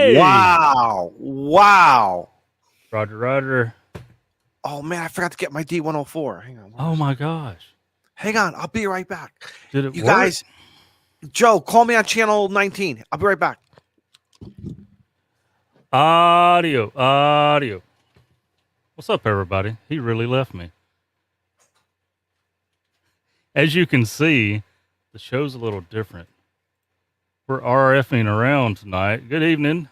Hey! Wow. Roger. Oh, man, I forgot to get my D104. Hang on. Oh, my gosh. Hang on. I'll be right back. Did it You work? guys, Joe, call me on channel 19. I'll be right back. Audio. What's up, everybody? He really left me. As you can see, the show's a little different. We're RFing around tonight. Good evening.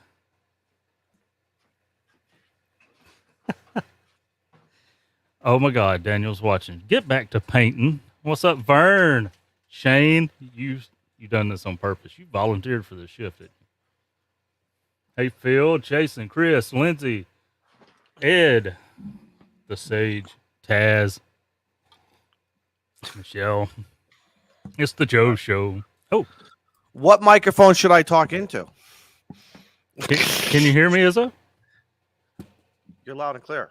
Oh my God, Daniel's watching. Get back to painting. What's up, Vern? Shane, you done this on purpose. You volunteered for this shift, didn't you? Hey, Phil, Jason, Chris, Lindsay, Ed, the Sage, Taz, Michelle. It's the Joe Show. Oh. What microphone should I talk into? Can you hear me, Izzo? You're loud and clear.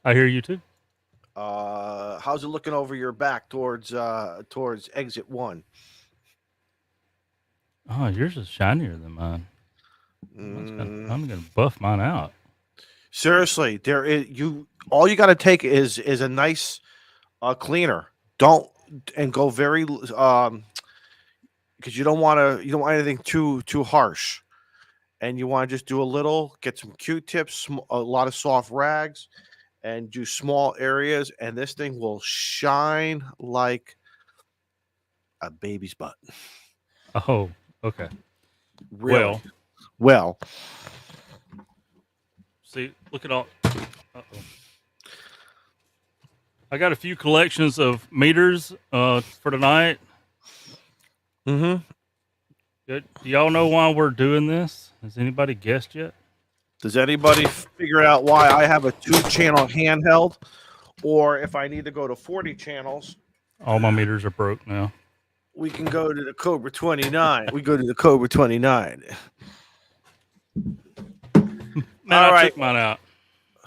I hear you too. How's it looking over your back towards exit 1? Oh, yours is shinier than mine. I'm gonna buff mine out. Seriously, all you got to take is a nice cleaner. Don't go very because you don't want anything too harsh, and you want to just do a little. Get some Q-tips, a lot of soft rags, and do small areas, and this thing will shine like a baby's butt. Oh, okay. Really? Well. See, look at all. Uh-oh. I got a few collections of meters for tonight. Mm-hmm. Good. Do y'all know why we're doing this? Has anybody guessed yet? Does anybody figure out why I have a 2-channel handheld, or if I need to go to 40 channels? All my meters are broke now. We can go to the Cobra 29. We go to the Cobra 29. Man, all right, took mine out.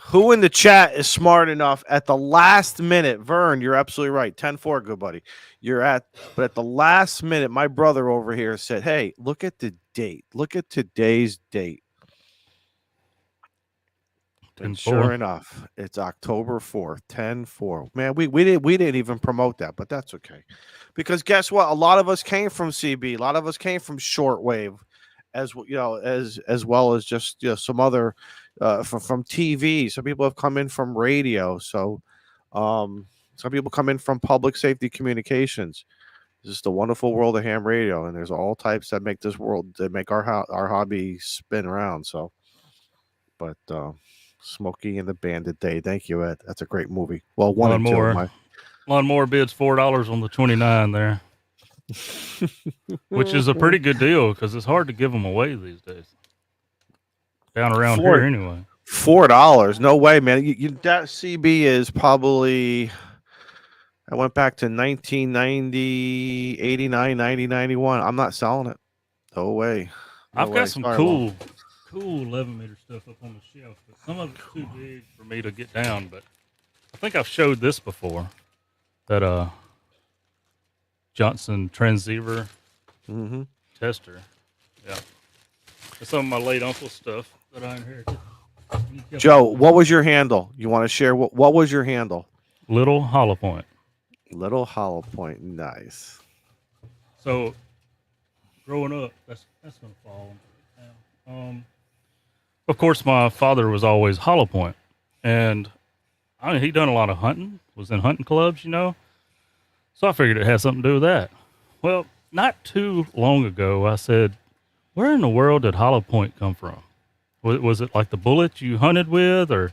Who in the chat is smart enough at the last minute? Vern, you're absolutely right. 10-4, good buddy. But at the last minute, my brother over here said, "Hey, look at the date. Look at today's date." And sure enough, it's October 4th, 10-4. Man, we didn't even promote that, but that's okay. Because guess what? A lot of us came from CB. A lot of us came from shortwave, as well as just some other from TV. Some people have come in from radio. So some people come in from public safety communications. This is the wonderful world of ham radio, and there's all types that make this world, that make our hobby spin around. So, but Smokey and the Bandit Day. Thank you, Ed. That's a great movie. Well, one and two. Lawnmower bids $4 on the 29 there. Which is a pretty good deal because it's hard to give them away these days. Down around here anyway. $4? No way, man. That CB is probably, I went back to 1990, 89, 90, 91. I'm not selling it. No way. I've got some cool 11-meter stuff up on the shelf, but some of it's too big for me to get down. But I think I've showed this before. That Johnson transceiver tester. Yeah. That's some of my late uncle's stuff that I inherited. Joe, what was your handle? You want to share? What was your handle? Little Hollow Point. Little Hollow Point. Nice. So, growing up, that's going to fall down. Of course, my father was always Hollow Point. And he done a lot of hunting. Was in hunting clubs, So I figured it had something to do with that. Well, not too long ago, I said, where in the world did Hollow Point come from? Was it like the bullets you hunted with? Or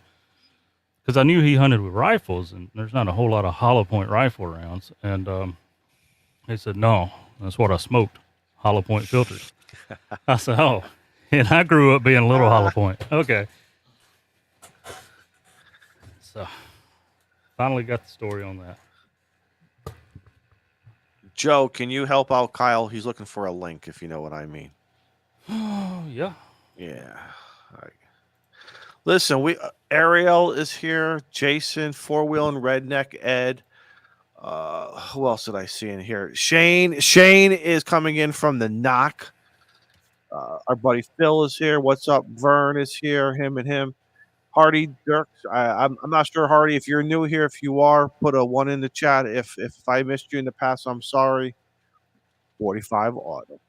because I knew he hunted with rifles, and there's not a whole lot of Hollow Point rifle rounds. And he said, no, that's what I smoked, Hollow Point filters. I said, oh, and I grew up being Little Hollow Point. Okay. So finally got the story on that. Joe, can you help out Kyle? He's looking for a link, if you know what I mean. Oh, yeah. Yeah. All right. Listen, Ariel is here. Jason, Four-Wheel and Redneck, Ed. Who else did I see in here? Shane is coming in from the knock. Our buddy Phil is here. What's up? Vern is here. Him. Hardy, Dirk. I'm not sure, Hardy, if you're new here. If you are, put a 1 in the chat. If I missed you in the past, I'm sorry. 45 auto.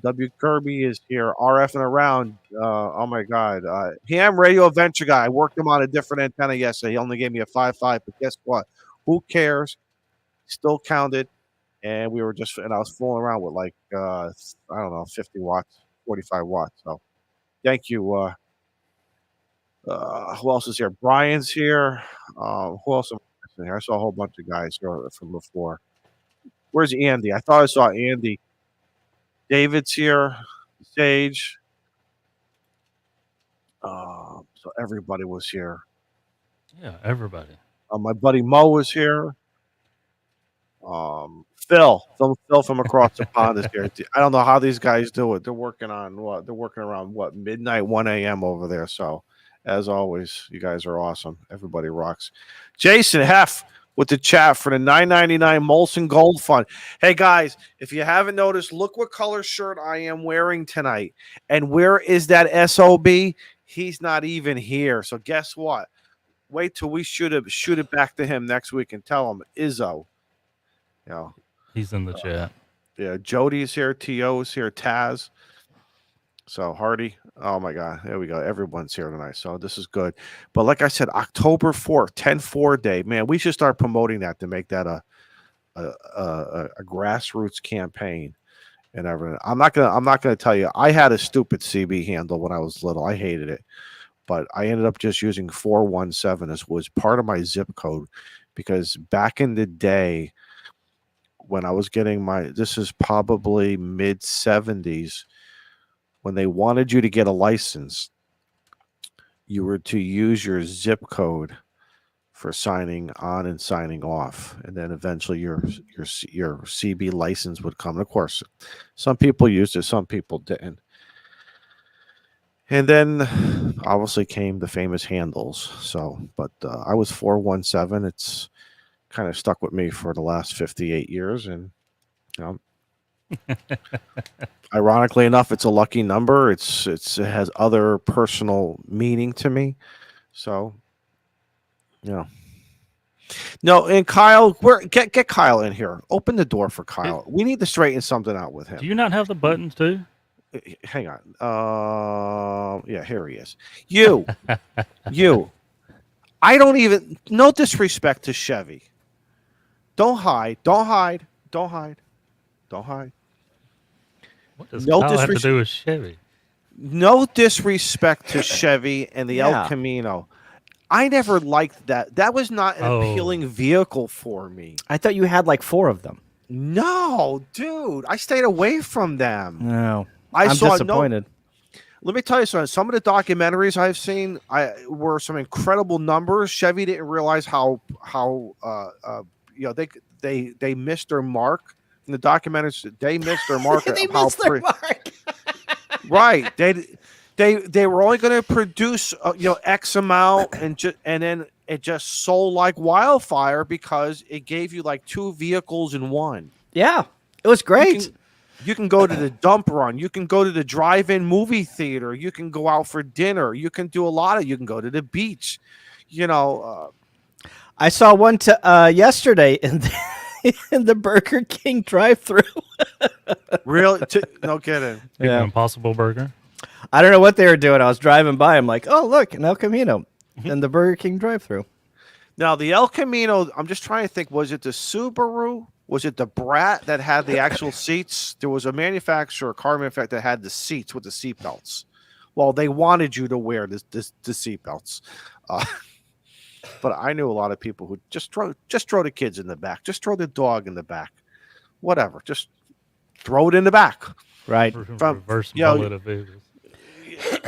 W Kirby is here. RFing around. Oh my God. Ham radio adventure guy. I worked him on a different antenna yesterday. He only gave me a 5.5, but guess what? Who cares? Still counted. And I was fooling around with like, I don't know, 50 watts, 45 watts. So thank you. Who else is here? Brian's here. Who else am I missing here? I saw a whole bunch of guys here from before. Where's Andy? I thought I saw Andy. David's here. Sage. So everybody was here. Yeah, everybody. My buddy Mo was here. Phil from across the pond is here. I don't know how these guys do it. They're working on what? They're working around midnight, 1 a.m. over there. So, as always, you guys are awesome. Everybody rocks. Jason Heff with the chat for the $9.99 Molson Gold Fund. Hey guys, if you haven't noticed, look what color shirt I am wearing tonight. And where is that SOB? He's not even here. So guess what? Wait till we shoot it back to him next week and tell him Izzo. He's in the chat. Yeah, Jody's here, T.O.'s here, Taz. So Hardy, oh my God, there we go. Everyone's here tonight, so this is good. But like I said, October 4th, 10-4 day, man, we should start promoting that to make that a grassroots campaign and everything. I'm not gonna tell you. I had a stupid CB handle when I was little. I hated it, but I ended up just using 417 as was part of my zip code because back in the day, when I was getting this is probably mid 70s, when they wanted you to get a license, you were to use your zip code for signing on and signing off, and then eventually your CB license would come. And of course, some people used it, some people didn't. And then obviously came the famous handles. So, but I was 417. It's kind of stuck with me for the last 58 years, and ironically enough, it's a lucky number. It has other personal meaning to me. So, no. And Kyle, get Kyle in here. Open the door for Kyle. We need to straighten something out with him. Do you not have the buttons too? Hang on. Yeah, here he is. You. I don't even. No disrespect to Chevy. Don't hide. What does Kyle have to do with Chevy? No disrespect to Chevy and the El Camino. I never liked that. That was not an appealing vehicle for me. I thought you had like 4 of them. No, dude. I stayed away from them. No. I'm disappointed. Let me tell you something. Some of the documentaries I've seen were some incredible numbers. Chevy didn't realize how they missed their mark in the documentaries. They missed their mark. They missed their mark. Right. They were only going to produce X amount, and then it just sold like wildfire because it gave you like 2 vehicles in one. Yeah, it was great. You can go to the dump run. You can go to the drive-in movie theater. You can go out for dinner. You can do a lot of. You can go to the beach. I saw one yesterday in the Burger King drive-thru. Really? No kidding. Yeah. Impossible Burger. I don't know what they were doing. I was driving by. I'm like, oh look, an El Camino in the Burger King drive-thru. Now the El Camino. I'm just trying to think. Was it the Subaru? Was it the Brat that had the actual seats? There was a car manufacturer that had the seats with the seat belts. Well, they wanted you to wear the seat belts. But I knew a lot of people who just throw the kids in the back. Just throw the dog in the back. Whatever. Just throw it in the back. Right. Reverse bullet of vehicles.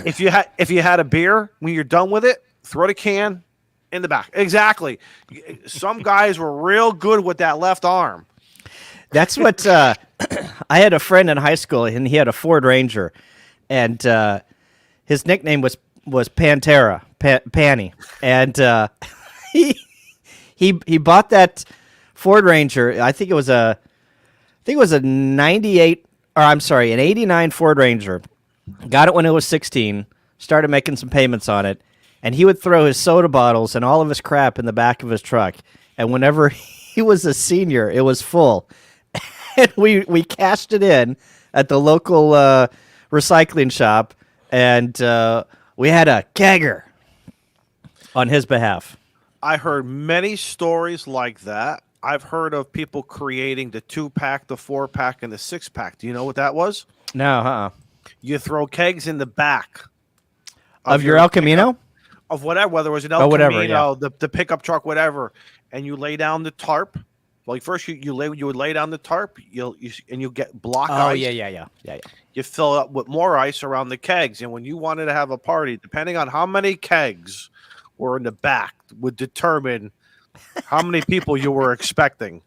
If you had a beer, when you're done with it, throw the can in the back. Exactly. Some guys were real good with that left arm. That's what I had a friend in high school, and he had a Ford Ranger, and his nickname was Pantera, Panny, and he bought that Ford Ranger. I think it was a 98 or I'm sorry, an '89 Ford Ranger. Got it when it was 16. Started making some payments on it, and he would throw his soda bottles and all of his crap in the back of his truck. And whenever he was a senior, it was full, and we cashed it in at the local recycling shop, and we had a kegger on his behalf. I heard many stories like that. I've heard of people creating the 2-pack, the 4-pack, and the 6-pack. Do you know what that was? No, You throw kegs in the back of your El Camino? Of whatever, whether it was an El Camino, the pickup truck, whatever, and you lay down the tarp. Like first you would lay down the tarp, and you get block ice. Oh yeah. You fill up with more ice around the kegs, and when you wanted to have a party, depending on how many kegs were in the back, would determine how many people you were expecting.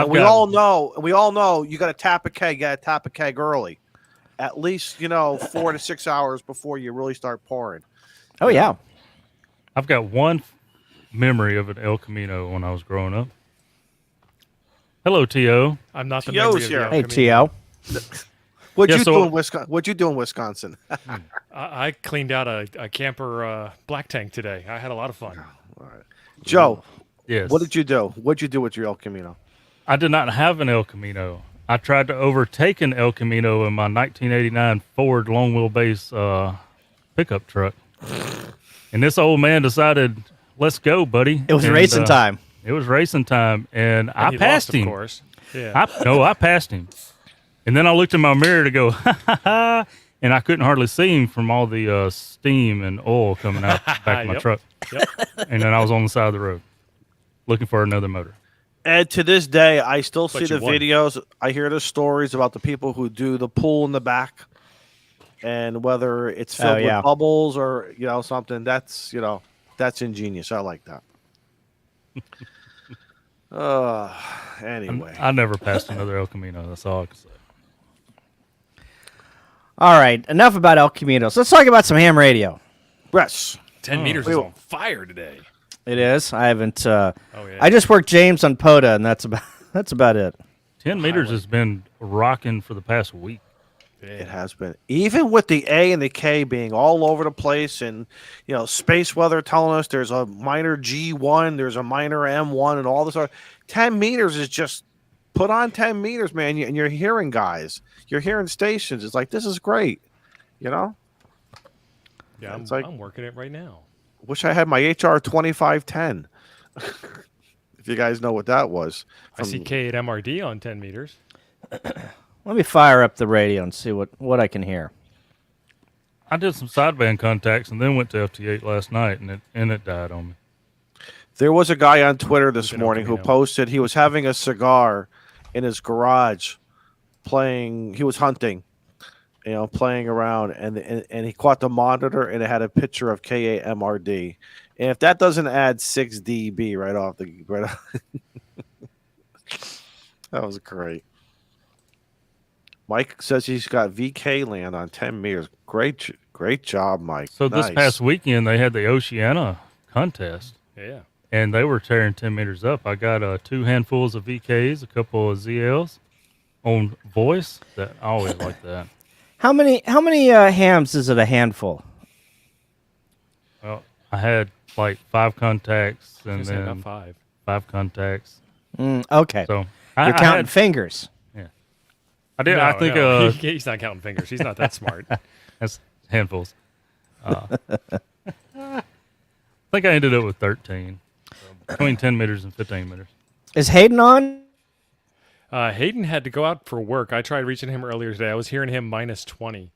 We all know you got to tap a keg. You got to tap a keg early, at least 4 to 6 hours before you really start pouring. Oh yeah. I've got one memory of an El Camino when I was growing up. Hello, T.O. I'm not the T.O.'s memory of here. the El Hey, Camino. T.O. What'd you do in Wisconsin? I cleaned out a camper black tank today. I had a lot of fun. Joe, Yes. what did you do? What'd you do with your El Camino? I did not have an El Camino. I tried to overtake an El Camino in my 1989 Ford long wheelbase pickup truck. And this old man decided, let's go, buddy. It was racing time. It was racing time. And I he passed lost, him. Of course. Yeah. I passed him. And then I looked in my mirror to go, ha, ha, ha. And I couldn't hardly see him from all the steam and oil coming out the back of my Yep. truck. Yep. And then I was on the side of the road looking for another motor. And to this day, I still see But the you won. videos. I hear the stories about the people who do the pool in the back, and whether it's filled with bubbles or something. That's that's ingenious. I like that. Anyway, I never passed another El Camino. That's all I can say. All right, enough about El Caminos. Let's talk about some ham radio. yes. 10 meters is on fire today. It is. I haven't. Yeah. I just worked James on POTA, and that's about it. 10 meters has been rocking for the past week. It has been, even with the A and the K being all over the place, and space weather telling us there's a minor G1, there's a minor M1, and all this. 10 meters is just put on 10 meters, man, and you're hearing guys, you're hearing stations. It's like, this is great, Yeah, It's like- I'm working it right now. Wish I had my HR 2510. If you guys know what that was, I see K8 MRD on 10 meters. Let me fire up the radio and see what I can hear. I did some sideband contacts and then went to FT8 last night, and it died on me. There was a guy on Twitter this Look at morning who Camino. posted he was having a cigar in his garage, playing. He was hunting, playing around, and he caught the monitor, and it had a picture of KAMRD. And if that doesn't add 6 dB right off, that was great. Mike says he's got VK land on 10 meters. Great job, Mike. So this Nice. past weekend, they had the Oceana contest, Yeah. and they were tearing 10 meters up. I got 2 handfuls of VKs, a couple of ZLs on voice. That I always like that. How many hams is it a handful? Well, I had like 5 contacts and About then 5. 5 contacts. Okay, So you're I counting had- fingers. I did. No, I think he's not counting fingers. He's not that smart. that's handfuls. I think I ended up with 13, so between 10 meters and 15 meters. Is Hayden on? Hayden had to go out for work. I tried reaching him earlier today. I was hearing him minus 20.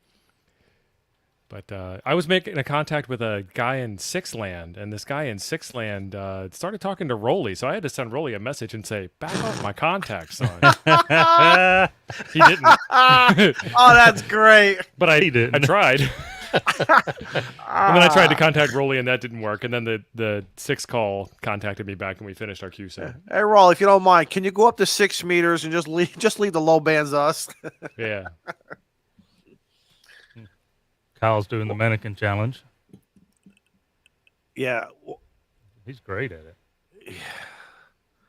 But I was making a contact with a guy in Sixland, and this guy in Sixland started talking to Rolly. So I had to send Rolly a message and say, back off my contact, son. He didn't. Oh, that's great. But I didn't. I tried. And then I tried to contact Rolly, and that didn't work. And then the 6 call contacted me back, and we finished our QC. Hey, Raul, if you don't mind, can you go up to 6 meters and just leave the low bands to us? Yeah. Kyle's doing the mannequin challenge. Yeah. He's great at it.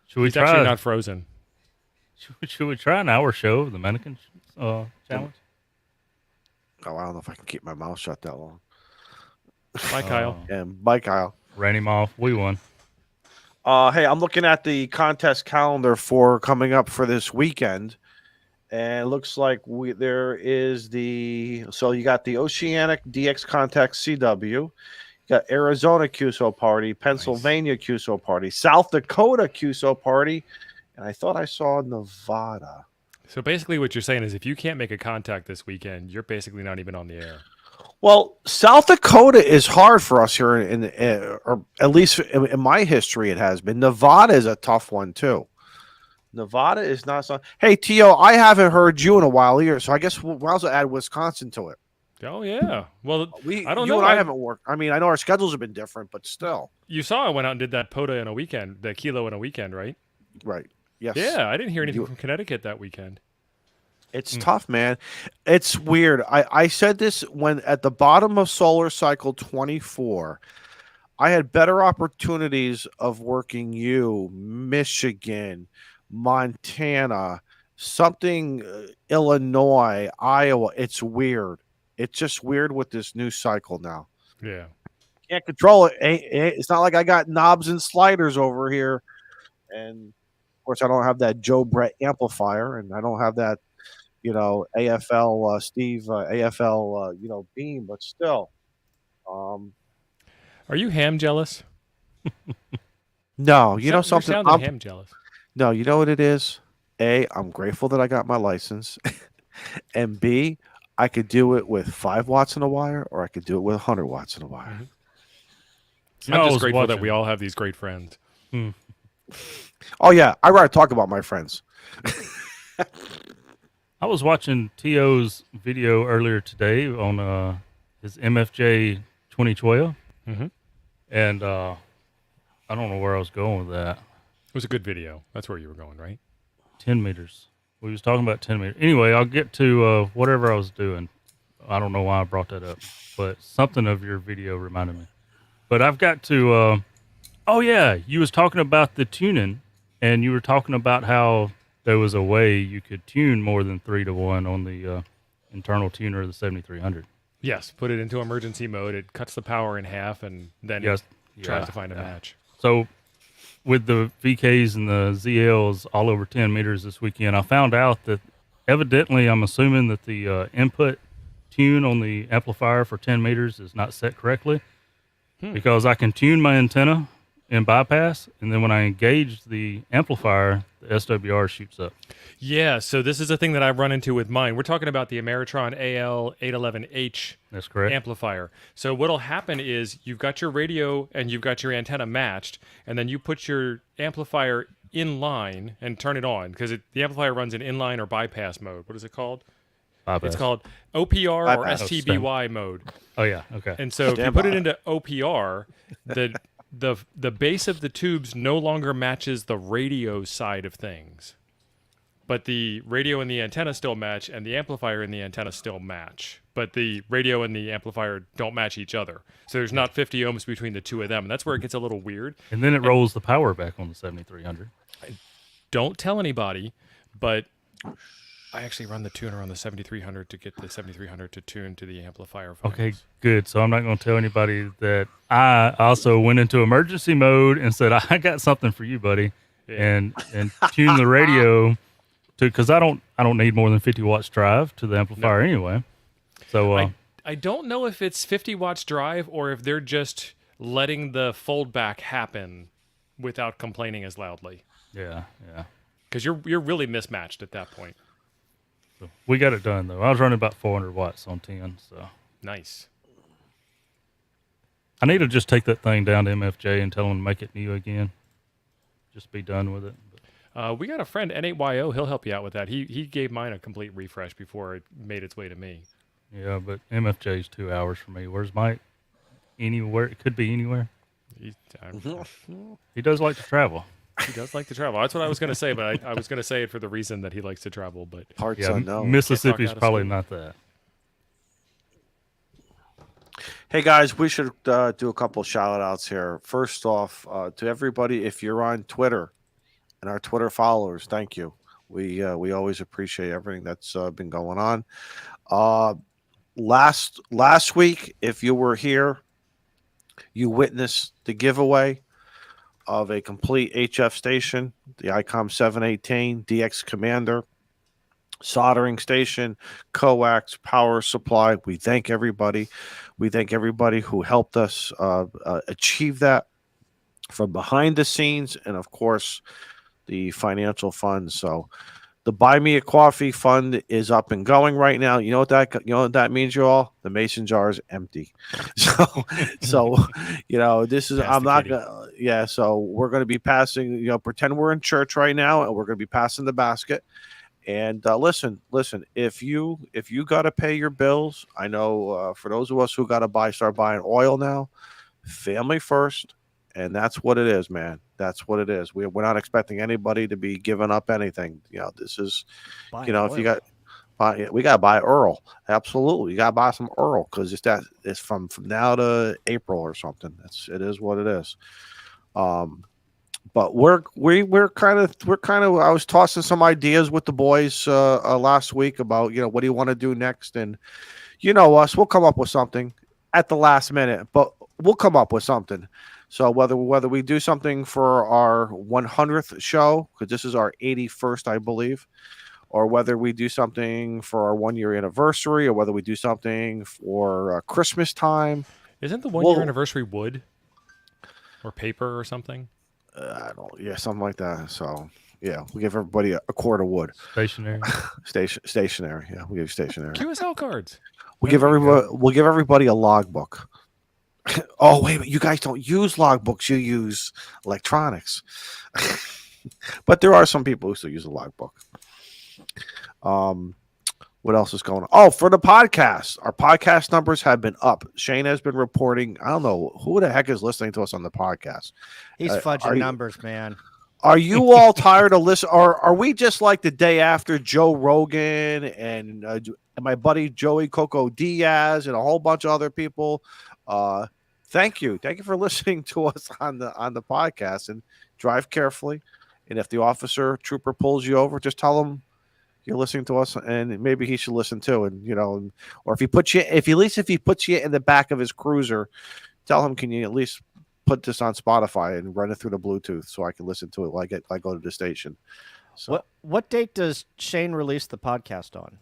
Should we He's actually try? not frozen. Should we try an hour show of the mannequin challenge. Oh, I don't know if I can keep my mouth shut that long. Bye, Kyle. And bye, Kyle. Ran him off. We won. Hey, I'm looking at the contest calendar for coming up for this weekend, and it looks like there is so you got the Oceanic DX Contest CW, you got Arizona QSO Party, Pennsylvania QSO Party, South Dakota QSO Party, and I thought I saw Nevada. So basically what you're saying is if you can't make a contact this weekend, you're basically not even on the air. Well, South Dakota is hard for us here, or at least in my history, it has been. Nevada is a tough one too. Nevada is not so. Hey, Tio, I haven't heard you in a while either, so I guess we'll also add Wisconsin to it. Oh yeah. Well, I don't you know. and I haven't worked. I mean, I know our schedules have been different, but still. You saw I went out and did that POTA in a weekend, the kilo in a weekend, right? Right. Yes. Yeah, I didn't hear anything from Connecticut that weekend. It's tough, man. It's weird. I said this when at the bottom of Solar Cycle 24, I had better opportunities of working Michigan, Montana, Illinois, Iowa. It's weird. It's just weird with this new cycle now. Yeah. Can't control it. It's not like I got knobs and sliders over here. And of course, I don't have that Joe Brett amplifier, and I don't have that, AFL Steve AFL beam, but still. Are you ham jealous? No, you know something. You sound ham jealous. No, you know what it is? A, I'm grateful that I got my license, and B, I could do it with 5 watts in a wire, or I could do it with 100 watts in a wire. Mm-hmm. I'm just grateful that we all have these great friends. Oh yeah, I rather talk about my friends. I was watching T.O.'s video earlier today on his MFJ 2012, and I don't know where I was going with that. It was a good video. That's where you were going, right? 10 meters. We was talking about 10 meters. Anyway, I'll get to whatever I was doing. I don't know why I brought that up, but something of your video reminded me. But I've got to, oh yeah, you was talking about the tuning, and you were talking about how there was a way you could tune more than 3-to-1 on the internal tuner of the 7300. Yes, put it into emergency mode. It cuts the power in half, and then it tries to find a match. So with the VKs and the ZLs all over 10 meters this weekend, I found out that evidently, I'm assuming that the input tune on the amplifier for 10 meters is not set correctly, because I can tune my antenna in bypass, and then when I engage the amplifier, the SWR shoots up. Yeah, so this is a thing that I've run into with mine. We're talking about the Ameritron AL811H That's correct. amplifier. So what'll happen is you've got your radio and you've got your antenna matched, and then you put your amplifier in line and turn it on, because the amplifier runs in inline or bypass mode. What is it called? Bypass. It's called OPR Bypass. or STBY mode. Oh yeah, okay. And so if you put it into OPR, the base of the tubes no longer matches the radio side of things. But the radio and the antenna still match, and the amplifier and the antenna still match. But the radio and the amplifier don't match each other. So there's not 50 ohms between the two of them. And that's where it gets a little weird. And then it rolls the power back on the 7300. Don't tell anybody, but I actually run the tuner on the 7300 to get the 7300 to tune to the amplifier phones. Okay, good. So I'm not going to tell anybody that I also went into emergency mode and said, I got something for you, buddy. Yeah. And tune the radio because I don't need more than 50 watts drive to the amplifier anyway. So I don't know if it's 50 watts drive or if they're just letting the foldback happen without complaining as loudly. Yeah. Because you're really mismatched at that point. So we got it done though. I was running about 400 watts on 10. So nice. I need to just take that thing down to MFJ and tell them to make it new again. Just be done with it. We got a friend, N8YO. He'll help you out with that. He gave mine a complete refresh before it made its way to me. Yeah, but MFJ's 2 hours for me. Where's Mike? Anywhere. It could be anywhere. He does like to travel. He does like to travel. That's what I was going to say, but I was going to say it for the reason that he likes to travel. But parts unknown. Mississippi's probably not that. Hey guys, we should do a couple shout outs here. First off, to everybody, if you're on Twitter and our Twitter followers, thank you. We always appreciate everything that's been going on. Last week, if you were here, you witnessed the giveaway of a complete HF station, the ICOM 718 DX Commander, soldering station, coax, power supply. We thank everybody. We thank everybody who helped us achieve that from behind the scenes, and of course, the financial funds. So the Buy Me a Coffee fund is up and going right now. You know what that means, you all? The mason jar is empty. So this is Pass I'm the not kitty. gonna so we're gonna be passing, pretend we're in church right now, and we're gonna be passing the basket. And listen, if you got to pay your bills, I know for those of us who got to start buying oil now, family first. And that's what it is, man. That's what it is. We're not expecting anybody to be giving up anything. This is, Buying if you oil. we got to buy Earl. Absolutely. You got to buy some Earl because it's from now to April or something. It is what it is. But we're kind of I was tossing some ideas with the boys last week about what do you want to do next, and us, we'll come up with something at the last minute, but we'll come up with something. So whether we do something for our 100th show, because this is our 81st, I believe, or whether we do something for our 1-year anniversary, or whether we do something for Christmas time. Isn't the 1-year anniversary wood or paper or something? I don't. Yeah, something like that. So yeah, we give everybody a cord of wood. Stationary. Stationary. Yeah, we give stationary. QSL cards. We'll give everybody a logbook. Oh wait, you guys don't use logbooks. You use electronics. But there are some people who still use a logbook. What else is going on? Oh, for the podcast, our podcast numbers have been up. Shane has been reporting. I don't know who the heck is listening to us on the podcast. He's fudging numbers, man. Are you all tired of listening? Or are we just like the day after Joe Rogan and my buddy Joey Coco Diaz and a whole bunch of other people? Thank you for listening to us on the podcast, and drive carefully. And if the officer trooper pulls you over, just tell him you're listening to us, and maybe he should listen too. And or if he puts you in the back of his cruiser, tell him, can you at least put this on Spotify and run it through the Bluetooth so I can listen to it while I go to the station. So what date does Shane release the podcast on?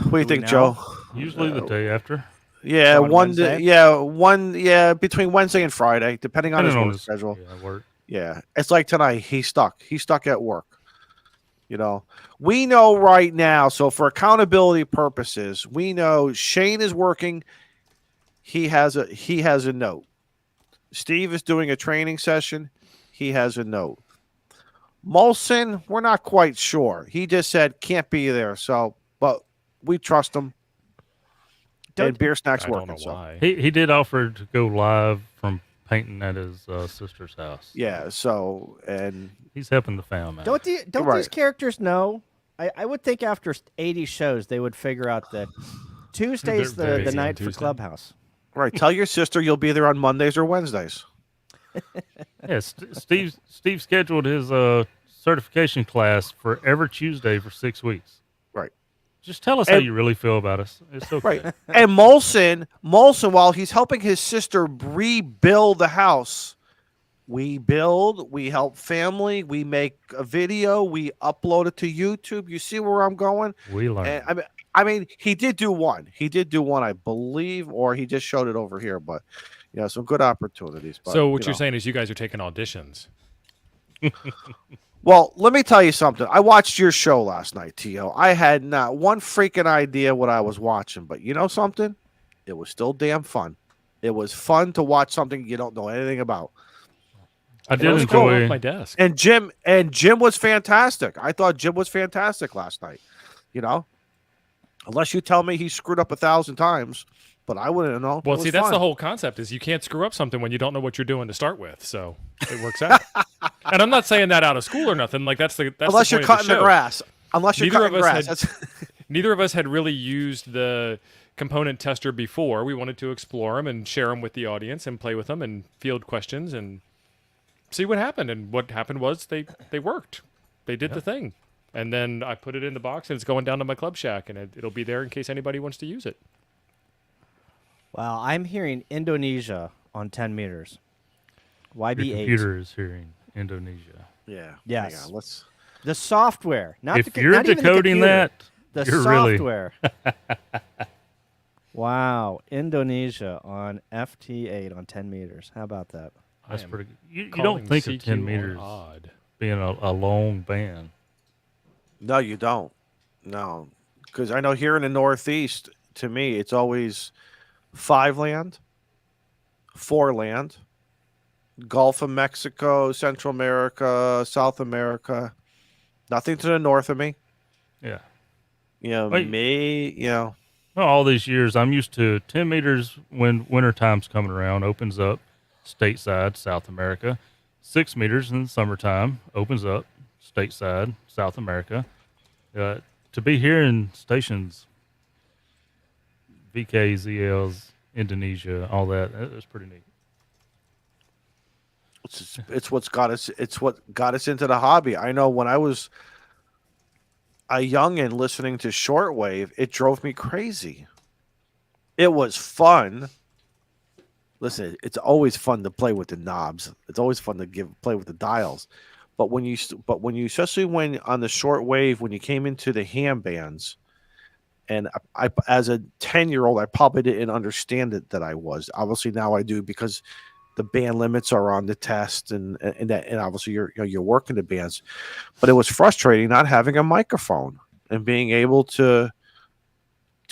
What do you think, Joe? Usually the day after. Yeah, So on Wednesday? between Wednesday and Friday, depending on his work schedule. Yeah, work. Yeah, it's like tonight. He's stuck at work. We know right now. So for accountability purposes, we know Shane is working. He has a note. Steve is doing a training session. He has a note. Molson, we're not quite sure. He just said can't be there. So, but we trust him. And Beer Snacks working. I don't know why. He did offer to go live from painting at his sister's house. Yeah. So, and he's helping the fam out. Don't these characters know? I would think after 80 shows they would figure out that Tuesday's the night for Clubhouse. Right. Tell your sister you'll be there on Mondays or Wednesdays. Yeah, Steve scheduled his certification class for every Tuesday for 6 weeks. Right. Just tell us how you really feel about us. It's okay. Right. And Molson, while he's helping his sister rebuild the house, we build, we help family, we make a video, we upload it to YouTube. You see where I'm going? We learn. I mean, he did do one. I believe, or he just showed it over here. But some good opportunities. But, so what you're saying is you guys are taking auditions. Well, let me tell you something. I watched your show last night, T.O. I had not one freaking idea what I was watching, but you know something? It was still damn fun. It was fun to watch something you don't know anything about. I did enjoy my desk. And Jim was fantastic. I thought Jim was fantastic last night. Unless you tell me he screwed up 1,000 times, but I wouldn't know. Well, see, that's the whole concept is you can't screw up something when you don't know what you're doing to start with. So it works out. And I'm not saying that out of school or nothing. Like that's unless the you're point cutting of the grass. Unless you're cutting grass. Neither of us had really used the component tester before. We wanted to explore them and share them with the audience and play with them and field questions and see what happened. And what happened was they worked. they did the thing. And then I put it in the box, and it's going down to my club shack, and it'll be there in case anybody wants to use it. Wow, I'm hearing Indonesia on 10 meters. Your YB8. computer is hearing Indonesia. Yeah. Yes. Hang on, let's. The software, not If the, you're not even the decoding computer. that, The you're really software. Wow, Indonesia on FT8 on 10 meters. How about that? that's I am pretty good. You calling don't think of CQ 10 on meters odd. being a long band. No, you don't. No, because I know here in the Northeast, to me, it's always 5 land, 4 land, Gulf of Mexico, Central America, South America. Nothing to the north of me. Yeah. You know, Wait. me, you know. Well, all these years, I'm used to 10 meters when winter time's coming around, opens up stateside, South America. 6 meters in the summertime, opens up stateside, South America. To be hearing stations, VK, ZLs, Indonesia, all that, it's pretty neat. It's what's got us. It's what got us into the hobby. I know when I was a youngin listening to shortwave, it drove me crazy. It was fun. Listen, it's always fun to play with the knobs. It's always fun to play with the dials. But when you, especially when on the shortwave, when you came into the ham bands, and I as a 10-year-old, I probably didn't understand it that I was. Obviously now I do because the band limits are on the test, and obviously you're working the bands. But it was frustrating not having a microphone and being able to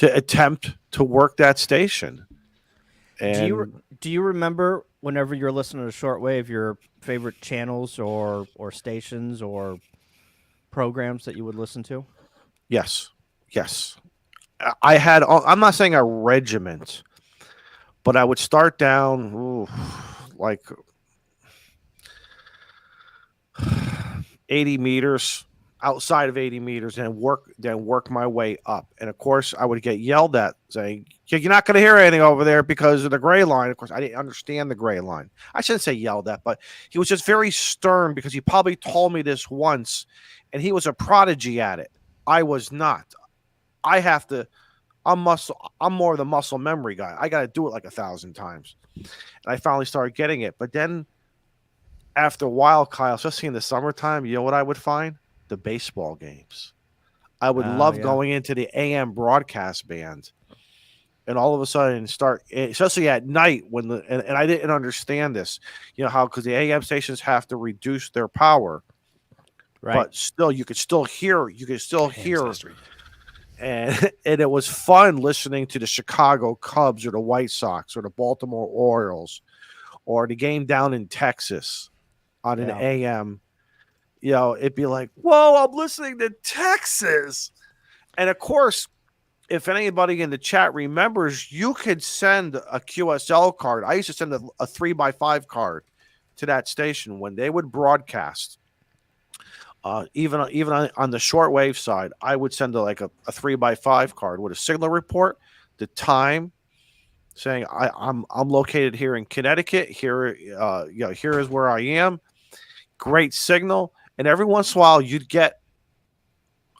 attempt to work that station. And Do you remember whenever you're listening to shortwave, your favorite channels or stations or programs that you would listen to? yes. I had. I'm not saying a regiment, but I would start down like 80 meters, outside of 80 meters, and work my way up. And of course, I would get yelled at saying, "You're not going to hear anything over there because of the gray line." Of course, I didn't understand the gray line. I shouldn't say yelled at, but he was just very stern because he probably told me this once, and he was a prodigy at it. I was not. I'm more of the muscle memory guy. I got to do it like 1,000 times. And I finally started getting it. But then after a while, Kyle, especially in the summertime, you know what I would find? The baseball games. I would love going into the AM broadcast band and all of a sudden start, especially at night when and I didn't understand this, you know, because the AM stations have to reduce their power. Right. But still, you could still hear. And it was fun listening to the Chicago Cubs or the White Sox or the Baltimore Orioles or the game down in Texas on an AM. You know, it'd be like, whoa, I'm listening to Texas. And of course, if anybody in the chat remembers, you could send a QSL card. I used to send a 3x5 card to that station when they would broadcast. Even on the shortwave side, I would send a 3x5 card with a signal report, the time, saying I'm located here in Connecticut. Here, here is where I am. Great signal, and every once in a while you'd get,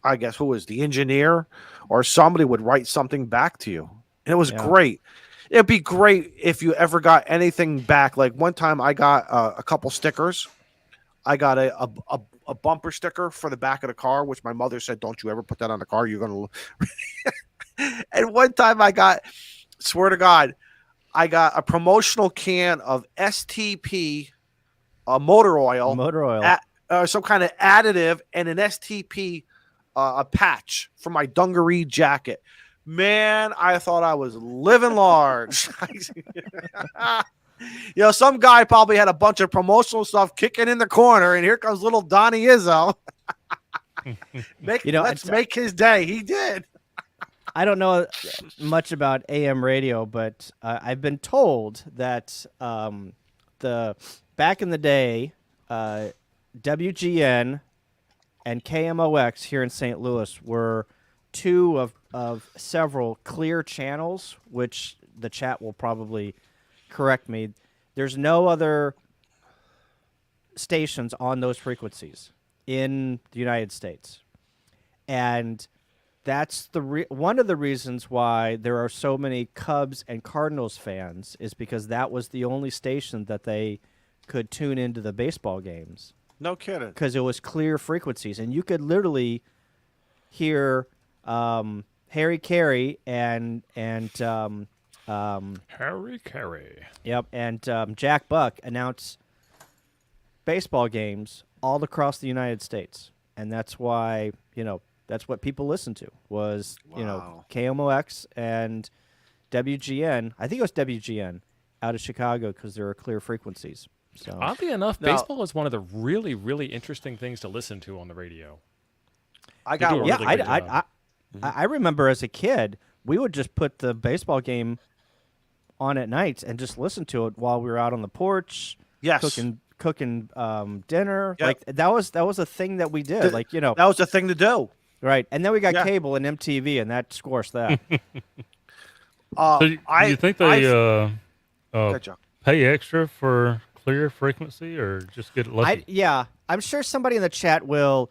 I guess, who was the engineer or somebody would write something back to you, and it was great. It'd be great if you ever got anything back. Like one time, I got a couple stickers. I got a bumper sticker for the back of the car, which my mother said, "Don't you ever put that on the car. You're going to." And one time swear to God, I got a promotional can of STP motor oil, some kind of additive, and an STP a patch for my dungaree jacket. Man, I thought I was living large. You know, some guy probably had a bunch of promotional stuff kicking in the corner, and here comes little Donnie Izzo. Let's make his day. He did. I don't know much about AM radio, but I've been told that the back in the day, WGN and KMOX here in St. Louis were two of several clear channels, which the chat will probably correct me. There's no other stations on those frequencies. in the United States. And that's one of the reasons why there are so many Cubs and Cardinals fans is because that was the only station that they could tune into the baseball games. No kidding. Because it was clear frequencies, and you could literally hear Harry Carey and Harry Carey. Yep, and Jack Buck announce baseball games all across the United States, and that's why that's what people listened to was KMOX and WGN. I think it was WGN out of Chicago because there are clear frequencies. So oddly enough, baseball is one of the really, really interesting things to listen to on the radio. I got one. Yeah, I remember as a kid, we would just put the baseball game on at nights and just listen to it while we were out on the porch, cooking dinner. Yep. Like that was a thing that we did. That was the thing to do. Right, and then we got cable and MTV, and that squashed that. So do you think they pay extra for clear frequency, or just get lucky? I'm sure somebody in the chat will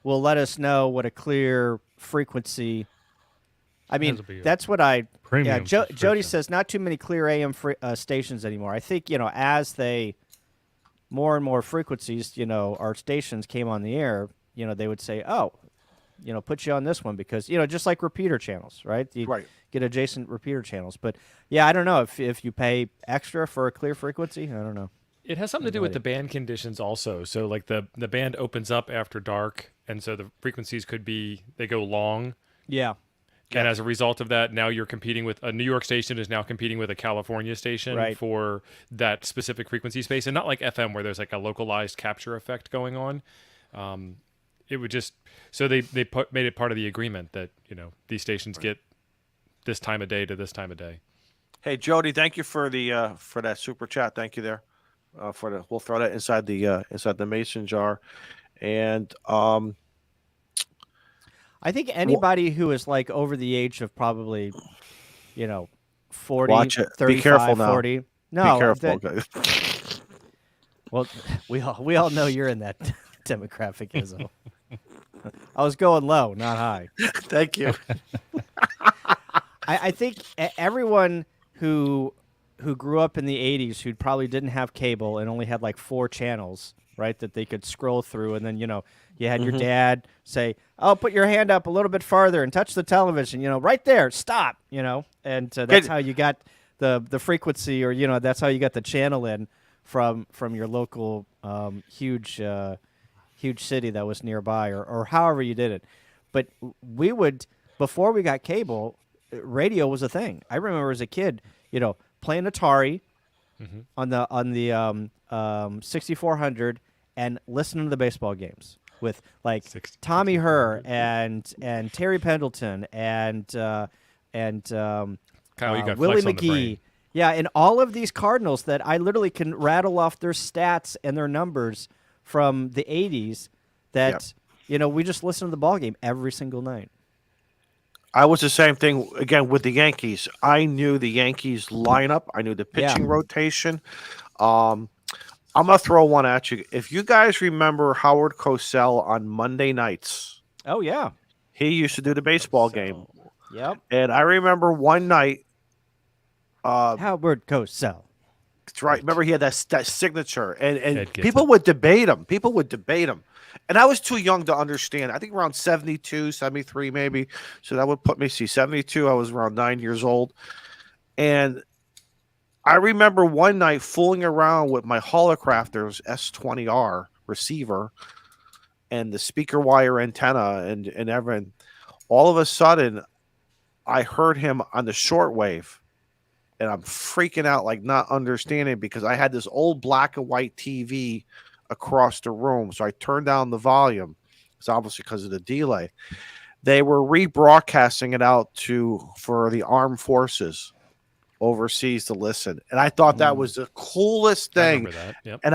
let us know what a clear frequency. I mean, that's what I. Premium Jody says not too many clear AM stations anymore. I think as they more and more frequencies, our stations came on the air. They would say, oh. Put you on this one because, just like repeater channels, right? You get adjacent repeater channels. But, I don't know if you pay extra for a clear frequency. I don't know. It has something to do with the band conditions also. So, like, the band opens up after dark, and so the frequencies they go long. Yeah. And as a result of that, now you're competing with a New York station is now competing with a California station for that specific frequency space. And not like FM where there's like a localized capture effect going on. It would just so they made it part of the agreement that these stations get this time of day to this time of day. Hey Jody, thank you for the for that super chat. Thank you there. We'll throw that inside the mason jar, and I think anybody who is like over the age of probably 40, watch it. 35, be careful now. 40. No, be careful. Well, we all know you're in that demographic, Izzo. I was going low, not high. Thank you. I think everyone who grew up in the 80s who probably didn't have cable and only had like 4 channels, right, that they could scroll through, and then you had your dad say, "Oh, put your hand up a little bit farther and touch the television, right there, stop," and that's how you got the frequency, or that's how you got the channel in from your local huge city that was nearby, or however you did it. But we would, before we got cable, radio was a thing. I remember as a kid, playing Atari on the 6400 and listening to the baseball games with like Tommy Herr and Terry Pendleton and Kyle, you got Willie flex on the McGee. brain. Yeah, and all of these Cardinals that I literally can rattle off their stats and their numbers from the 80s that, we just listened to the ball game every single night. I was the same thing, again, with the Yankees. I knew the Yankees lineup. I knew the pitching rotation. I'm going to throw one at you. If you guys remember Howard Cosell on Monday nights. Oh, yeah. He used to do the baseball game. Yep. And I remember one night. Howard Cosell. That's right. Remember, he had that signature, and people would debate him. And I was too young to understand. I think around 72, 73 maybe. So that would put me, 72. I was around 9 years old. And I remember one night fooling around with my Holocrafters S20R receiver and the speaker wire antenna and everything. All of a sudden, I heard him on the shortwave. And I'm freaking out, like not understanding, because I had this old black and white TV across the room. So I turned down the volume. It's obviously because of the delay. They were rebroadcasting it out for the armed forces overseas to listen. And I thought that was the coolest thing. I remember that. Yep. And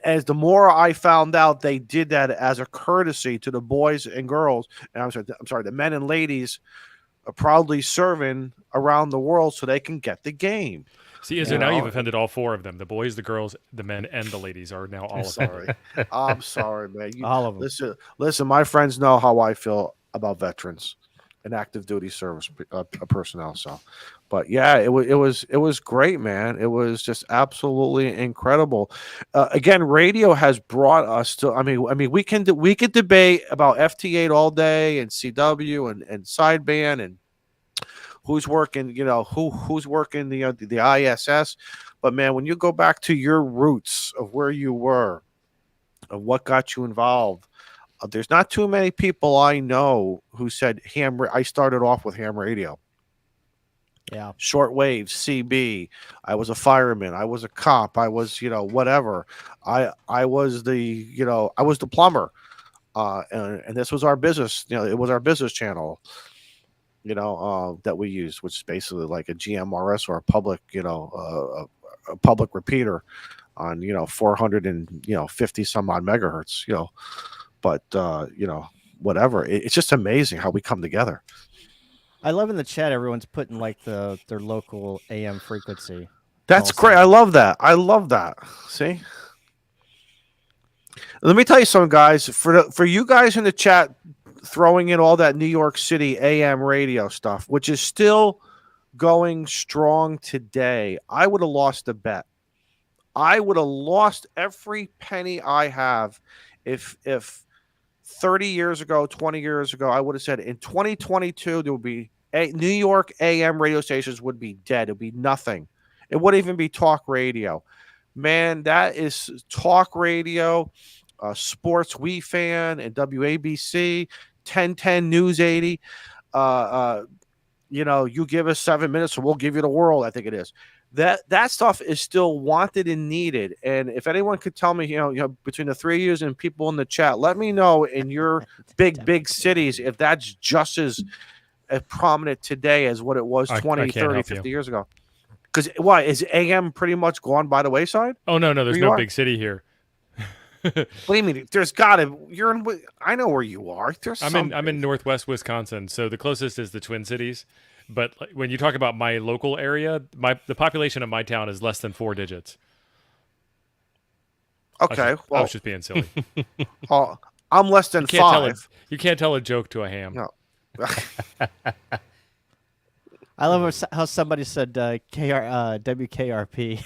as the more I found out, they did that as a courtesy to the boys and girls. And I'm sorry, the men and ladies are proudly serving around the world so they can get the game. See, Izzo, now you've offended all 4 of them. The boys, the girls, the men, and the ladies are now all offended. I'm sorry, man. All of them. Listen. My friends know how I feel about veterans and active duty service personnel. So, but yeah, it was great, man. It was just absolutely incredible. Again, radio has brought us to. I mean, we can debate about FT8 all day and CW and sideband and who's working, who's working the ISS. But man, when you go back to your roots of where you were, of what got you involved, there's not too many people I know who said I started off with ham radio. Yeah. Shortwave, CB. I was a fireman. I was a cop. I was, whatever. I was the plumber. And this was our business. It was our business channel. That we used, which is basically like a GMRS or a public, a public repeater on, 450 some odd megahertz, but, whatever. It's just amazing how we come together. I love in the chat, everyone's putting like their local AM frequency. That's great. I love that. See? Let me tell you something, guys. For you guys in the chat, throwing in all that New York City AM radio stuff, which is still going strong today, I would have lost a bet. I would have lost every penny I have if 30 years ago, 20 years ago, I would have said in 2022 there would be New York AM radio stations would be dead. It would be nothing. It wouldn't even be talk radio. Man, that is talk radio, Sports We Fan and WABC. 1010 News 80. You give us 7 minutes and we'll give you the world. I think it is. That stuff is still wanted and needed. And if anyone could tell me, between the 3 years and people in the chat, let me know in your big cities if that's just as prominent today as what it was 20, 30, 50 years ago. Because why is AM pretty much gone by the wayside? Oh no, there's no big city here. What do you mean? There's gotta. You're in. I know where you are. I'm in Northwest Wisconsin, so the closest is the Twin Cities. But when you talk about my local area, the population of my town is less than 4 digits. Okay, I was just being silly. I'm less than 5. You can't tell a joke to a ham. No. I love how somebody said WKRP.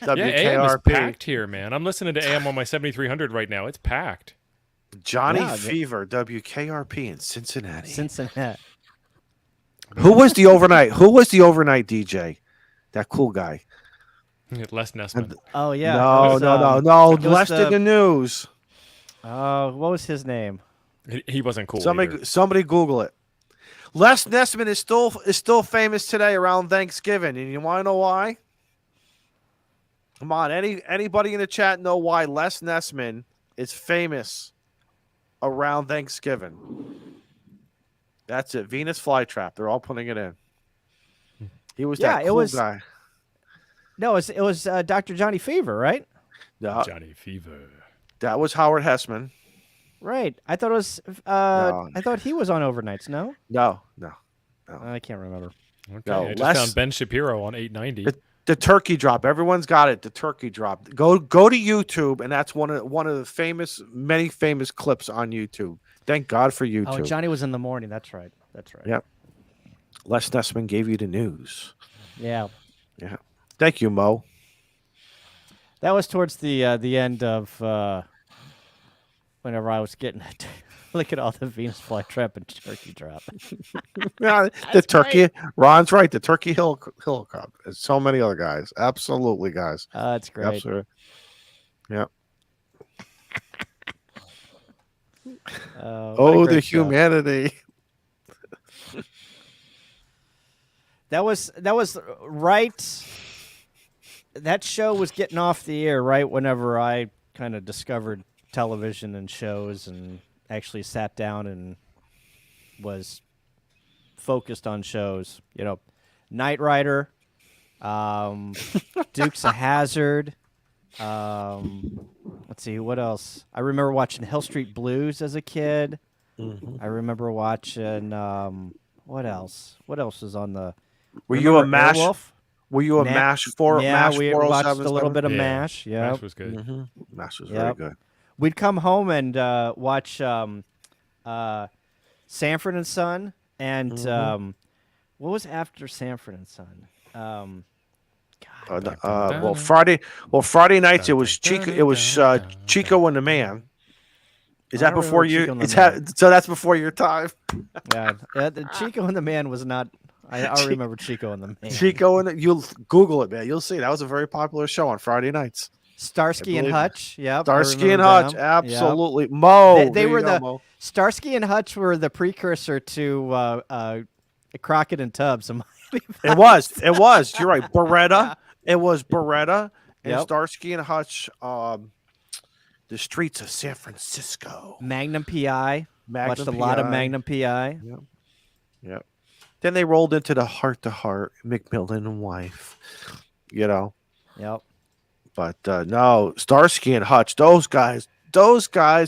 Yeah, AM is packed here, man. I'm listening to AM on my 7300 right now. It's packed. Johnny Fever, WKRP in Cincinnati. Who was the overnight DJ? That cool guy. Les Nessman. Oh yeah. No. Les did the news. What was his name? He wasn't cool. Somebody Google it. Les Nessman is still famous today around Thanksgiving, and you want to know why? Come on, anybody in the chat know why Les Nessman is famous around Thanksgiving? That's it. Venus Flytrap. They're all putting it in. He was that cool guy. No, it was Dr. Johnny Fever, right? No, Johnny Fever. That was Howard Hessman. Right. I thought it was. I thought he was on overnights. No. No. I can't remember. Okay. No, I just found Ben Shapiro on 890. The turkey drop. Everyone's got it. The turkey drop. Go to YouTube, and that's one of the many famous clips on YouTube. Thank God for YouTube. Oh, Johnny was in the morning. That's right. Yep. Les Nessman gave you the news. Yeah. Thank you, Mo. That was towards the end of whenever I was getting it. Look at all the Venus flytrap and turkey drop. Yeah, the turkey. Great. Ron's right. The turkey hill cup. There's so many other guys. Absolutely, guys. That's great. Absolutely. Yep. The humanity. That was right. That show was getting off the air right whenever I kind of discovered television and shows and actually sat down and was focused on shows. Knight Rider, Dukes of Hazzard. Let's see, what else? I remember watching Hill Street Blues as a kid. Mm-hmm. I remember watching what else? What else was on the? Were you a Were you a Na- MASH four? Yeah, MASH we 407 watched a little bit of Yeah. MASH. Yeah, Mash was good. Mm-hmm. MASH was Yep. very good. we'd come home and watch Sanford and Son, and Mhm. what was after Sanford and Son? God, Well, Friday nights it was Chico. It was Chico and the Man. Is I that don't before remember you? Chico and the Is Man. that so? That's before your time. yeah, the Chico and the Man was not. I remember Chico and the Man. Chico and you'll Google it, man. You'll see that was a very popular show on Friday nights. Starsky and believe- Hutch. Yep, I Starsky and remember Hutch, them. absolutely. Mo, They there you were go, the Mo. Starsky and Hutch were the precursor to Crockett and Tubbs. It was. You're right. Beretta. It was Beretta and Yep. Starsky and Hutch. The streets of San Francisco. Magnum PI. Watched a lot of Magnum PI. Yep. Then they rolled into the Heart to Heart, McMillan and Wife. You know, Yep. but no, Starsky and Hutch. Those guys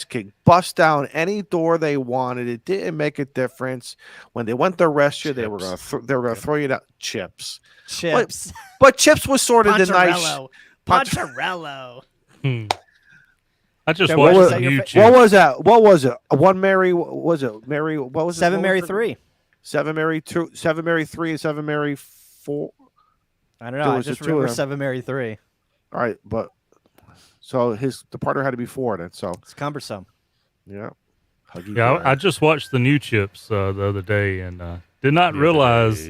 could bust down any door they wanted. It didn't make a difference. When they went to arrest you, they were gonna throw you down. Chips. Chips. But Chips was sort of the nice. Poncherello. I just Joe, watched what was the that your new fa- chips. What was it? One Mary? Was it Mary? What was it? Seven What Mary was it? 3. 7 Mary 2, 7 Mary 3, and 7 Mary 4. I don't know. There I was just the two of remember them. 7 Mary 3. All right, but so the partner had to be 4 then. So It's cumbersome. yeah, Huggy Yeah, Bear. I just watched the new chips the other day and did not realize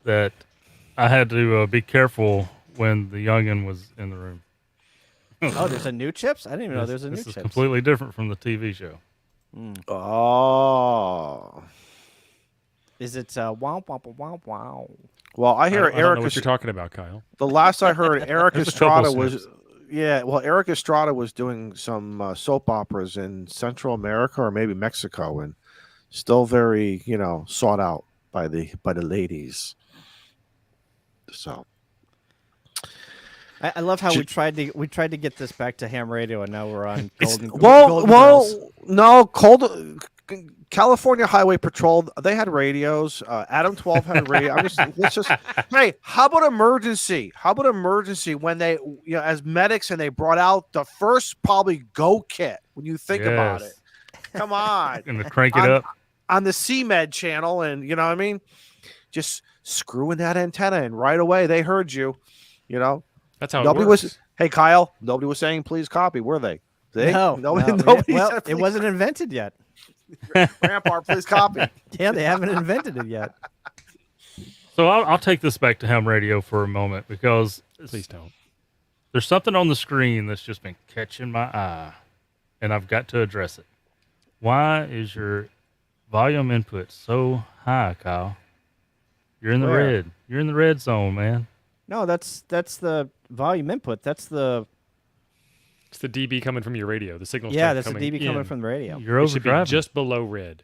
that I had to be careful when the youngin was in the room. Oh, there's a new Chips? I didn't even know there's a new This is Chips. completely different from the TV show. Oh, Is it wow, wow, wow, wow? well, I hear I don't Eric. know what you're talking about, Kyle. The last I heard, Eric There's a couple Estrada was. snips. Yeah, well, Eric Estrada was doing some soap operas in Central America or maybe Mexico, and still very, sought out by the ladies. So I love how we tried to get this back to ham radio, and now we're on Golden. well, Golden Girls. no, California Highway Patrol. They had radios. Adam 12 had a radio. Hey, how about emergency? How about emergency when they, as medics, and they brought out the first probably Go kit. When you think about it, come on, And to crank it up. on the CMed channel, and you know what I mean, just screwing that antenna, and right away they heard you. That's how Nobody it works. was. Hey, Kyle. Nobody was saying please copy, were they? Nobody Well, said, it please. wasn't invented yet. Grandpa, please copy. Yeah, they haven't invented it yet. So I'll take this back to ham radio for a moment because Please don't. there's something on the screen that's just been catching my eye, and I've got to address it. Why is your volume input so high, Kyle? You're in the Where? red. You're in the red zone, man. No, that's the volume input. That's the It's the dB coming from your radio. The signal. that's the dB coming from the radio. You're It should be overdriving. just below red.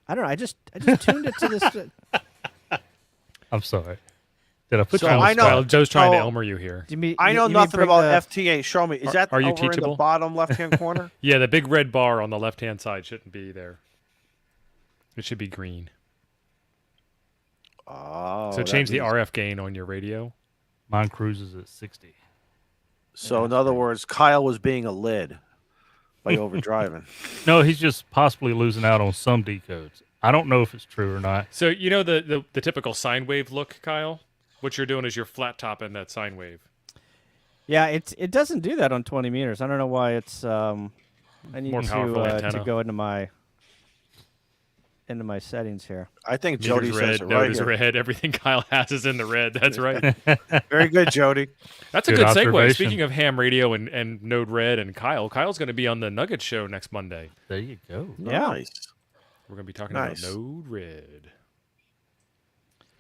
I don't know. I just tuned it to this. I'm sorry. Did I put So you on the I know- spot? Well, Joe's trying to Oh. Elmer you here. I know nothing about FTA. Show me. Is that are you over in the teachable? bottom left-hand corner? Yeah, the big red bar on the left-hand side shouldn't be there. It should be green. Oh. So that change the means- RF gain on your radio. Mine cruises at 60. So in other words, Kyle was being a lid by overdriving. No, he's just possibly losing out on some decodes. I don't know if it's true or not. So you know the typical sine wave look, Kyle? What you're doing is you're flat topping that sine wave. Yeah, it doesn't do that on 20 meters. I don't know why it's. I need More powerful to antenna. go into my settings here. I think Jody Meters says red, it right node is here. red. Everything Kyle has is in the red. That's right. Very good, Jody. That's a Good good segue. observation. Speaking of ham radio and Node Red and Kyle's going to be on the Nugget Show next Monday. There you go. Yeah. Nice. We're going to be talking Nice. about Node Red.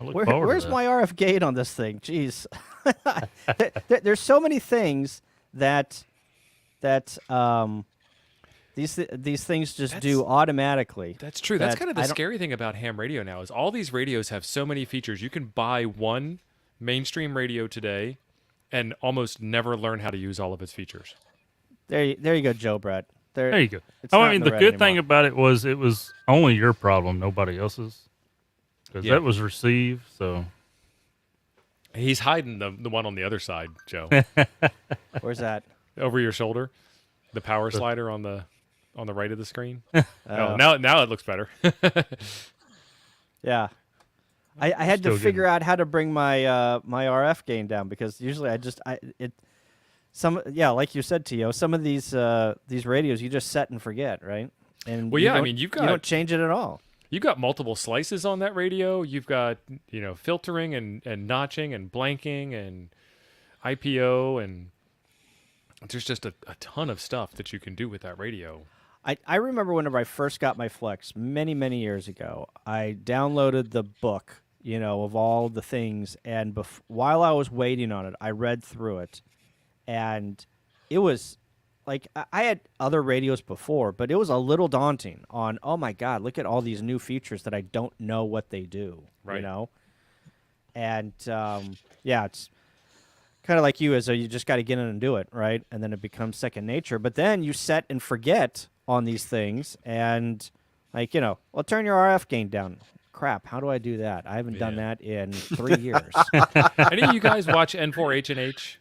I look forward Where's to that. my RF gate on this thing? Jeez, there's so many things that these things just do automatically. That's true. That's that kind of I the don't- scary thing about ham radio now is all these radios have so many features. You can buy one mainstream radio today and almost never learn how to use all of its features. There you go, Joe Brett. There you go. It's Oh, not I in mean, the the red good thing anymore. about it was only your problem, nobody else's. Because Yeah. that was received, so He's hiding the one on the other side, Joe. Where's that? Over your shoulder. The power slider on the right of the screen. Oh, now it looks better. Yeah. I had to Still figure good. out how to bring my my RF gain down because usually like you said, Tio, some of these radios you just set and forget, right? And Well, you yeah, I don't- mean, you don't change it at all. You've got multiple slices on that radio. You've got, filtering and notching and blanking and IPO, and there's just a ton of stuff that you can do with that radio. I remember whenever I first got my Flex many, many years ago, I downloaded the book, of all the things. And while I was waiting on it, I read through it. And it was like I had other radios before, but it was a little daunting on, oh, my God, look at all these new features that I don't know what they do, Right. And, it's kind of like you, as you just got to get in and do it, right? And then it becomes second nature. But then you set and forget on these things, and turn your RF gain down. Crap, how do I do that? I haven't done that in 3 years. Any of you guys watch N4H&H?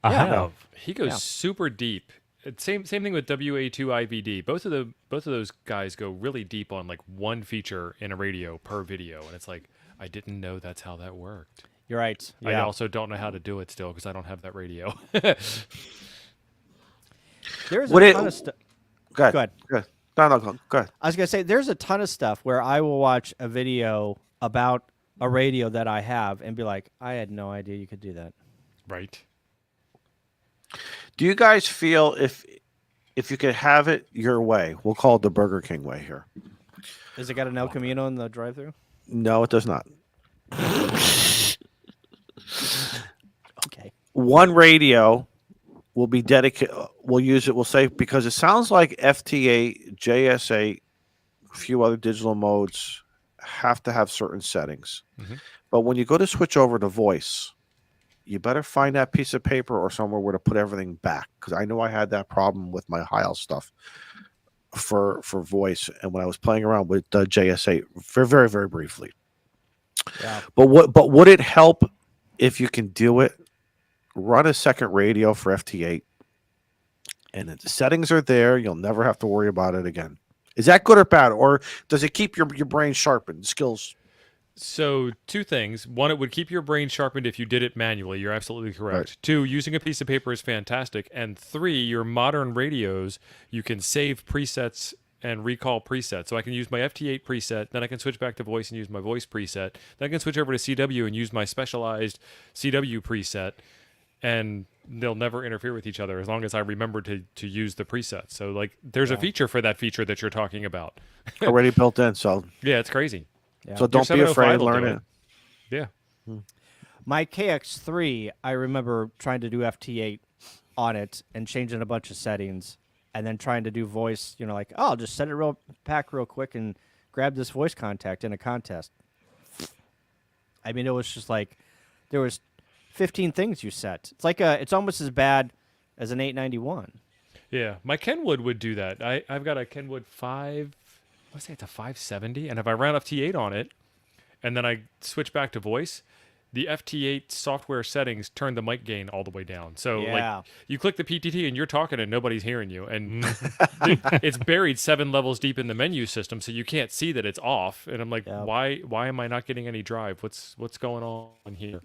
I Yeah. have. He goes Yeah. super deep. Same thing with WA2IVD. Both of those guys go really deep on like one feature in a radio per video, and it's like I didn't know that's how that worked. You're right. I Yeah. also don't know how to do it still because I don't have that radio. There's Would a it- ton of stuff. Go ahead. Go ahead. Go ahead. No, go ahead. I was gonna say there's a ton of stuff where I will watch a video about a radio that I have and be like, I had no idea you could do that. Right. Do you guys feel if you could have it your way, we'll call it the Burger King way here? Has it got an El Camino in the drive-thru? No, it does not. Okay. One radio will be dedicated. We'll use it. We'll say because it sounds like FT8, JS8, a few other digital modes have to have certain settings. Mhm. But when you go to switch over to voice, you better find that piece of paper or somewhere where to put everything back. Because I know I had that problem with my Heil stuff for voice, and when I was playing around with JS8 very, very, very briefly. Yeah. But would it help if you can do it? Run a second radio for FT8, and the settings are there. You'll never have to worry about it again. Is that good or bad, or does it keep your brain sharpened? Skills. So 2 things. 1, it would keep your brain sharpened if you did it manually. You're absolutely correct. Right. 2, using a piece of paper is fantastic. And 3, your modern radios, you can save presets and recall presets. So I can use my FT8 preset, then I can switch back to voice and use my voice preset. Then I can switch over to CW and use my specialized CW preset, and they'll never interfere with each other as long as I remember to use the preset. So like there's a feature for that feature that you're talking about. Already built in, so Yeah, it's crazy. Yeah. so don't be 705 afraid. will Learn do it. Yeah. My KX3, I remember trying to do FT8 on it and changing a bunch of settings, and then trying to do voice. I'll just set it real quick and grab this voice contact in a contest. I mean, it was just like there was 15 things you set. It's almost as bad as an 891. Yeah, my Kenwood would do that. I've got a Kenwood 5, let's say it's a 570, and if I ran FT8 on it, and then I switch back to voice, the FT8 software settings turn the mic gain all the way down. So Yeah. like you click the PTT and you're talking and nobody's hearing you, and it's buried 7 levels deep in the menu system, so you can't see that it's off. And I'm like, Yep. why am I not getting any drive? What's going on here?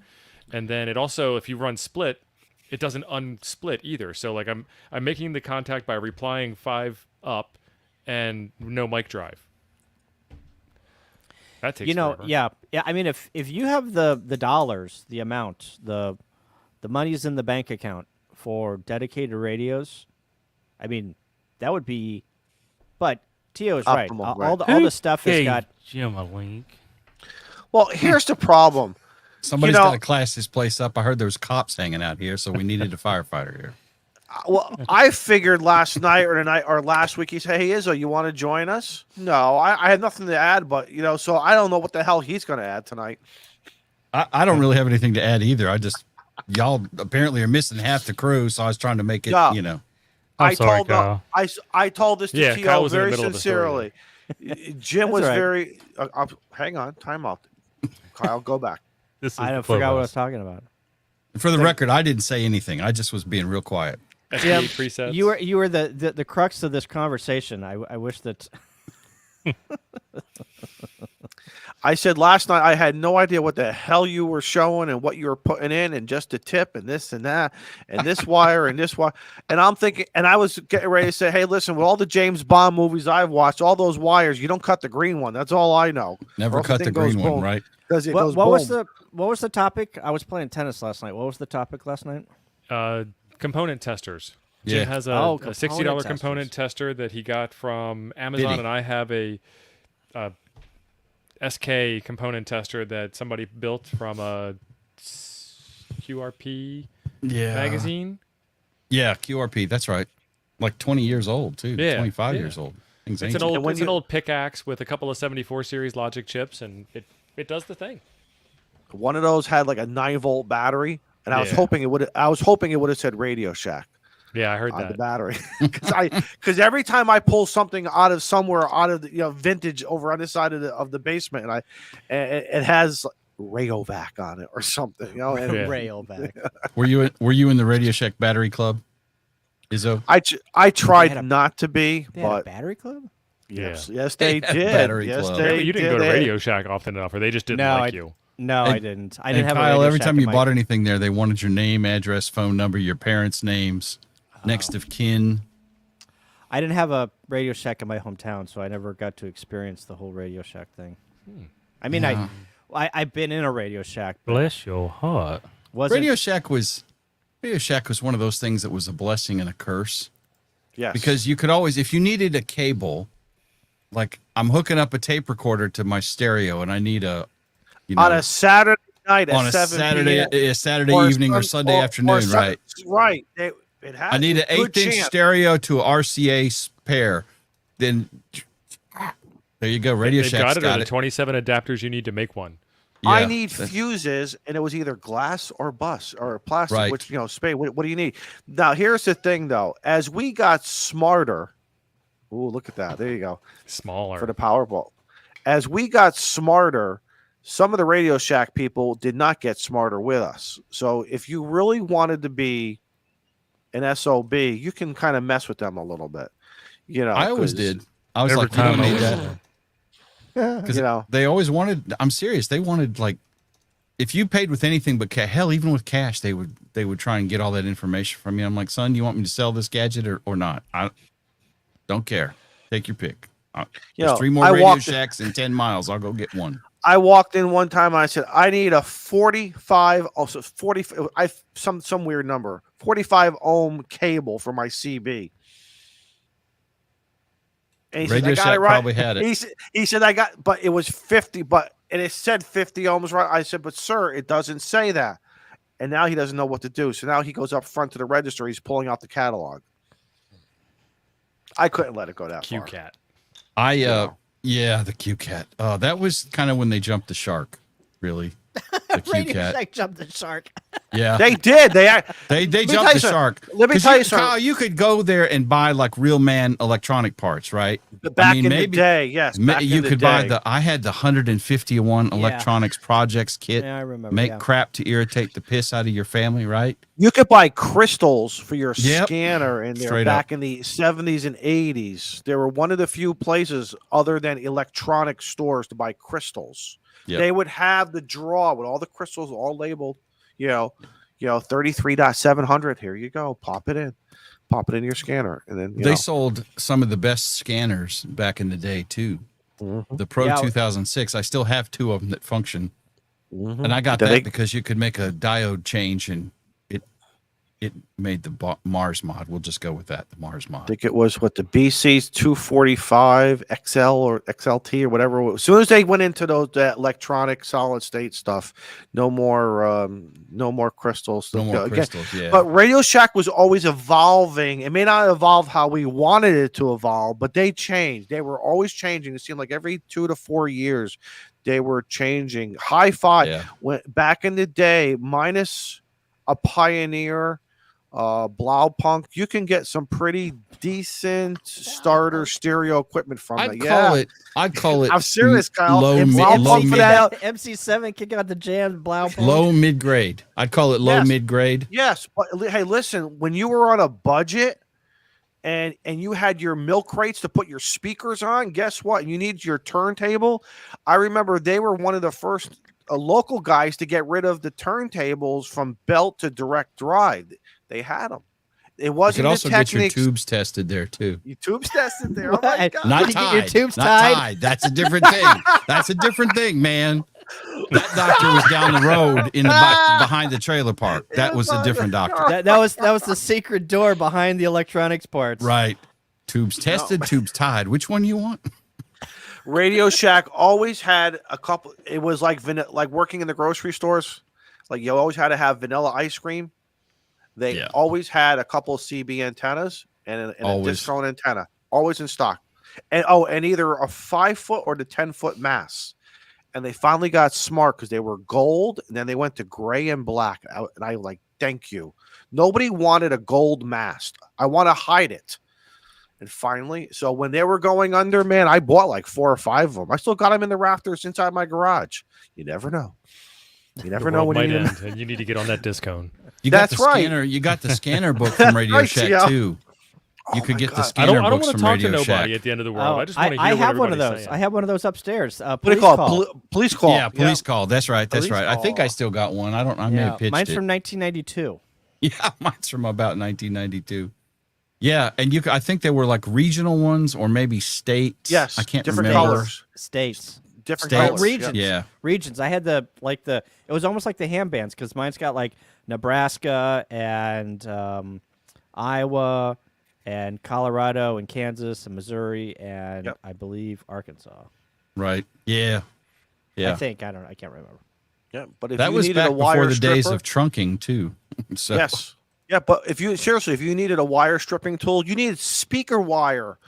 And then it also, if you run split, it doesn't unsplit either. So like I'm making the contact by replying 5 up and no mic drive. That takes forever. Yeah. I mean, if you have the dollars, the amount, the money's in the bank account for dedicated radios, I mean, that would be. But Tio is right. Optimal, All right. the stuff has Hey, got. Jim a link. Well, here's the problem. Somebody's You know- got to class this place up. I heard there was cops hanging out here, so we needed a firefighter here. Well, I figured last night or tonight or last week, he said, "Hey, Izzo, you want to join us?" No, I had nothing to add, but so I don't know what the hell he's going to add tonight. I don't really have anything to add either. Y'all apparently are missing half the crew, so I was trying to make it, Yeah. I'm sorry, Kyle. I told this to Yeah, Tio Kyle was in the very middle of the story sincerely. Jim That's was all right. very. Hang on, time out. Kyle, go back. This is I the forgot what I was Clubhouse. talking about. For the record, I didn't say anything. I just was being real quiet. SDA presets. You were the crux of this conversation. I wish that. I said last night I had no idea what the hell you were showing and what you were putting in, and just a tip and this and that and this wire and this wire. And I'm thinking, and I was getting ready to say, hey, listen, with all the James Bond movies I've watched, all those wires, you don't cut the green one. That's all I know. Never Or if cut the the thing goes green one, boom. right? Because it What, goes what was boom. the topic? I was playing tennis last night. What was the topic last night? Component testers. Yeah. Jim has a $60 component tester that he got from Amazon, Did he? and I have a SK component tester that somebody built from a QRP magazine. Yeah, QRP. That's right. Like 20 years old too. Yeah, 25 yeah. years old. Thing's It's ancient. an old pickaxe with a couple of 74 series logic chips, and it does the thing. One of those had like a 9-volt battery, and I was Yeah. hoping it would. I was hoping it would have said Radio Shack Yeah, I heard on the that. battery, because every time I pull something out of somewhere, out of the vintage over on this side of the basement, and it has Rayovac on it or something, And Yeah. Rail back. Were you in the Radio Shack Battery Club? Izzo? I tried had a- not to be, They had a but battery club. yes, Yeah. yes, They they had did. Battery Yes, Club. they Apparently you didn't did. go to They- Radio Shack often enough, or they just didn't No, like I- you. No, And- I didn't. I didn't have Kyle, a Radio every Shack time in you my- bought anything there, they wanted your name, address, phone number, your parents' names, next of kin. I didn't have a Radio Shack in my hometown, so I never got to experience the whole Radio Shack thing. I mean, Yeah. I've been in a Radio Shack. But Bless your heart. wasn't Radio Shack was one of those things that was a blessing and a curse. Yes, Because you could always, if you needed a cable, like I'm hooking up a tape recorder to my stereo and I need a, on a Saturday night at on a 7 Saturday, p.m. a Saturday evening or Sunday afternoon, right? Right. It has I need an a good 8-inch chance. stereo to a RCA pair. Then there you go. Radio They've Shack's got it, or got the it. 27 adapters you need to make one. I Yeah, need that's- fuses, and it was either glass or bus or plastic, Right. which, spade. What do you need? Now, here's the thing, though. As we got smarter, ooh, look at that. There you go. Smaller. For the Powerball. As we got smarter, some of the Radio Shack people did not get smarter with us. So if you really wanted to be an SOB, you can kind of mess with them a little bit. I always 'cause, did. I was Every like, you don't time I need was that. Because they always wanted. I'm serious. They wanted, like, if you paid with anything but cash, hell, even with cash, they would try and get all that information from you. I'm like, son, you want me to sell this gadget or not? I don't care. Take your pick. There's 3 more Radio Shacks in 10 miles. I'll go get one. I walked in one time and I said, I need a 45, also 40, some weird number, 45 ohm cable for my CB. And he said, Radio I got Shack it right. probably had it. He said, I got, but it was 50, and it said 50 ohms, right? I said, but sir, it doesn't say that. And now he doesn't know what to do. So now he goes up front to the register. He's pulling out the catalog. I couldn't let it go that far. QCat. Yeah, the QCat. That was kind of when they jumped the shark, really. The Radio QCat. Shack jumped the shark. Yeah. They did. They me tell jumped you the something. shark. Let me 'Cause tell you something. Kyle, you could go there and buy like real man electronic parts, right? Back in the day, yes. Back You in the could buy day. I had the 151 electronics projects kit. Yeah, I remember. Make yeah. crap to irritate the piss out of your family, right? You could buy crystals for your Yep. scanner in there Straight back up. in the 70s and 80s. There were one of the few places other than electronic stores to buy crystals. Yep. They would have the drawer with all the crystals all labeled, 33.700. Here you go. Pop it in your scanner. And then They sold some of the best scanners back in the day too. Mhm. The Pro Yeah. 2006. I still have 2 of them that function. Mhm. And I got Did that they- because you could make a diode change and it made the Mars mod. We'll just go with that, the Mars I mod. think it was what the BC's 245 XL or XLT or whatever. As soon as they went into that electronic solid state stuff, no more crystals. No more Again, crystals, yeah. But Radio Shack was always evolving. It may not evolve how we wanted it to evolve, but they changed. They were always changing. It seemed like every 2 to 4 years they were changing. Hi-Fi Yeah. went back in the day, minus a Pioneer Blaupunk. You can get some pretty decent starter stereo equipment from it. I'd call it. I'm serious, Kyle. Low Blaupunk mid, for that. MC7 kick out the jam. Blaupunk. low mid grade. I'd call it low Yes. mid grade. Yes, but hey, listen. When you were on a budget, and you had your milk crates to put your speakers on, guess what? You needed your turntable. I remember they were one of the first local guys to get rid of the turntables from belt to direct drive. They had them. It You wasn't could also the get your techniques. tubes tested there too. Your tubes tested there. Oh my What? God. Not You get tied. your tubes not tied? That's a different thing. That's a different thing, man. That doctor was down the road in the behind the trailer park. That was a different doctor. That was the secret door behind the electronics parts. Right. Tubes tested, tubes tied. Which one you want? Radio Shack always had a couple. It was like like working in the grocery stores. Like you always had to have vanilla ice cream. They always had a couple of CB antennas and a disc phone antenna, always in stock. And and either a 5-foot or the 10-foot mass. And they finally got smart because they were gold, and then they went to gray and black. And I like, thank you. Nobody wanted a gold mast. I want to hide it. And finally, so when they were going under, man, I bought like 4 or 5 of them. I still got them in the rafters inside my garage. You never know. You never know when might you need end, and you need to get on that discount. That's right. Scanner. You got the scanner book from Radio Right, Shack yeah. too. You could get the I scanner don't books want to from talk to Radio nobody Shack. at the end of the world. I just want to hear I what have one of everybody's those. saying. I have one of those upstairs. What do you call it? Police call. Yeah, police call. That's right. That's Police right. I think call. I still got one. I may have pitched Mine's it. from 1992. Yeah, mine's from about 1992. Yeah, and I think they were like regional ones or maybe states. Yes, I can't different remember. colors. States. Different States. colors. Regions. Yeah. Regions. I had it was almost like the ham bands because mine's got like Nebraska and Iowa and Colorado and Kansas and Missouri and I believe Arkansas. Right. Yeah. Yeah. I think. I don't know. I can't remember. Yeah, but if That you was needed back a wire before the days stripper- of trunking too. So Yes. Yeah, but if you needed a wire stripping tool, you needed speaker wire.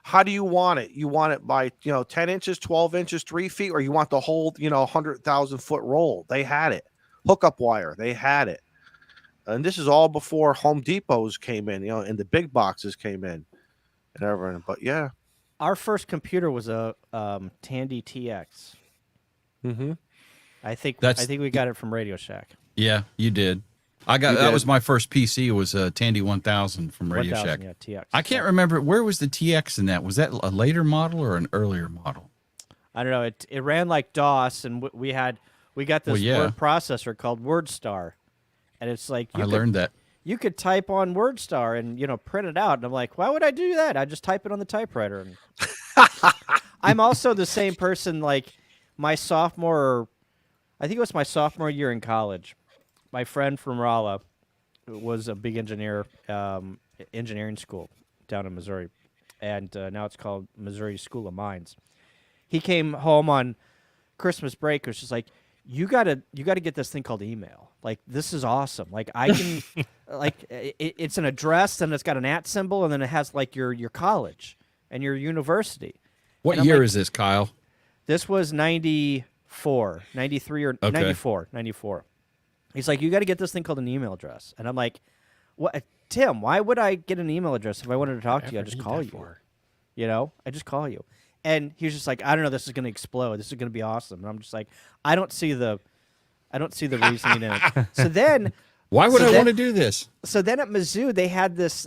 How do you want it? You want it by 10 inches, 12 inches, 3 feet, or you want the whole 100,000-foot roll? They had it. Hookup wire, they had it. And this is all before Home Depots came in, and the big boxes came in and everything. But yeah. Our first computer was a Tandy TX. Mm-hmm. I think That's- we got it from Radio Shack. yeah, you did. That was my first PC. It was a Tandy 1000 from Radio 1000, Shack. yeah, TX. I can't remember where was the TX in that. Was that a later model or an earlier model? I don't know. It ran like DOS, and we got this word processor called WordStar, and it's like I learned that. you could type on WordStar and print it out, and I'm like, why would I do that? I just type it on the typewriter. And I'm also the same person. Like I think it was my sophomore year in college. My friend from Rolla was a big engineering school down in Missouri, and now it's called Missouri School of Mines. He came home on Christmas break. It was just like, you gotta get this thing called email. Like, this is awesome. Like, I can, it's an address, and it's got an @ symbol, and then it has like your college and your university. What year is this, Kyle? This was 94, 93 or 94. He's like, you got to get this thing called an email address. And I'm like, what, Tim, why would I get an email address if I wanted to talk to you? I just call you. I just call you. And he's just like, I don't know, this is going to explode. This is going to be awesome. And I'm just like, I don't see the reasoning in it. So then, why would I want to do this? So then at Mizzou, they had this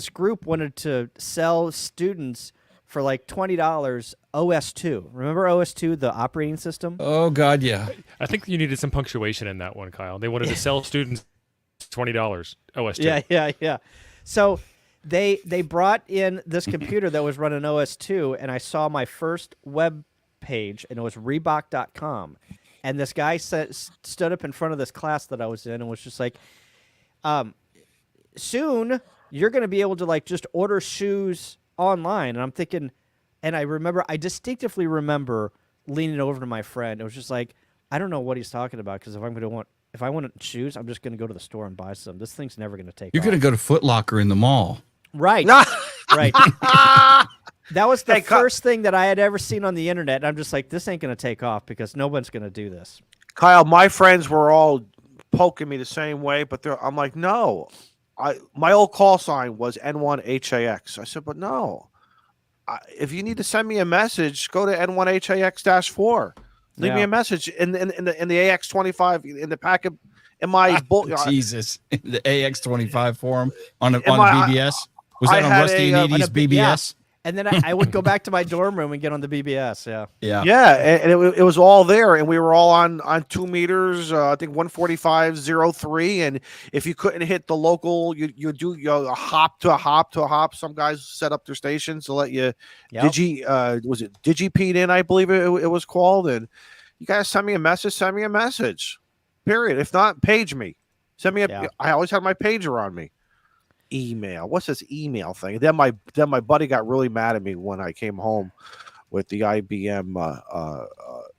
group wanted to sell students for like $20 OS2. Remember OS2, the operating system? Oh God, yeah. I think you needed some punctuation in that one, Kyle. They wanted to sell students $20 OS2. Yeah. So they brought in this computer that was running OS2, and I saw my first web page, and it was Reebok.com. And this guy stood up in front of this class that I was in and was just like, soon you're going to be able to like just order shoes online. And I'm thinking, and I distinctively remember leaning over to my friend. It was just like, I don't know what he's talking about, because if I want shoes, I'm just going to go to the store and buy some. This thing's never going to take off. You're going to go to Foot Locker in the mall. Right. Right. That was the first thing that I had ever seen on the internet. And I'm just like, this ain't going to take off because no one's going to do this. Kyle, my friends were all poking me the same way, but I'm like, no. My old call sign was N1HAX. I said, but no. If you need to send me a message, go to N1HAX-4. Leave me a message in the AX25 in the packet in my Jesus, the AX25 forum on the my- BBS. Was that I on had Rusty and Edie's BBS? And then I would go back to my dorm room and get on the BBS. Yeah. Yeah, and it was all there, and we were all on 2 meters. I think 145.03, and if you couldn't hit the local, you do a hop to a hop to a hop. Some guys set up their stations to let you was it digipede in? I believe it was called, and you guys send me a message. Send me a message. Period. If not, page me. Send me a. I always had my pager on me. Email. What's this email thing? Then my buddy got really mad at me when I came home with the IBM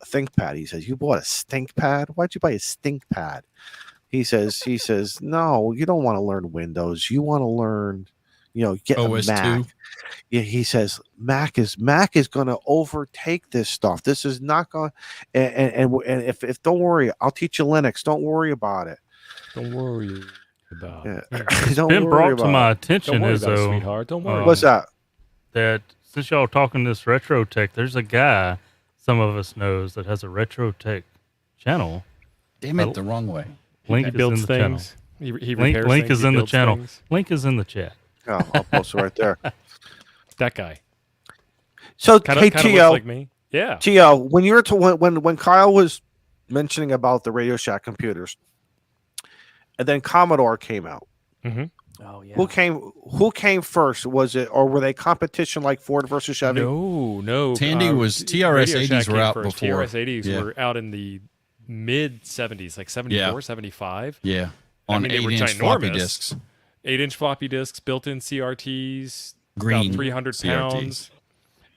ThinkPad. He says, "You bought a StinkPad? Why'd you buy a StinkPad?" He says, "No, you don't want to learn Windows. You want to learn, get OS a Mac." 2. Yeah, he says Mac is going to overtake this stuff. This is not going. And if don't worry, I'll teach you Linux. Don't worry about it. Don't worry about it. Don't Been worry brought about to my it. attention Don't worry is about it, though, sweetheart. Don't worry. What's that? that since y'all talking this retro tech, there's a guy some of us knows that has a retro tech channel. Damn it, the wrong way. Link He is builds in the channel. things. He repairs Link things. is He in the builds channel. things. Link is in the chat. Oh, I'll post it right there. That guy. So, Kind hey, of looks Tio, like me. Yeah. Tio, when you were when Kyle was mentioning about the Radio Shack computers, and then Commodore came out. Mm-hmm. Oh yeah. Who came first? Was it, or were they competition like Ford versus Chevy? No. Tandy was TRS Radio 80s Shack were came out first. before. TRS 80s Yeah. were out in the mid 70s, like 74, 75. Yeah. I On mean, they were 8-inch floppy ginormous. disks. 8-inch floppy disks, built-in CRTs, Green about 300 CRTs. pounds,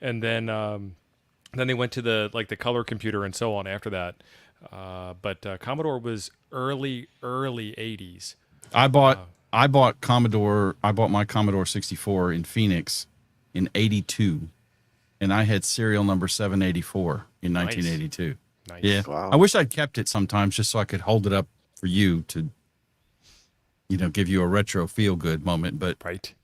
and then they went to the color computer and so on after that. But Commodore was early 80s. I bought Commodore. I bought my Commodore 64 in Phoenix in 82, and I had serial number 784 in 1982. Nice. Yeah. Wow. I wish I'd kept it sometimes just so I could hold it up for you to, give you a retro feel good moment. But Right.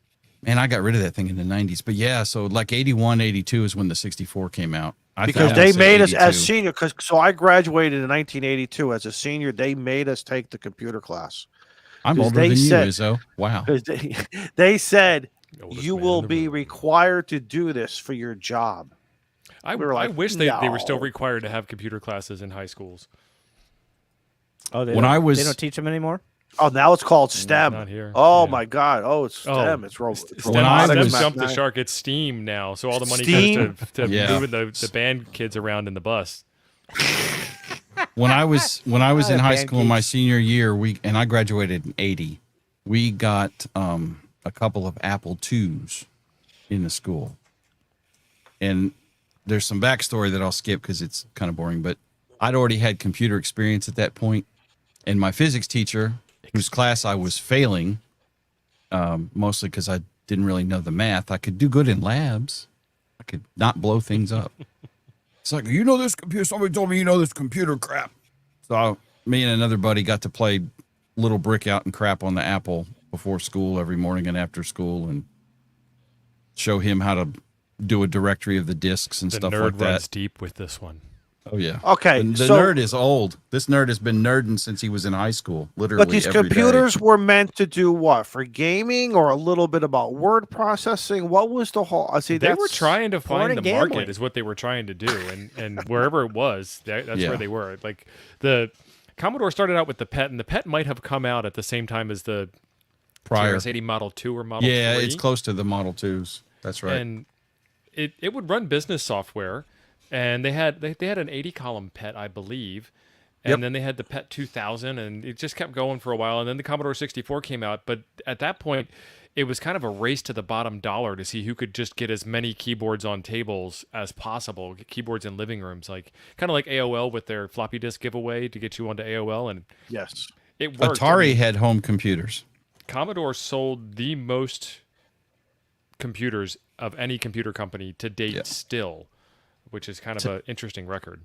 man, I got rid of that thing in the 90s. But yeah, so like 81, 82 is when the 64 came out. Because thought they it made us said as 82. senior. So I graduated in 1982 as a senior. They made us take the computer class. I'm 'cause older they than said- you, Izzo. Wow. Because they said Oldest you man will in the be room. required to do this for your job. I We were like, wish they were still no. required to have computer classes in high schools. Oh, When I was- they don't teach them anymore. Oh, now it's called STEM. Not here. Oh Yeah. my God! Oh, it's STEM. It's STEM, When I STEM was- jumped the shark. It's STEAM now, so all the money STEAM? goes to Yeah. moving the band kids around in the bus. When I was in high school in my pancakes. senior year, I graduated in 80. We got a couple of Apple IIs in the school. And there's some backstory that I'll skip because it's kind of boring, but I'd already had computer experience at that point. And my physics teacher, whose class I was failing, mostly because I didn't really know the math, I could do good in labs. I could not blow things up. It's like, this computer, somebody told me this computer crap. So me and another buddy got to play little brick out and crap on the Apple before school every morning and after school and show him how to do a directory of the disks and The stuff nerd like that. runs deep with this one. Oh, yeah. Okay, The so- nerd is old. This nerd has been nerding since he was in high school, literally. But these every day. computers were meant to do what? For gaming or a little bit about word processing? What was the whole? I see. They were that's- trying to porn find and the market, gambling. is what they were trying to do, and wherever it was, that's Yeah. where they were. Like the Commodore started out with the PET, and the PET might have come out at the same time as the prior. TRS-80 Model 2 or Model 3. Yeah, it's close to the Model 2s. That's right. And it would run business software, and they had an 80 column PET, I believe, and Yep. then they had the PET 2000, and it just kept going for a while, and then the Commodore 64 came out. But at that point, it was kind of a race to the bottom dollar to see who could just get as many keyboards on tables as possible, keyboards in living rooms, like kind of like AOL with their floppy disk giveaway to get you onto AOL, and Yes. it worked. I Atari mean, had home computers. Commodore sold the most computers of any computer company to date Yeah. still, which is kind of an interesting record.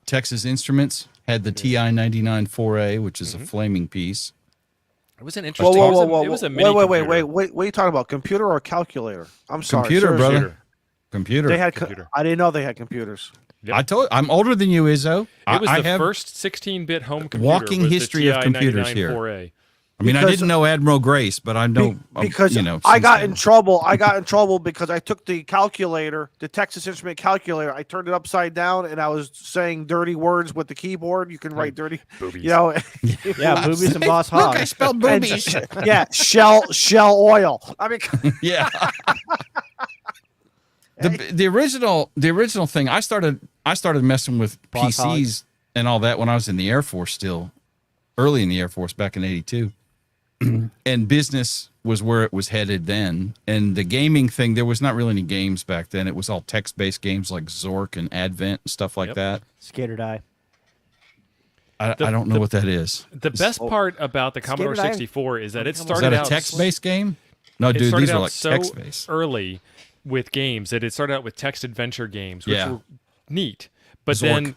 Texas Instruments had the TI 99 4A, which is a flaming piece. It was an Whoa, interesting. whoa, whoa, whoa! It was a mini wait! computer. What are you talking about? Computer or calculator? I'm sorry, Computer, seriously. brother. Computer. They had. Computer. I didn't know they had computers. Yep. I'm older than you, Izzo. It was I the have first 16-bit home computer. walking was the history of TI computers 99 here. 4A. I mean, I Because- didn't know Admiral Grace, but I know Because you know. I since got then. in trouble. I got in trouble because I took the calculator, the Texas Instrument calculator. I turned it upside down, and I was saying dirty words with the keyboard. You can write dirty, Boobies. you know. Yeah, boobies and Boss Look, Hog. I spelled and boobies. yeah, shell oil. I mean, Yeah. the original thing I started messing with Boss PCs and all that when I was in the Air Force, still early in the Air Force back in '82. And business was where it was headed then. And the gaming thing, there was not really any games back then. It was all text-based games like Zork and Advent and stuff like that. Skater die. I don't know what that is. The best part about the Commodore Skater die? 64 is that it Is started that a out text-based game? No, It dude, started these are out like so text-based. early with games that it started out with text adventure games, which Yeah. were neat. But Zork. then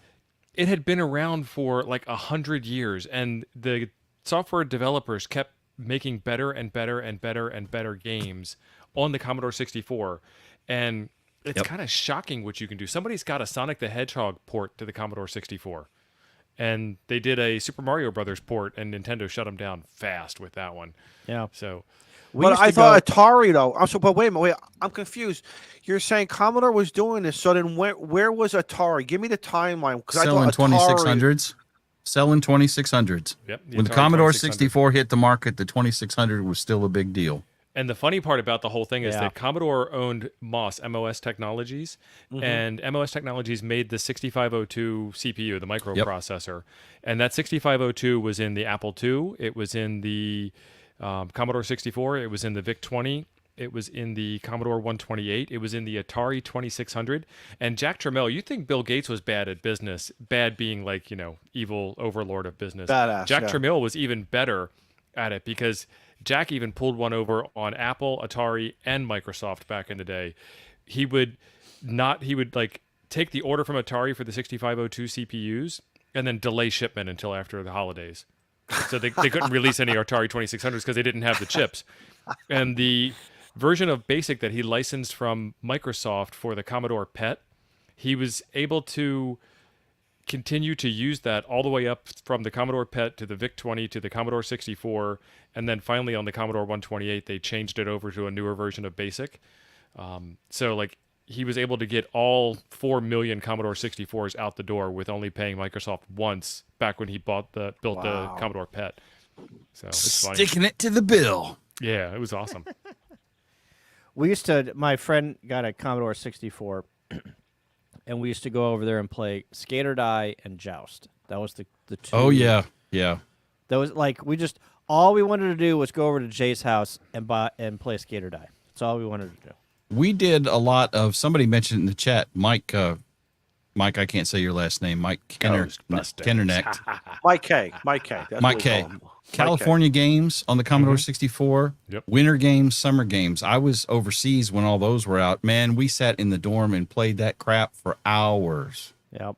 it had been around for like 100 years, and the software developers kept making better and better and better and better games on the Commodore 64. And it's kind of shocking what you can do. Somebody's got a Sonic the Hedgehog port to the Commodore 64. And they did a Super Mario Brothers port, and Nintendo shut them down fast with that one. Yeah. So but I thought Atari though. But wait a minute. Wait, I'm confused. You're saying Commodore was doing this. So then, where was Atari? Give me the timeline. Because I Selling thought Atari. 2600s. Selling 2600s. Yep, When the Atari Commodore 2600. 64 hit the market, the 2600 was still a big deal. And the funny part about the whole thing is Yeah. that Commodore owned MOS Technologies, and MOS Technologies made the 6502 CPU, the microprocessor. And that 6502 was in the Apple II, it was in the Commodore 64, it was in the VIC-20, it was in the Commodore 128, it was in the Atari 2600. And Jack Tramiel, you think Bill Gates was bad at business, bad being like, evil overlord of business. Badass, Jack yeah. Tramiel was even better at it because Jack even pulled one over on Apple, Atari, and Microsoft back in the day. He would like take the order from Atari for the 6502 CPUs and then delay shipment until after the holidays. So they couldn't release any Atari 2600s because they didn't have the chips. And the version of BASIC that he licensed from Microsoft for the Commodore PET, he was able to continue to use that all the way up from the Commodore PET to the VIC-20 to the Commodore 64, and then finally on the Commodore 128 they changed it over to a newer version of BASIC. So like he was able to get all 4 million Commodore 64s out the door with only paying Microsoft once back when he built the Commodore PET. So it's funny. Sticking it to the bill. Yeah, it was awesome. My friend got a Commodore 64, and we used to go over there and play Skater Die and Joust. That was the two. Oh, yeah. Yeah. That was like, all we wanted to do was go over to Jay's house and play Skater Die. That's all we wanted to do. We did a lot of, somebody mentioned in the chat, Mike, I can't say your last name, Mike Kennernecht. Mike K. That's Mike what we K. call him. California games on the Commodore 64, Yep. winter games, summer games. I was overseas when all those were out. Man, we sat in the dorm and played that crap for hours. Yep.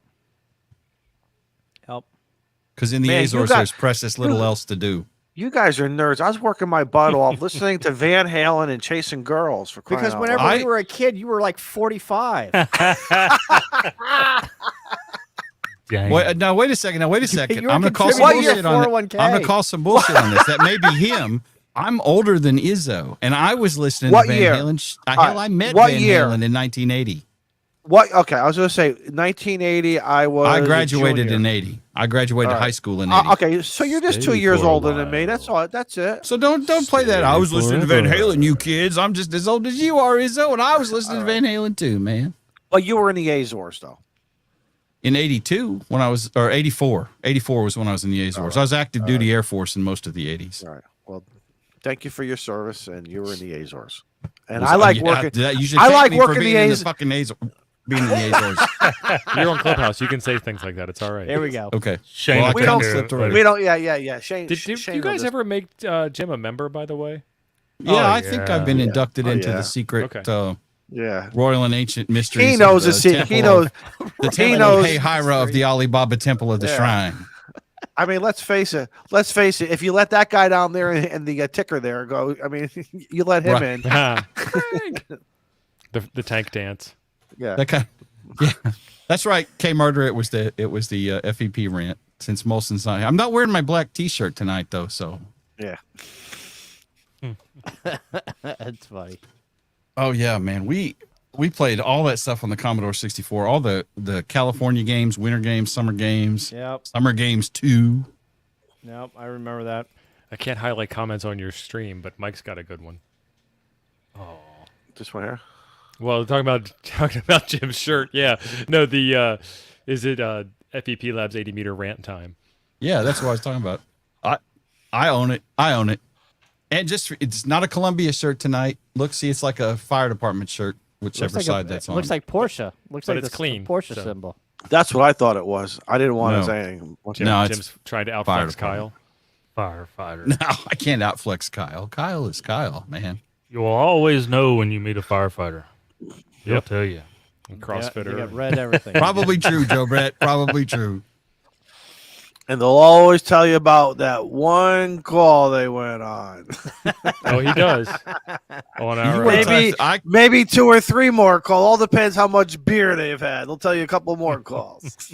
Because in the Man, you Azores, got- there's precious little else to do. You guys are nerds. I was working my butt off listening to Van Halen and chasing girls for crying Because out whenever loud. you were a kid, you were like 45. Dang. Wait a second. You I'm were going to call some contributing to bullshit on 401k. I'm going to call some bullshit on this. That may be him. I'm older than Izzo, and I was listening What to Van year? Halen. right, I met what Van year? Halen in 1980. What? Okay, I was going to say 1980. I was. I a graduated junior. in 80. I graduated All right. high school in 80. Okay, so you're just 2 years older than me. That's all. That's it. So don't play that. I was listening to Van Halen, you kids. I'm just as old as you are, Izzo, and I was listening to Van Halen too, man. Well, you were in the Azores though. In 82, when I was, or 84. 84 was when I was in the Azores. I was active duty Air Force in most of the 80s. All right. Well, thank you for your service, and you were in the Azores. And I like working. You should I thank like me for working being the in Azores. fucking Azores. Being in the Azores. You're on Clubhouse. You can say things like that. It's all right. There we go. Okay. Shane, Well, I We kinda don't- slipped away. We don't. Yeah. Shane. Did Shane you guys knows ever make Jim a member, by the way? Yeah, Oh, I think I've been yeah. inducted Oh, into yeah. the secret. Okay. Yeah. Royal and Ancient Mysteries. He knows of the Temple he knows. the he Temple knows. of Hehira of the Alibaba Temple of the Yeah. Shrine. I mean, let's face it. If you let that guy down there and the ticker there go, I mean, you let him in. the tank dance. Yeah. That kind. Yeah, that's right. K Murder. It was the FEP rant. Since Molson's not here. I'm not wearing my black T-shirt tonight though. So Yeah. That's funny. oh yeah, man. We played all that stuff on the Commodore 64. All the California games, winter games, summer games. Yep. Summer games 2. Yep. I remember that. I can't highlight comments on your stream, but Mike's got a good one. This one here. Well, talking about Jim's shirt. Yeah. No, the is it FEP Labs 80 meter rant time? Yeah, that's what I was talking about. I own it. And it's not a Columbia shirt tonight. Look, see, it's like a fire department shirt, whichever side that's on. Looks like Porsche. Looks But like it's the clean, Porsche so. symbol. That's what I thought it was. I didn't want No. to say anything. No, it's Jim's trying to fire outflex department. Kyle. Firefighter. No, I can't outflex Kyle. Kyle is Kyle, man. You will always know when you meet a firefighter. He'll tell you. And Yeah, CrossFitter. you got red everything. Probably true, Joe Brett. Probably true. And they'll always tell you about that one call they went on. Oh, he does. On our wait till Maybe, I- maybe 2 or 3 more calls. All depends how much beer they've had. They'll tell you a couple more calls.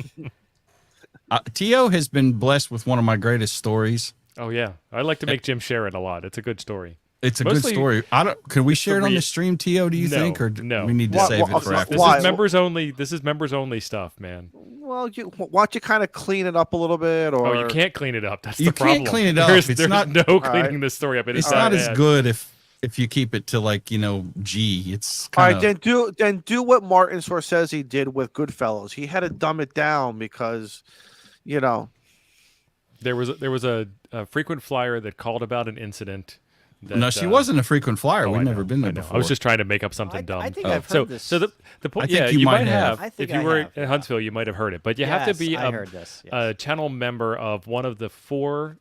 T.O. has been blessed with one of my greatest stories. Oh yeah, I like to make Jim share it a lot. It's a good story. It's a Mostly good story. Could we share it on the stream, T.O., do you No, think? Or no. we need to Why- save why- it for why- after? This Why? is members only. This is members only stuff, man. Well, why don't you kind of clean it up a little bit? Or Oh, you can't clean it up. That's You the problem. can't clean it up. There's, It's there's not- no right. cleaning this story up. It is It's not that as bad. good if you keep it to like, G. It's All kind right, of then do what Martin Scorsese did with Goodfellas. He had to dumb it down because, There was a frequent flyer that called about an incident. That, no, she wasn't a frequent flyer. oh, We've I never know, been there I know. before. I was just trying to make up something I dumb. think I've so, heard this. so the point, I think yeah, you you might might have. I If think you I were have. in Huntsville, you might have heard it. But you have to be I heard this. Yes. a channel member of one of the 4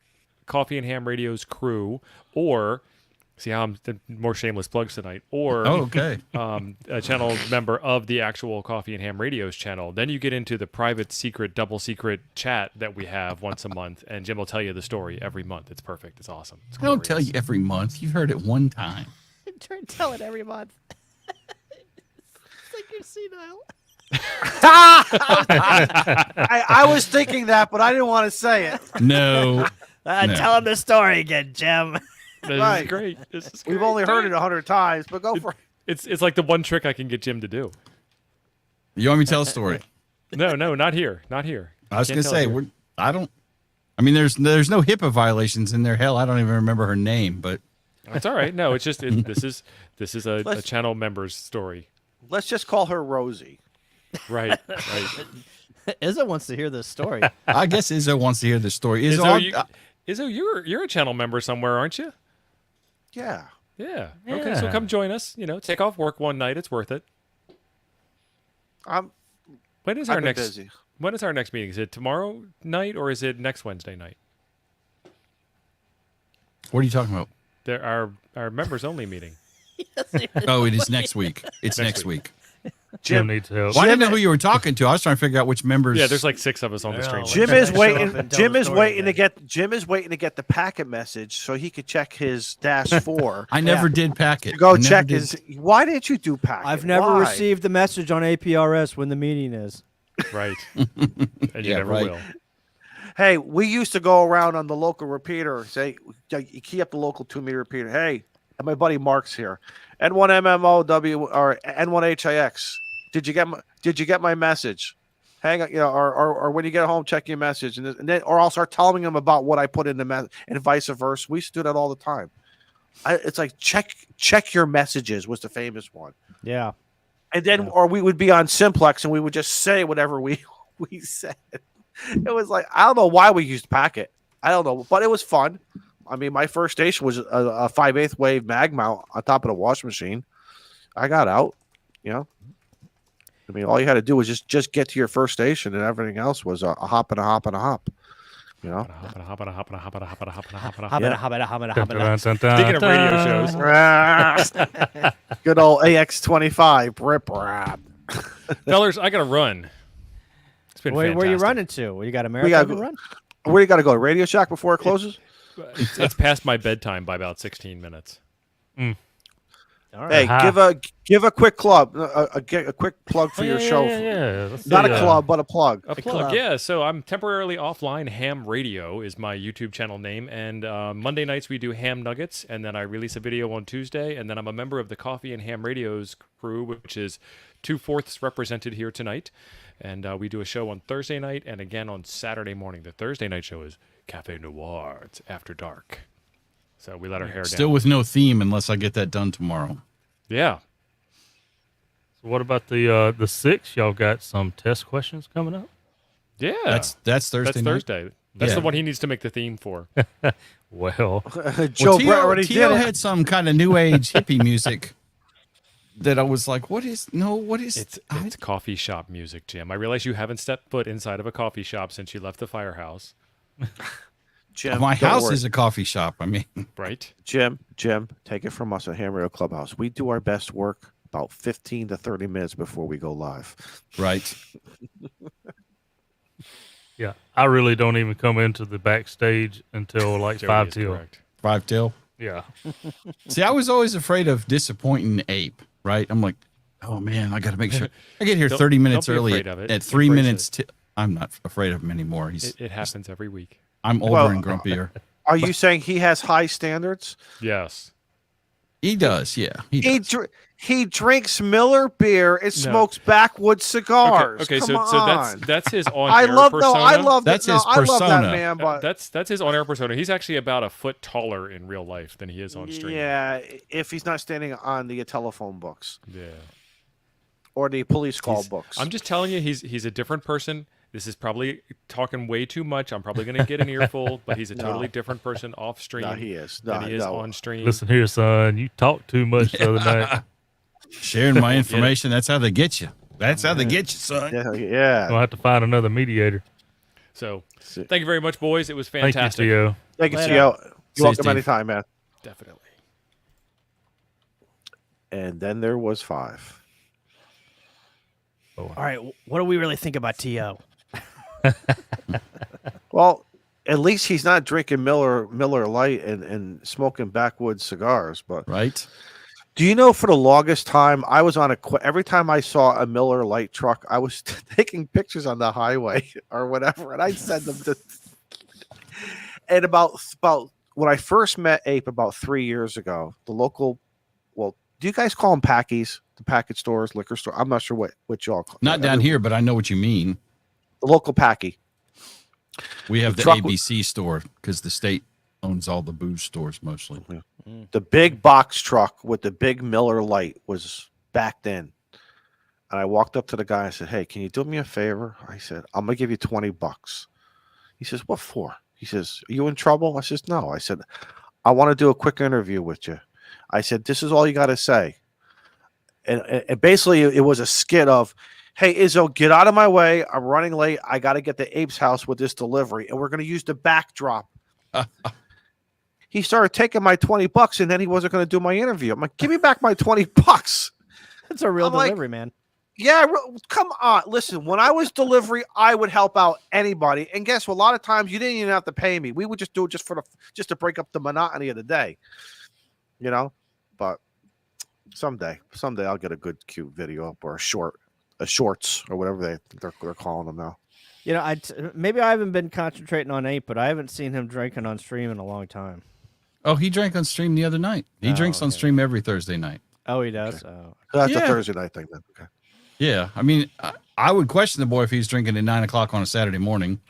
Coffee and Ham Radio's crew, or see how I'm the more shameless plugs tonight, or Oh, okay. a channel member of the actual Coffee and Ham Radio's channel. Then you get into the private, secret, double secret chat that we have once a month, and Jim will tell you the story every month. It's perfect. It's awesome. It's I don't tell glorious. you every month. You've heard it one time. Try to tell it every month. It's like you're senile. I was thinking that, but I didn't want to say it. No. No. Tell him the story again, Jim. This Right. is great. This is We've great. only heard it 100 times, but go for it. It's like the one trick I can get Jim to do. You want me to tell a story? No, not here. Not here. I was Can't gonna tell it say here. there's no HIPAA violations in there. Hell, I don't even remember her name, but It's all right. No, it's just this is a Let's- channel member's story. Let's just call her Rosie. Right. Izzo wants to hear this story. I guess Izzo wants to hear the story. Izzo, you're a channel member somewhere, aren't you? Yeah. Yeah. Okay, so come join us. Take off work one night. It's worth it. I've When is our been next? busy. When is our next meeting? Is it tomorrow night or is it next Wednesday night? What are you talking about? There our members only meeting. Oh, it is next week. It's next week. Jim needs help. Well, I didn't know who you were talking to. I was trying to figure out which members. Yeah, there's like 6 of us on the stream. well, Jim Let's is show up waiting. and tell Jim the is story waiting to again. get. Jim is waiting to get the packet message so he could check his -4. I never did pack it. Go I never check did. his. Why didn't you do packet? I've never Why? received the message on APRS when the meeting is. Right. And you Yeah, never right. will. Hey, we used to go around on the local repeater. Say, you key up the local 2-meter repeater. Hey, and my buddy Mark's here. N1MMOW or N1HIX. Did you get my message? Hang on, or when you get home, check your message, and then, or I'll start telling him about what I put in the message, and vice versa. We used to do that all the time. It's like check your messages was the famous one, Yeah. and then or we would be on Simplex and we would just say whatever we said. It was like I don't know why we used packet. I don't know, but it was fun. I mean, my first station was a 5/8 wave mag mount on top of the washing machine. I got out, I mean, all you had to do was just get to your first station, and everything else was a hop and a hop and a hop. You know. Speaking of radio shows, Good old AX25. Rip rap. fellers, I gotta run. It's been Where you fantastic. running to? Well, you got a gotta marathon to go- run? Where you got to go? Radio Shack before it closes? It's past my bedtime by about 16 minutes. All right. Hey, give a quick club, a quick plug for your show. Yeah. Let's Not see, a club, but a plug. A plug, yeah. So I'm temporarily offline. Ham Radio is my YouTube channel name, and Monday nights we do ham nuggets, and then I release a video on Tuesday, and then I'm a member of the Coffee and Ham Radio's crew, which is 2/4 represented here tonight, and we do a show on Thursday night and again on Saturday morning. The Thursday night show is Cafe Noir. It's after dark, so we let our hair Still down. with no theme unless I get that done tomorrow. Yeah. So what about the 6th? Y'all got some test questions coming up? Yeah. That's Thursday. That's night? Thursday. That's Yeah. the one he needs to make the theme for. Well, Joe Well, Brett already Tio did it. had some kind of new age hippie music that I was like, what is? It's coffee shop music, Jim. I realize you haven't stepped foot inside of a coffee shop since you left the firehouse, Jim, My don't house worry. is a coffee shop. I mean, right? Jim, take it from us at Ham Radio Clubhouse. We do our best work about 15 to 30 minutes before we go live. right? yeah. I really don't even come into the backstage until like Joey 5 is till. correct. 5 till. Yeah. See, I was always afraid of disappointing Ape. Right? I'm like, oh man, I got to make sure I get here Don't- 30 minutes don't be early. afraid of it. At 3 Embrace minutes, it. I'm not afraid of him anymore. It happens every week. I'm older Well, and grumpier. Are you saying he has high standards? Yes. He does, yeah. He does. He drinks Miller beer and smokes backwoods cigars. Okay, Come so on. that's his on I air love persona. I love That's that. his I love that persona. man, but That's his on air persona. He's actually about a foot taller in real life than he is on stream. yeah, if he's not standing on the telephone books Yeah. or the police call He's- books. I'm just telling you, he's a different person. This is probably talking way too much. I'm probably going to get an earful, but he's a totally different person off stream No, he is. than No, he is no. on stream. Listen here, son. You talked too much the other night. Sharing my information, that's how they get you. That's how they get you, son. Yeah. I'll have to find another mediator. So, thank you very much, boys. It was Thank fantastic. you, Theo. Thank you, Later. Theo. You're See you, welcome Steve. anytime, man. Definitely. And then there was 5. All right. What do we really think about T.O.? Well, at least he's not drinking Miller Lite and smoking backwoods cigars. But Right? do you know, for the longest time, I was on every time I saw a Miller Lite truck, I was taking pictures on the highway or whatever, and I'd send them to. And about when I first met Ape about 3 years ago, the local, well, do you guys call them packies? The package stores, liquor store? I'm not sure what y'all call. Not down here, but I know what you mean. The local packy. We have the truck- ABC store because the state owns all the booze stores mostly. The big box truck with the big Miller Lite was back then. And I walked up to the guy and said, "Hey, can you do me a favor?" I said, "I'm going to give you $20. He says, "What for?" He says, "Are you in trouble?" I says, "No." I said, "I want to do a quick interview with you." I said, "This is all you got to say." And basically it was a skit of, "Hey, Izzo, get out of my way. I'm running late. I got to get to Ape's house with this delivery. And we're going to use the backdrop." He started taking my $20 and then he wasn't going to do my interview. I'm like, "Give me back my $20. That's a real I'm like- delivery, man. Yeah, come on. Listen, when I was delivery, I would help out anybody. And guess what? A lot of times you didn't even have to pay me. We would just do it just to break up the monotony of the day. You know? But someday I'll get a good cute video up or a shorts or whatever they're calling them now. You know, maybe I haven't been concentrating on Ape, but I haven't seen him drinking on stream in a long time. Oh, he drank on stream the other night. He Oh, drinks on okay. stream every Thursday night. Oh, he does. Okay. Oh. So that's a Yeah. Thursday night thing then. Okay. Yeah, I mean, I would question the boy if he's drinking at 9:00 on a Saturday morning,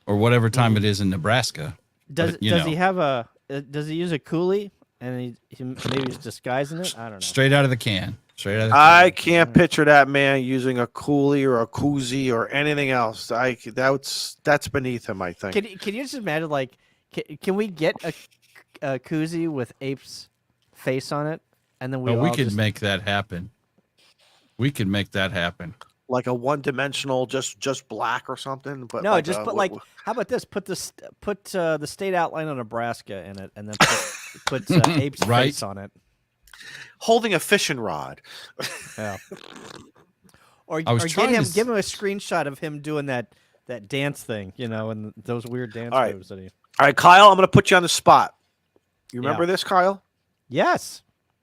or whatever time it is in Nebraska. Does But, you does know. he have does he use a coolie and he maybe he's disguising it? I don't know. Straight out of the can. Straight out of the I can. can't picture that man using a coolie or a koozie or anything else. That's beneath him, I think. Can you just imagine, like, can we get a koozie with Ape's face on it, and then we Oh, we all could just, make that happen. We could make that happen. like a one-dimensional, just black or something. But No, like just put like. How about this? Put the state outline of Nebraska in it, and then put Abe's face on it. Holding a fishing rod. Yeah. Or give him a screenshot of him doing that dance thing, and those weird dance moves that he. All right, Kyle, I'm going to put you on the spot. You remember this, Kyle? Yes,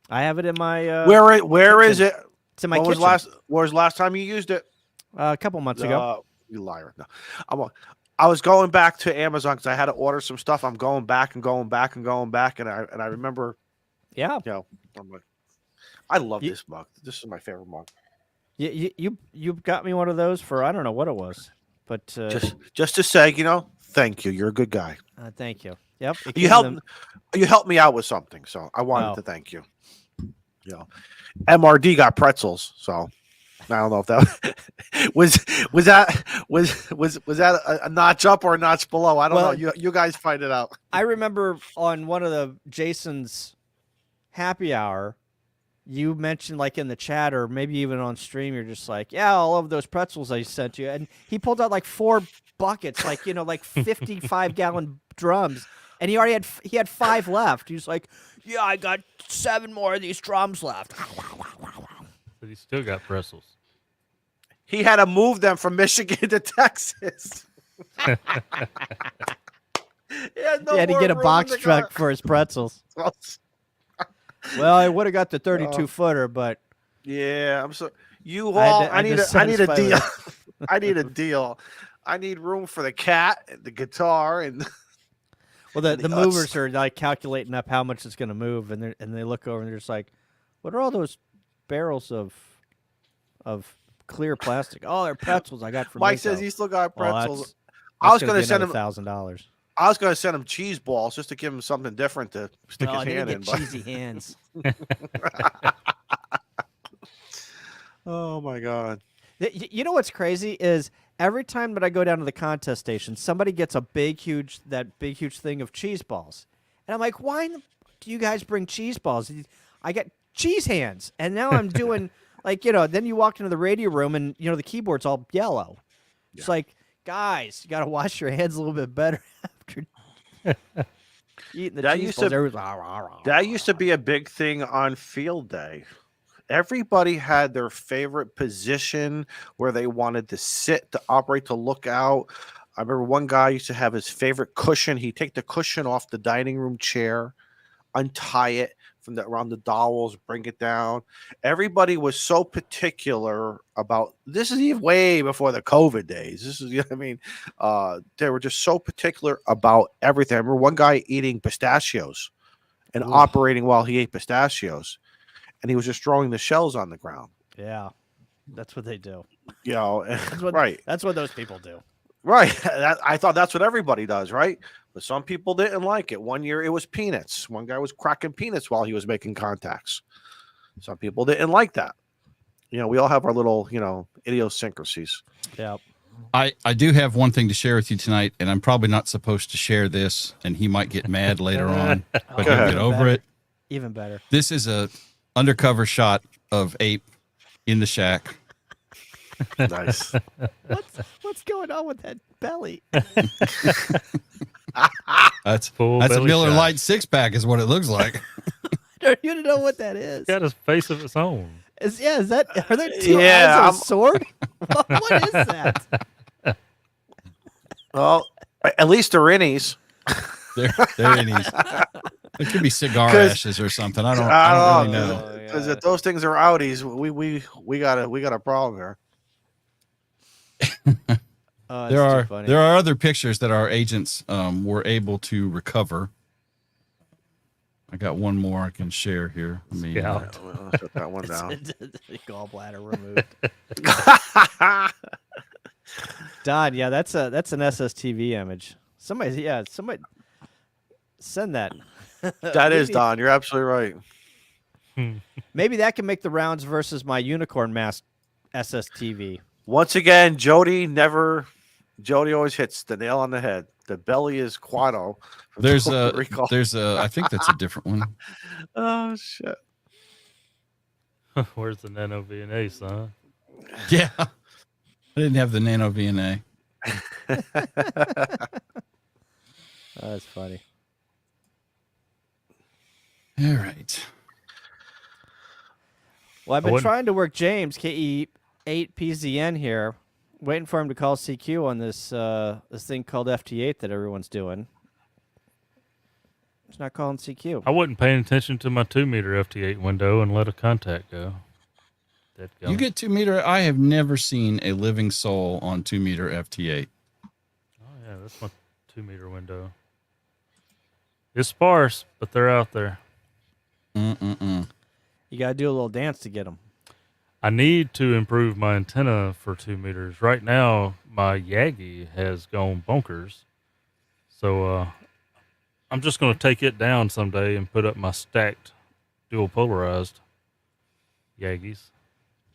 I have it in my. Where is it? It's in my kitchen. When was last time you used it? A couple months ago. You liar! No, I was going back to Amazon because I had to order some stuff. I'm going back and going back and going back, and I remember. Yeah. I'm like, I love this mug. This is my favorite mug. You got me one of those for I don't know what it was, but just to say, thank you. You're a good guy. Thank you. Yep. You helped me out with something, so I wanted to thank you. MRD got pretzels, so I don't know if that was that a notch up or a notch below. I don't know. You guys find it out. I remember on one of the Jason's happy hour, you mentioned like in the chat or maybe even on stream, you're just like, yeah, all of those pretzels I sent you, and he pulled out like 4 buckets, like like 55-gallon drums. And he had 5 left. He was like, "Yeah, I got 7 more of these drums left." But he still got pretzels. He had to move them from Michigan to Texas. He had to get a box truck for his pretzels. Well, I would have got the 32-footer, but yeah, I'm so I need a deal. I need a deal. I need room for the cat, and the guitar, and. Well, the movers are like calculating up how much it's going to move, and they look over and they're just like, "What are all those barrels of clear plastic?" "Oh, they're pretzels I got from." Mike says he still got pretzels. Well, I was going to send him $1,000. I was going to send him cheese balls just to give him something different to stick his hand in. Cheesy hands. Oh my God! You know what's crazy is. Every time that I go down to the contest station, somebody gets a big, huge thing of cheese balls. And I'm like, why do you guys bring cheese balls? I get cheese hands. And now I'm doing, then you walk into the radio room and, the keyboard's all yellow. Yeah. It's like, guys, you got to wash your hands a little bit better after eating the cheese balls. That used to be a big thing on field day. Everybody had their favorite position where they wanted to sit, to operate, to look out. I remember one guy used to have his favorite cushion. He'd take the cushion off the dining room chair, untie it from around the dowels, bring it down. Everybody was so particular about this. Is even way before the COVID days. This is, they were just so particular about everything. I remember one guy eating pistachios and operating while he ate pistachios. And he was just throwing the shells on the ground. Yeah, that's what they do. Right. That's what those people do. Right. I thought that's what everybody does, right? But some people didn't like it. One year it was peanuts. One guy was cracking peanuts while he was making contacts. Some people didn't like that. We all have our little, idiosyncrasies. Yeah. I do have one thing to share with you tonight, and I'm probably not supposed to share this, and he might get mad later on, but he'll get over it. Even better. This is a undercover shot of Ape in the shack. Nice. What's going on with that belly? That's a Miller Lite 6-pack is what it looks like. I don't even know what that is. It's got a face of its own. Are there 2 eyes of a sword? What is that? Well, at least they're innies. They're innies. It could be cigar ashes or something. I don't really know. Because if those things are outies, we got a problem here. There are other pictures that our agents were able to recover. I got one more I can share here. Let me shut that one down. Gallbladder removed. Don, yeah, that's an SSTV image. Somebody send that. That is Don. You're absolutely right. Maybe that can make the rounds versus my unicorn mask SSTV. Once again, Jody always hits the nail on the head. The belly is Quado. There's I think that's a different one. Oh shit. Where's the Nano V&A, son? Yeah. I didn't have the Nano VNA. That's funny. All right. Well, I've I been wouldn't- trying to work James KE8PZN here, waiting for him to call CQ on this this thing called FT8 that everyone's doing. He's not calling CQ. I wasn't paying attention to my 2-meter FT8 window and let a contact go. You get 2 meter. I have never seen a living soul on 2 meter FT8. Oh yeah, that's my 2-meter window. It's sparse, but they're out there. Mm-mm-mm. You got to do a little dance to get them. I need to improve my antenna for 2 meters. Right now, my Yagi has gone bonkers. So I'm just going to take it down someday and put up my stacked dual polarized Yagis.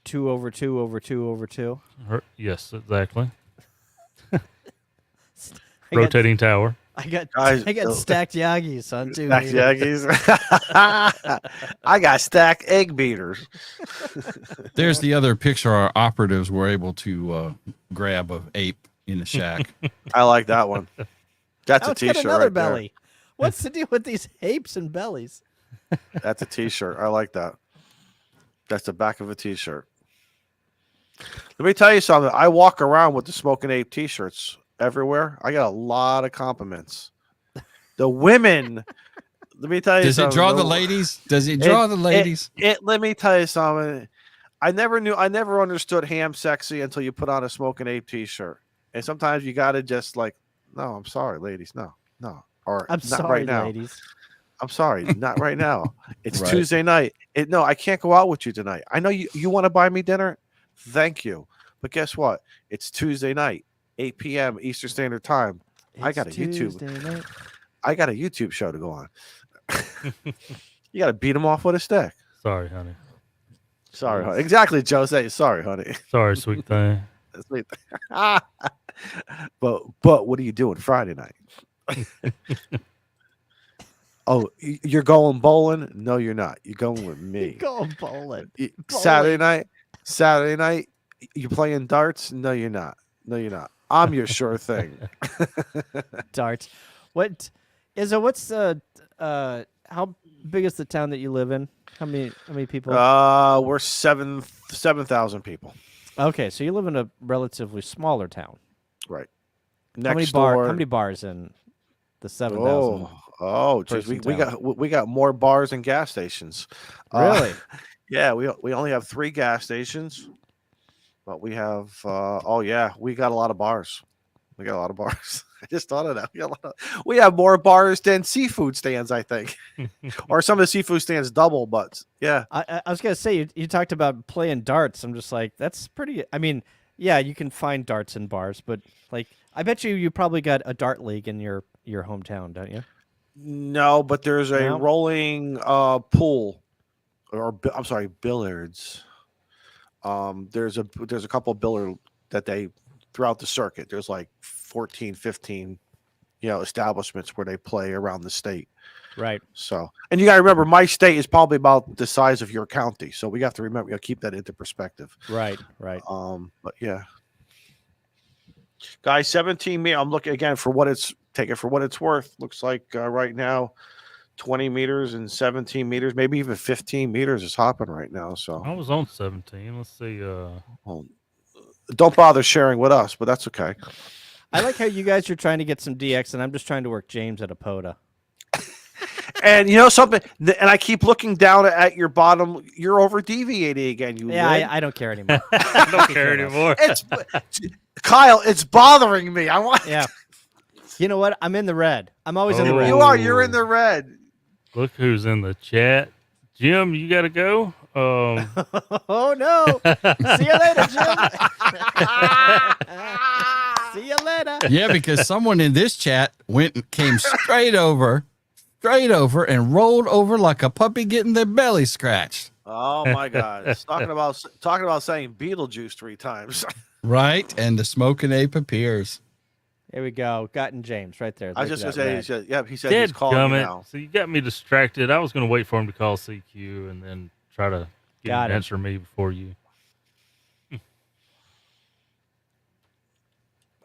2/2/2/2. Yes, exactly. I Rotating tower. got Guys, I got stacked Yagis on 2 Stacked meters. Yagis. I got stacked egg beaters. There's the other picture our operatives were able to grab of ape in the shack. I like that one. That's Now a it's got t-shirt another right there. belly. What's the deal with these apes and bellies? That's a t-shirt. I like that. That's the back of a t-shirt. Let me tell you something. I walk around with the Smoking Ape t-shirts everywhere. I got a lot of compliments. The women, let me tell you Does it something. draw the ladies? Does it draw the ladies? Let me tell you something. I never understood ham sexy until you put on a Smoking Ape t-shirt. And sometimes you got to just like, no, I'm sorry, ladies. No. Or I'm not sorry, right now. ladies. I'm sorry, not right now. It's Right. Tuesday night. No, I can't go out with you tonight. I know you want to buy me dinner. Thank you. But guess what? It's Tuesday night, 8 p.m. Eastern Standard Time. I got a YouTube. Tuesday night. I got a YouTube show to go on. You got to beat them off with a stick. Sorry, honey. Sorry, honey. Exactly, Jose. Sorry, honey. Sorry, sweet thing. Sweet. but what are you doing Friday night? Oh, you're going bowling? No, you're not. You're going with me. Going bowling. Saturday night, you playing darts? No, you're not. I'm your sure thing. Darts. What is it? What's the how big is the town that you live in? How many people? We're 7,000 people. Okay, so you live in a relatively smaller town. Right. How many bars in the 7,000? Geez, person we got more bars than gas stations. Really? Yeah, we only have 3 gas stations, but we have we got a lot of bars. I just thought of that. We have more bars than seafood stands, I think, or some of the seafood stands double. But yeah, I was gonna say you talked about playing darts. I'm just like, that's pretty. I mean, yeah, you can find darts in bars, but like, I bet you probably got a dart league in your hometown, don't you? no, but there's a No? rolling pool, or I'm sorry, billiards. There's a couple of billard that they throughout the circuit. There's like 14, 15, establishments where they play around the state. Right. So, and you got to remember, my state is probably about the size of your county. So we have to remember, keep that into perspective. Right. But yeah, guys, 17 meters. I'm looking again take it for what it's worth. Looks like right now, 20 meters and 17 meters, maybe even 15 meters is hopping right now. So I was on 17. Let's see. well, don't bother sharing with us, but that's okay. I like how you guys are trying to get some DX, and I'm just trying to work James at a POTA. And you know something, and I keep looking down at your bottom. You're over deviating again. I don't care anymore. I don't care anymore. It's Kyle. It's bothering me. I want. Yeah. You know what? I'm in the red. I'm always in the Oh. red. You are. You're in the red. Look who's in the chat. Jim, you got to go. Oh no! See you later, Jim. See you later. Yeah, because someone in this chat came straight over and rolled over like a puppy getting their belly scratched. Oh my God! It's talking about saying Beetlejuice 3 times. Right, and the smoking ape appears. Here we go. Gotten James right there. I was Look just at gonna that say, red. he said he's calling me now. So you got me distracted. I was going to wait for him to call CQ and then try to get Got him to it. answer me before you.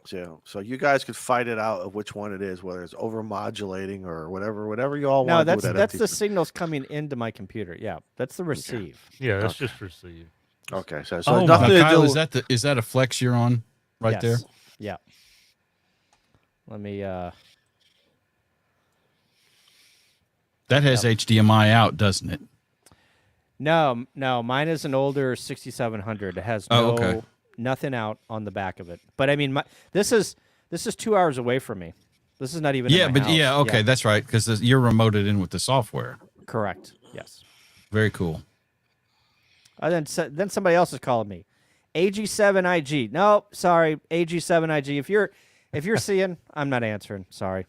So you guys could fight it out of which one it is, whether it's over-modulating or whatever you all No, want to do. that's the signals coming into my computer. Yeah, that's the receive. Yeah, that's just receive. Okay, so Oh, nothing to Kyle, do. is that a flex you're on right there? Yes. Yeah. Let me. That has HDMI out, doesn't it? No, mine is an older 6700. It has nothing out on the back of it. But I mean, this is 2 hours away from me. This is not even. Yeah, in my but house. okay, that's right, because you're remoted in with the software. Correct. Yes. Very cool. Then somebody else is calling me. AG7IG. No, sorry, AG7IG. If you're seeing, I'm not answering. Sorry.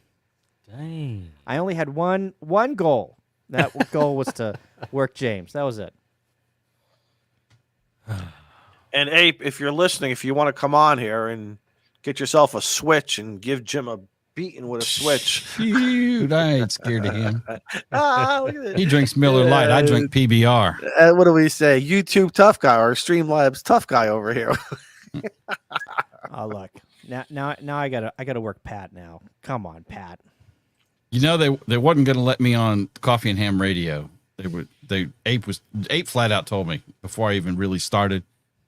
Dang. I only had one goal. That goal was to work James. That was it. And Ape, if you're listening, if you want to come on here and get yourself a Switch and give Jim a beating with a Switch. Shoot, I ain't scared of him. Look at this. He drinks Miller Lite. I drink PBR. What do we say? YouTube tough guy or Streamlabs tough guy over here. Oh look. Now I gotta work Pat now. Come on, Pat. You know they wasn't going to let me on Coffee and Ham Radio. Ape flat out told me before I even really started.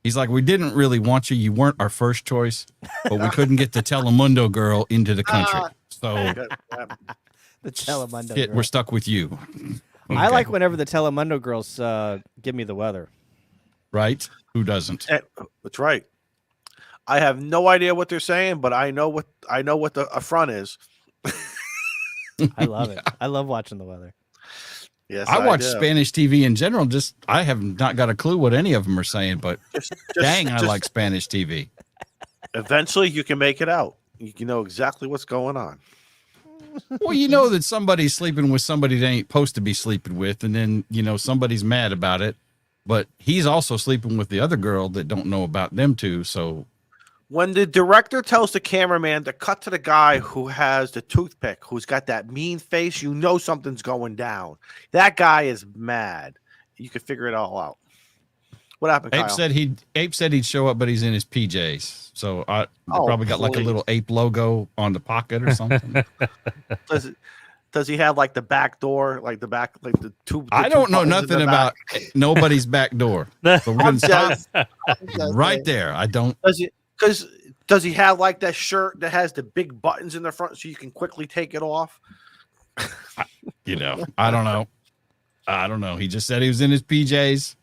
He's like, we didn't really want you. You weren't our first choice, but we couldn't get the Telemundo girl into the country. So The Telemundo shit, girl. we're stuck with you. I Okay. like whenever the Telemundo girls give me the weather. Right? Who doesn't? That's right. I have no idea what they're saying, but I know what the affront is. I love it. I love watching the weather. Yes, I watch do. Spanish TV in general. Just I have not got a clue what any of them are saying, but I like Spanish TV. Eventually, you can make it out. You know exactly what's going on. Well, you know that somebody's sleeping with somebody they ain't supposed to be sleeping with, and then somebody's mad about it, but he's also sleeping with the other girl that don't know about them two. So when the director tells the cameraman to cut to the guy who has the toothpick, who's got that mean face, you know something's going down. That guy is mad. You can figure it all out. What happened, Kyle? Ape said he'd show up, but he's in his PJs. So I probably got like a little Ape logo on the pocket or something. Does he have like the back door, like the back, like the two? I don't know nothing about nobody's back door. So we're gonna stop right there. I don't. Does he have like that shirt that has the big buttons in the front so you can quickly take it off? I don't know. He just said he was in his PJs,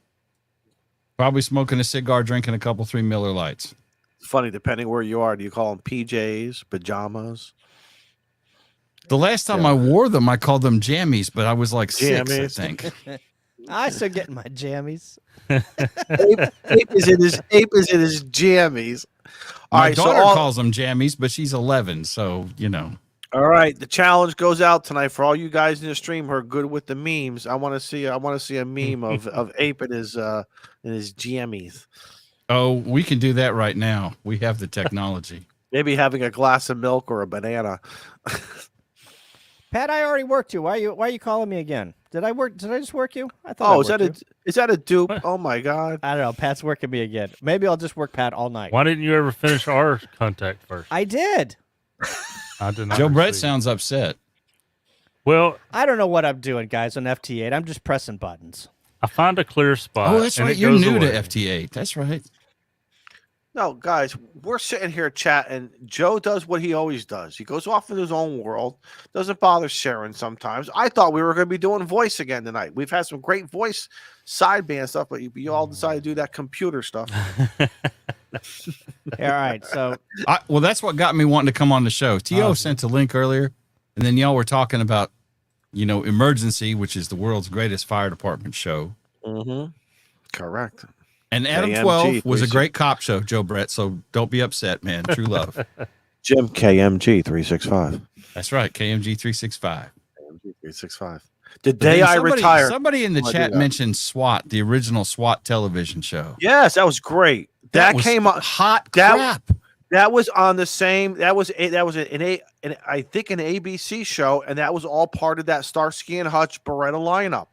probably smoking a cigar, drinking a couple 3 Miller Lights. It's funny, depending where you are. Do you call them PJs, pajamas? The last time I wore them, I called them jammies, but I was like 6, I Jammies. think. I still getting my jammies. Ape is in his jammies. All My right, daughter calls them jammies, but she's 11, so All right, the challenge goes out tonight for all you guys in the stream who are good with the memes. I want to see a meme of Ape in his jammies. Oh, we can do that right now. We have the technology. Maybe having a glass of milk or a banana. Pat, I already worked you. Why are you calling me again? Did I just work you? I thought. Oh, is that a dupe? What? Oh my god. I don't know. Pat's working me again. Maybe I'll just work Pat all night. Why didn't you ever finish our contact first? I did. I did not. Joe Brett receive. sounds upset. Well, I don't know what I'm doing, guys, on FT8. I'm just pressing buttons. I find a clear spot. Oh, that's and right. it You're goes new away. to FT8. That's right. No, guys, we're sitting here chatting. Joe does what he always does. He goes off in his own world, doesn't bother sharing sometimes. I thought we were going to be doing voice again tonight. We've had some great voice sideband stuff, but you all decided to do that computer stuff. All right, so Well, that's what got me wanting to come on the show. T.O. sent a link earlier, and then y'all were talking about, Emergency, which is the world's greatest fire department show. Mm-hmm. Correct. And Adam KMG 12 was a 36. great cop show, Joe Brett, so don't be upset, man. True love. Jim KMG 365. That's right, KMG 365. KMG 365. The But day then I retired. Somebody in the I'll do chat that. mentioned SWAT, the original SWAT television show. Yes, that was great. That was came on. hot that- crap. That was on the same. That was I think an ABC show, and that was all part of that Starsky and Hutch Beretta lineup.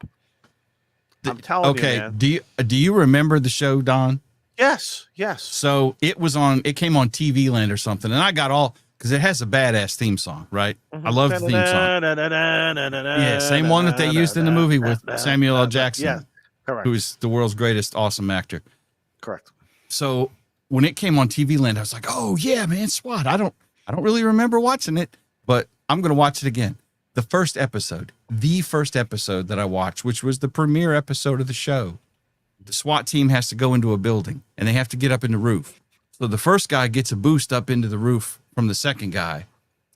I'm telling you, Okay, man. do you remember the show, Don? Yes. So it came on TV Land or something, and I got all because it has a badass theme song, right? I love the theme song. Yeah, same one that they used in the movie with Samuel L. Jackson. Yeah, correct. Who is the world's greatest awesome actor. Correct. So when it came on TV Land, I was like, "Oh yeah, man, SWAT." I don't really remember watching it, but I'm going to watch it again. The first episode that I watched, which was the premiere episode of the show, the SWAT team has to go into a building and they have to get up in the roof. So the first guy gets a boost up into the roof from the second guy,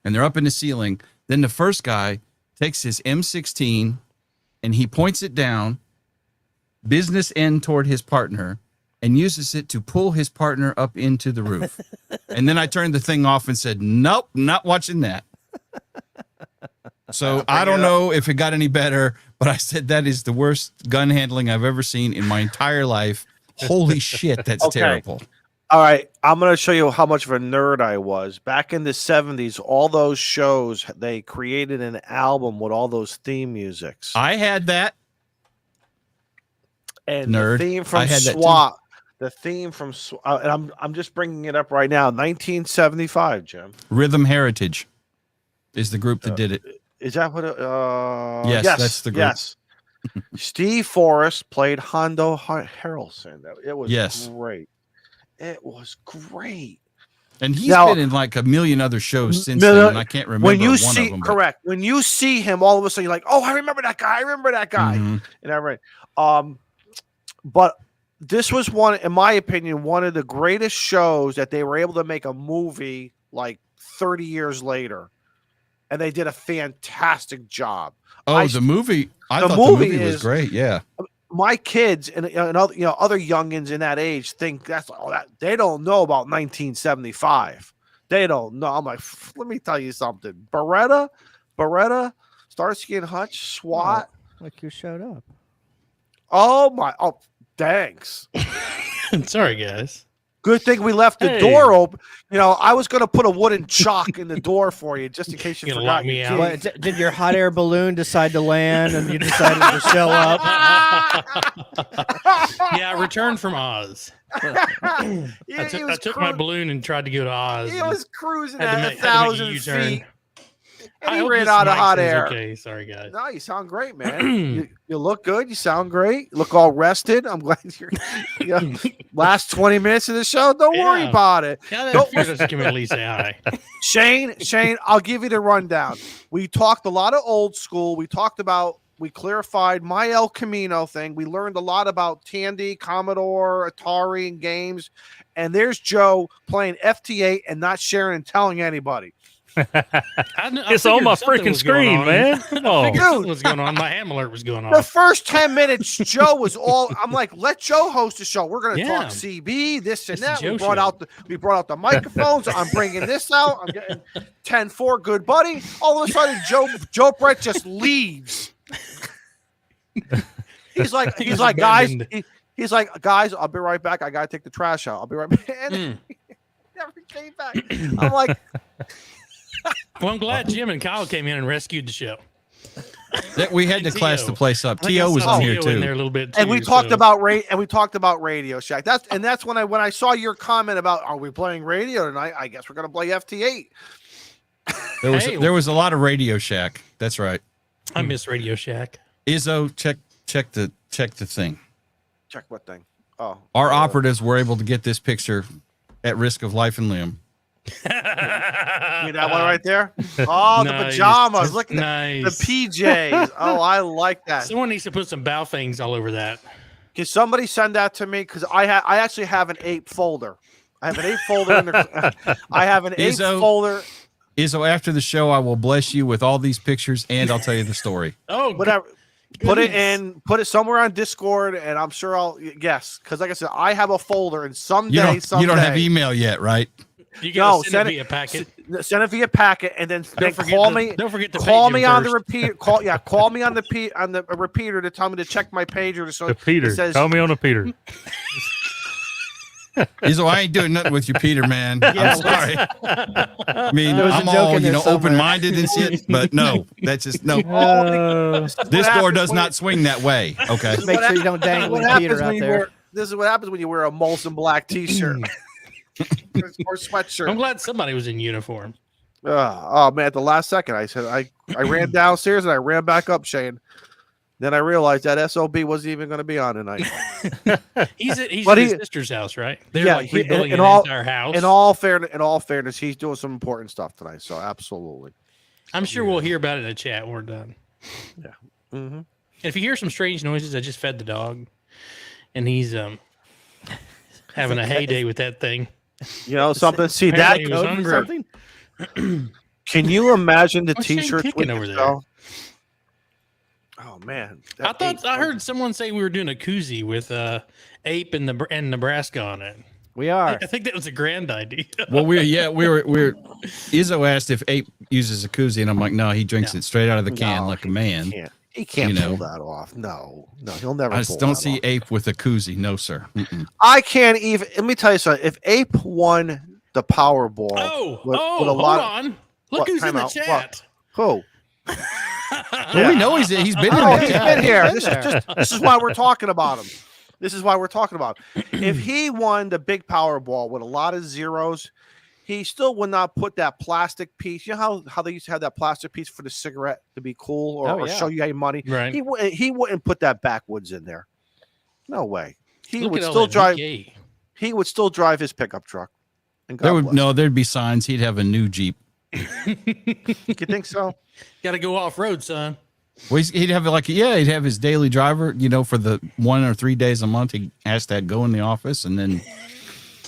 and they're up in the ceiling. Then the first guy takes his M16 and he points it down, business end toward his partner, and uses it to pull his partner up into the roof. And then I turned the thing off and said, nope, not watching that. So I don't know if it got any better, but I said that is the worst gun handling I've ever seen in my entire life. Holy shit, that's terrible. All right, I'm going to show you how much of a nerd I was. Back in the 70s, all those shows, they created an album with all those theme musics. I had that. And Nerd. the theme from SWAT, the theme from SWAT, and I'm just bringing it up right now, 1975, Jim. Rhythm Heritage is the group that did it. Is that what yes, that's the group. Yes. Steve Forrest played Hondo Harrelson. It was great. It was great. And he's been in like a million other shows since then, and I can't remember one of them. Correct. When you see him, all of a sudden you're like, oh, I remember that guy. Mm-hmm. And I right. But this was one, in my opinion, one of the greatest shows that they were able to make a movie like 30 years later. And they did a fantastic job. Oh, the movie! I thought the movie was great. Yeah, my kids and other youngins in that age think that they don't know about 1975. They don't know. I'm like, let me tell you something. Beretta, Starsky and Hutch, SWAT. Oh, like you showed up. Oh my! Oh, thanks. Sorry, guys. Good thing we left the door open. I was going to put a wooden chalk in the door for you just in case you forgot. Lock me out. What, did your hot air balloon decide to land and you decided to show up? Yeah, I returned from Oz. I took my balloon and tried to go to Oz. He was cruising at at 1,000 feet. And he ran out of hot air. Okay, sorry guys. No, you sound great, man. you look good. You sound great. You look all rested. I'm glad you're. Last 20 minutes of the show. Don't worry about it. Yeah, just give me at least say hi. Shane, I'll give you the rundown. We talked a lot of old school. We clarified my El Camino thing. We learned a lot about Tandy, Commodore, Atari, and games. And there's Joe playing FT8 and not sharing and telling anybody. It's on my freaking screen, man. Oh, what was going on? My ham alert was going on. The first 10 minutes, Joe was all. I'm like, let Joe host the show. We're going to talk CB, this and that. We brought out the microphones. I'm bringing this out. I'm getting 10-4, good buddy. All of a sudden, Joe Brett just leaves. He's like, guys. He's like, guys. I'll be right back. I got to take the trash out. I'll be right back. And he never came back. I'm like. Well, I'm glad Jim and Kyle came in and rescued the show. We had to class the place up. T.O. was on here too. In there a little bit too, and we talked about Radio Shack. That's when I saw your comment about, are we playing radio tonight? I guess we're going to play FT8. There was a lot of Radio Shack. That's right. I miss Radio Shack. Izzo, check the thing. Check what thing? Oh, our operatives were able to get this picture at risk of life and limb. See that one right there? Oh, the pajamas. Look at the PJs. Oh, I like that. Someone needs to put some bow things all over that. Can somebody send that to me? Because I actually have an 8 folder. I have an 8 folder. I have an 8 folder. Izzo, after the show, I will bless you with all these pictures, and I'll tell you the story. Oh, whatever. Put it somewhere on Discord, and I'm sure I'll guess. Because like I said, I have a folder, and someday you don't have email yet, right? You gotta send it via packet. Send it via packet, and then call me. Don't forget to call me on the repeater. Call me on the repeater to tell me to check my pager. So the Peter, call me on the Peter. Izzo, I ain't doing nothing with you, Peter, man. I'm sorry. I mean, I'm all open-minded and shit, but no, that's just no. This door does not swing that way. Okay. Make sure you don't dangle Peter out there. This is what happens when you wear a Molson Black T-shirt or sweatshirt. I'm glad somebody was in uniform. Oh man! At the last second, I said I ran downstairs and I ran back up, Shane. Then I realized that SOB wasn't even going to be on tonight. He's at his sister's house, right? They're like rebuilding an entire house. In all fairness, he's doing some important stuff tonight. So absolutely, I'm sure we'll hear about it in the chat when we're done. Yeah. Mm-hmm. If you hear some strange noises, I just fed the dog, and he's having a heyday with that thing. You know something? See that? He was hungry. Can you imagine the What's Shane T-shirts kicking over there? Oh man! I heard someone say we were doing a koozie with Ape and Nebraska on it. We are. I think that was a grand idea. Well, we're Izzo asked if Ape uses a koozie, and I'm like, no, he drinks it straight out of the can like a man. He can't pull that off. No, he'll never. I just don't see Ape with a koozie. No, sir. Mm-mm. I can't even. Let me tell you something. If Ape won the Powerball, hold on. Look who's in the chat. Who? Well, we know he's been He's been here. This is why we're talking about him. If he won the big Powerball with a lot of zeros, he still would not put that plastic piece. You know how they used to have that plastic piece for the cigarette to be cool or show you how you money. Right. He wouldn't put that backwoods in there. No way. He Look would at all still that drive. VK. He would still drive his pickup truck. And God bless him. There'd be signs. He'd have a new Jeep. You think so? Got to go off road, son. Well, he'd have he'd have his daily driver, for the 1 or 3 days a month. He has to go in the office, and then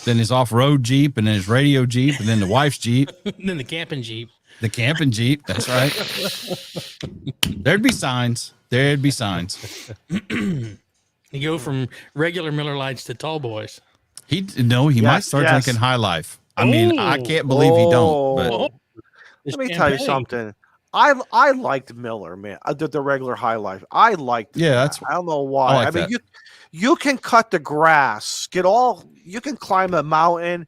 his off-road Jeep, and then his radio Jeep, and then the wife's Jeep. And then the camping Jeep. The camping Jeep. That's right. There'd be signs. You go from regular Miller Lights to tall boys. He might start drinking High Life. I mean, I can't believe he don't. But let me tell you something. I liked Miller, man. The regular High Life. I liked. Yeah, I don't know why. I mean, you can cut the grass, you can climb a mountain.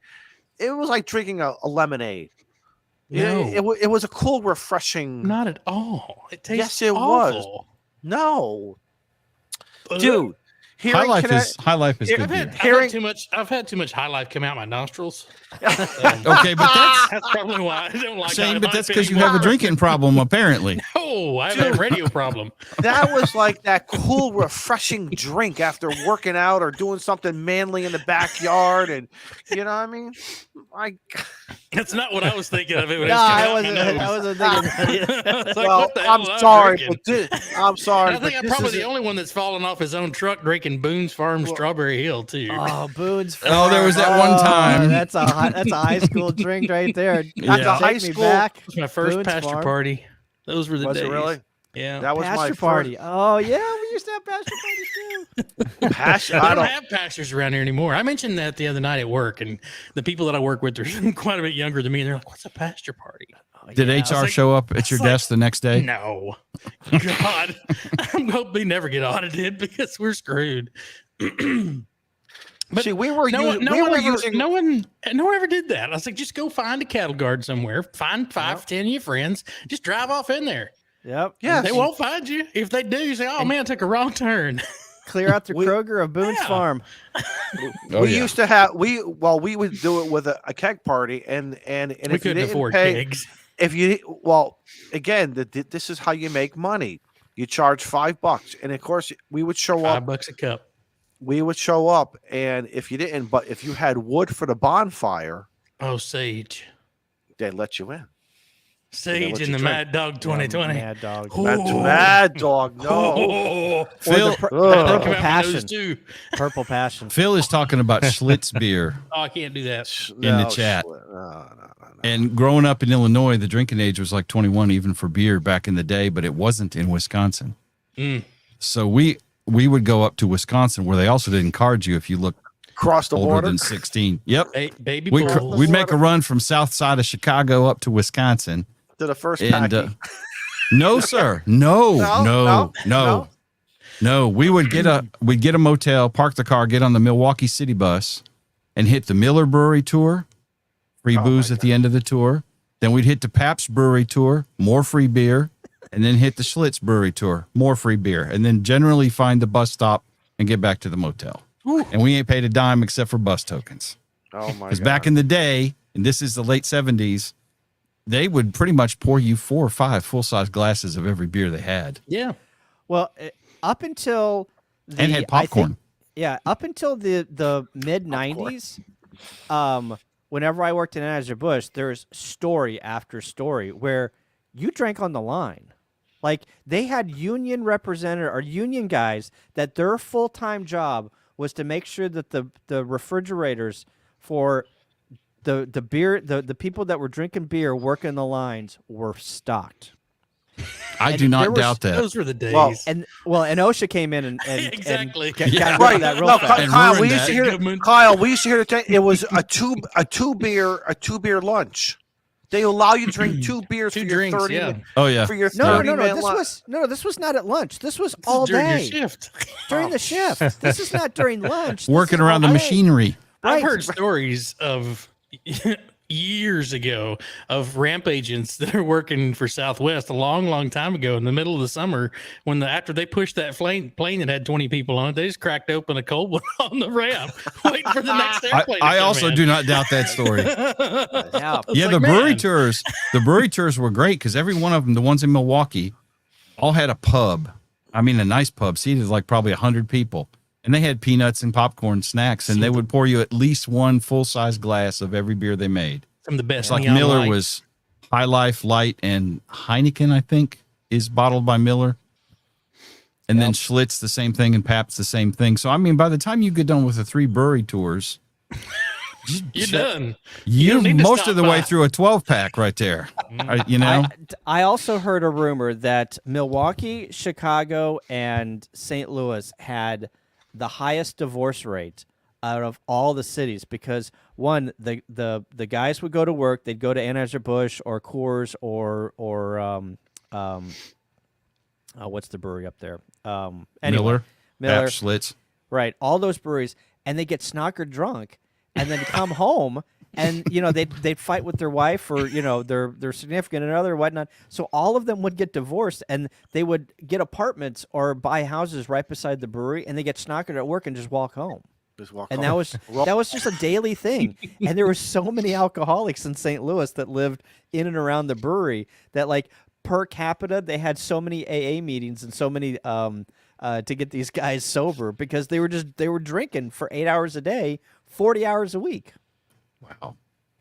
It was like drinking a lemonade. No. It was a cool, refreshing. Not at all. It tastes Yes, it awful. was. No, dude. High Life is good. I've had too much High Life come out my nostrils. Okay, but that's probably why I don't like Shane, High but Life that's because you anymore. have a drinking problem, apparently. No, I have a radio problem. That was like that cool, refreshing drink after working out or doing something manly in the backyard, and you know what I mean. That's not what I was thinking of. It I wasn't thinking that. Well, I'm sorry, I'm sorry. I think I'm probably the only one that's fallen off his own truck drinking Boone's Farm Strawberry Hill too. Oh, Boone's Farm. Oh, there was that one time. That's a high school drink right there. That's a high Take me school. back. It was my first Boone's pasture Farm. party. Those were the Was days. it really? Yeah. That was my Pasture first party. Oh yeah, we used to have pasture parties too. pasture. I don't have pastures around here anymore. I mentioned that the other night at work, and the people that I work with are quite a bit younger than me. And they're like, "What's a pasture party?" Did HR show up at your desk the next day? No, God, I'm hoping they never get audited because we're screwed. But see, no one ever did that. I was like, just go find a cattle guard somewhere, find 5, 10 of your friends, just drive off in there. Yep. Yeah, They won't find you. If they do, you say, "Oh man, I took a wrong turn." Clear out the Kroger of Boone's Farm. We used to have we would do it with a keg party, and We if you couldn't didn't afford pay, kegs. again, this is how you make money. You charge $5, and of course we would show up. $5 a cup. We would show up, and if you didn't, but if you had wood for the bonfire, Oh, Sage. they'd let you in. Sage let in you the drink. Mad Dog 2020. Mad Dog. Oh. Mad Dog, no. Oh. Phil, Purple Passion. Too. Purple Passion. Phil is talking about Schlitz beer Oh, I can't do that. in the chat. No. And growing up in Illinois, the drinking age was like 21 even for beer back in the day, but it wasn't in Wisconsin. Mm. So we would go up to Wisconsin where they also didn't card you if you looked Cross the older border. than 16. Yep. Baby We'd bulls. make a run from south side of Chicago up to Wisconsin. To the first And packy. no, sir. No. We'd get a motel, park the car, get on the Milwaukee City bus, and hit the Miller Brewery tour, free booze at the end of the tour. Then we'd hit the Pabst Brewery tour, more free beer, and then hit the Schlitz Brewery tour, more free beer, and then generally find the bus stop and get back to the motel. and we ain't paid a dime except for bus tokens. Oh my god! Because back in the day, and this is the late 70s, they would pretty much pour you 4 or 5 full-size glasses of every beer they had. Yeah. Well, up until And had popcorn. Up until the mid 90s, whenever I worked in Anheuser-Busch, there's story after story where you drank on the line. Like, they had union representative or union guys that their full-time job was to make sure that the refrigerators for the beer, the people that were drinking beer working the lines were stocked. I do not doubt that. Those were the days. And OSHA came in and Exactly. and got rid of that real fast. Kyle, we used to hear. Kyle, we used to hear the thing. It was a two beer lunch. They allow you to drink 2 beers Two for drinks, your 30 yeah. minutes. Oh, yeah. For your No, 30 minute this was not at lunch. This was all during day. your shift. During the shift. This is not during lunch. This Working is around the all day. machinery. I've Right. heard stories of years ago of ramp agents that are working for Southwest a long time ago in the middle of the summer when after they pushed that plane that had 20 people on it, they just cracked open a cold one on the ramp waiting for the next airplane. I also do not doubt that story. Yeah. The brewery tours. The brewery tours were great because every one of them, the ones in Milwaukee, all had a pub. I mean, a nice pub seated like probably 100 people. And they had peanuts and popcorn snacks, and they would pour you at least 1 full-size glass of every beer they made. Some of the best. It's like Neon Miller Light. was High Life, Light, and Heineken, I think, is bottled by Miller. And then Schlitz, the same thing, and Pabst, the same thing. So, I mean, by the time you get done with the 3 brewery tours, You're done. you're don't need to most stop of the way by. through a 12-pack right there. You know? I also heard a rumor that Milwaukee, Chicago, and St. Louis had the highest divorce rate out of all the cities because one, the guys would go to work, they'd go to Anheuser-Busch or Coors or what's the brewery up there? Anyway, Miller, Pabst, Schlitz. right? All those breweries, and they get snockered drunk, and then come home, and they'd fight with their wife or their significant other or whatnot. So all of them would get divorced, and they would get apartments or buy houses right beside the brewery, and they get snockered at work and just walk home. And that was just a daily thing. And there were so many alcoholics in St. Louis that lived in and around the brewery that, like, per capita, they had so many AA meetings and so many to get these guys sober because they were drinking for 8 hours a day, 40 hours a week. Wow.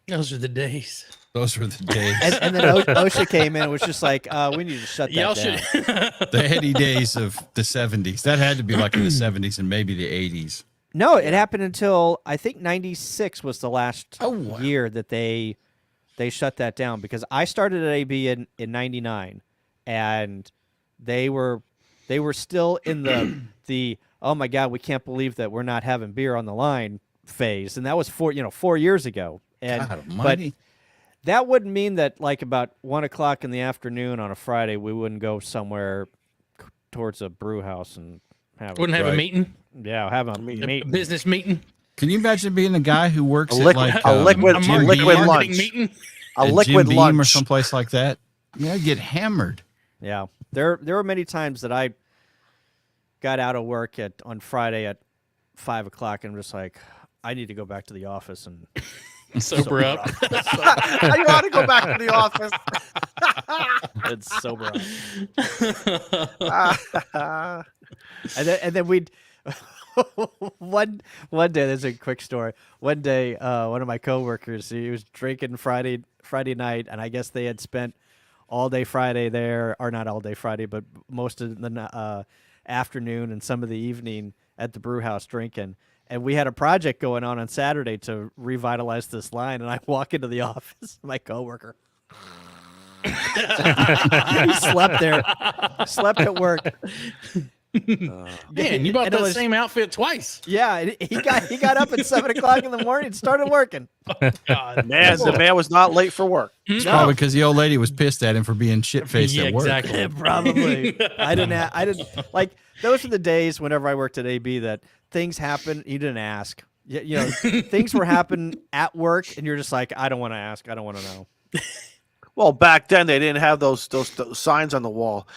Those are the days. Those were the days. And then OSHA came in and was just like, we need to shut that down. The heady days of the 70s. That had to be like in the 70s and maybe the 80s. No, it happened until I think 96 was the last year that they shut that down because I started at AB in 99 and they were still in the oh my God, we can't believe that we're not having beer on the line phase. And that was 4 years ago. And God almighty. but that wouldn't mean that like about 1 o'clock in the afternoon on a Friday we wouldn't go somewhere towards a brew house and have a meeting. Yeah, have a meeting. A business meeting. Can you imagine being a guy who works A at liquid- like a liquid- Jim a Beam liquid or- lunch. Meeting. A at liquid Jim Beam lunch or someplace like that? I mean, I'd get hammered. Yeah, there were many times that I got out of work on Friday at 5 o'clock and was like, I need to go back to the office and Sober up. I ought to go back to the office. and sober up. And then we'd one day. There's a quick story. One day, one of my coworkers, he was drinking Friday night, and I guess they had spent all day Friday there, or not all day Friday, but most of the afternoon and some of the evening at the brew house drinking. And we had a project going on Saturday to revitalize this line. And I walk into the office, my coworker. He slept there, slept at work. Man, you bought And it that was- same outfit twice. Yeah, and he got up at 7 o'clock in the morning and started working. God. Man, the man was not late for work. It's probably because the old lady was pissed at him for being shit-faced Yeah, at work. exactly. Probably. I didn't like those are the days whenever I worked at AB that things happen you didn't ask. You know, things were happening at work and you're just like, I don't want to ask. I don't want to know. Well, back then they didn't have those signs on the wall.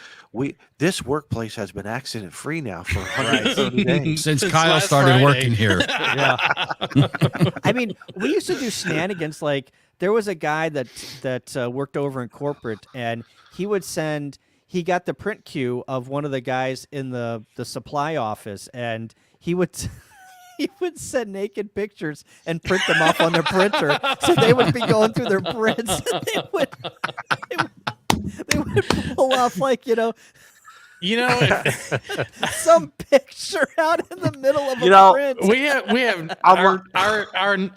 This workplace has been accident free now for 130 days. Since Since Kyle last started Friday. working here. Yeah. I mean, we used to do shenanigans. Like there was a guy that worked over in corporate, and he got the print queue of one of the guys in the supply office, and he would he would send naked pictures and print them off on their printer. So they would be going through their prints, and they would pull off some picture out in the middle of a print. we have our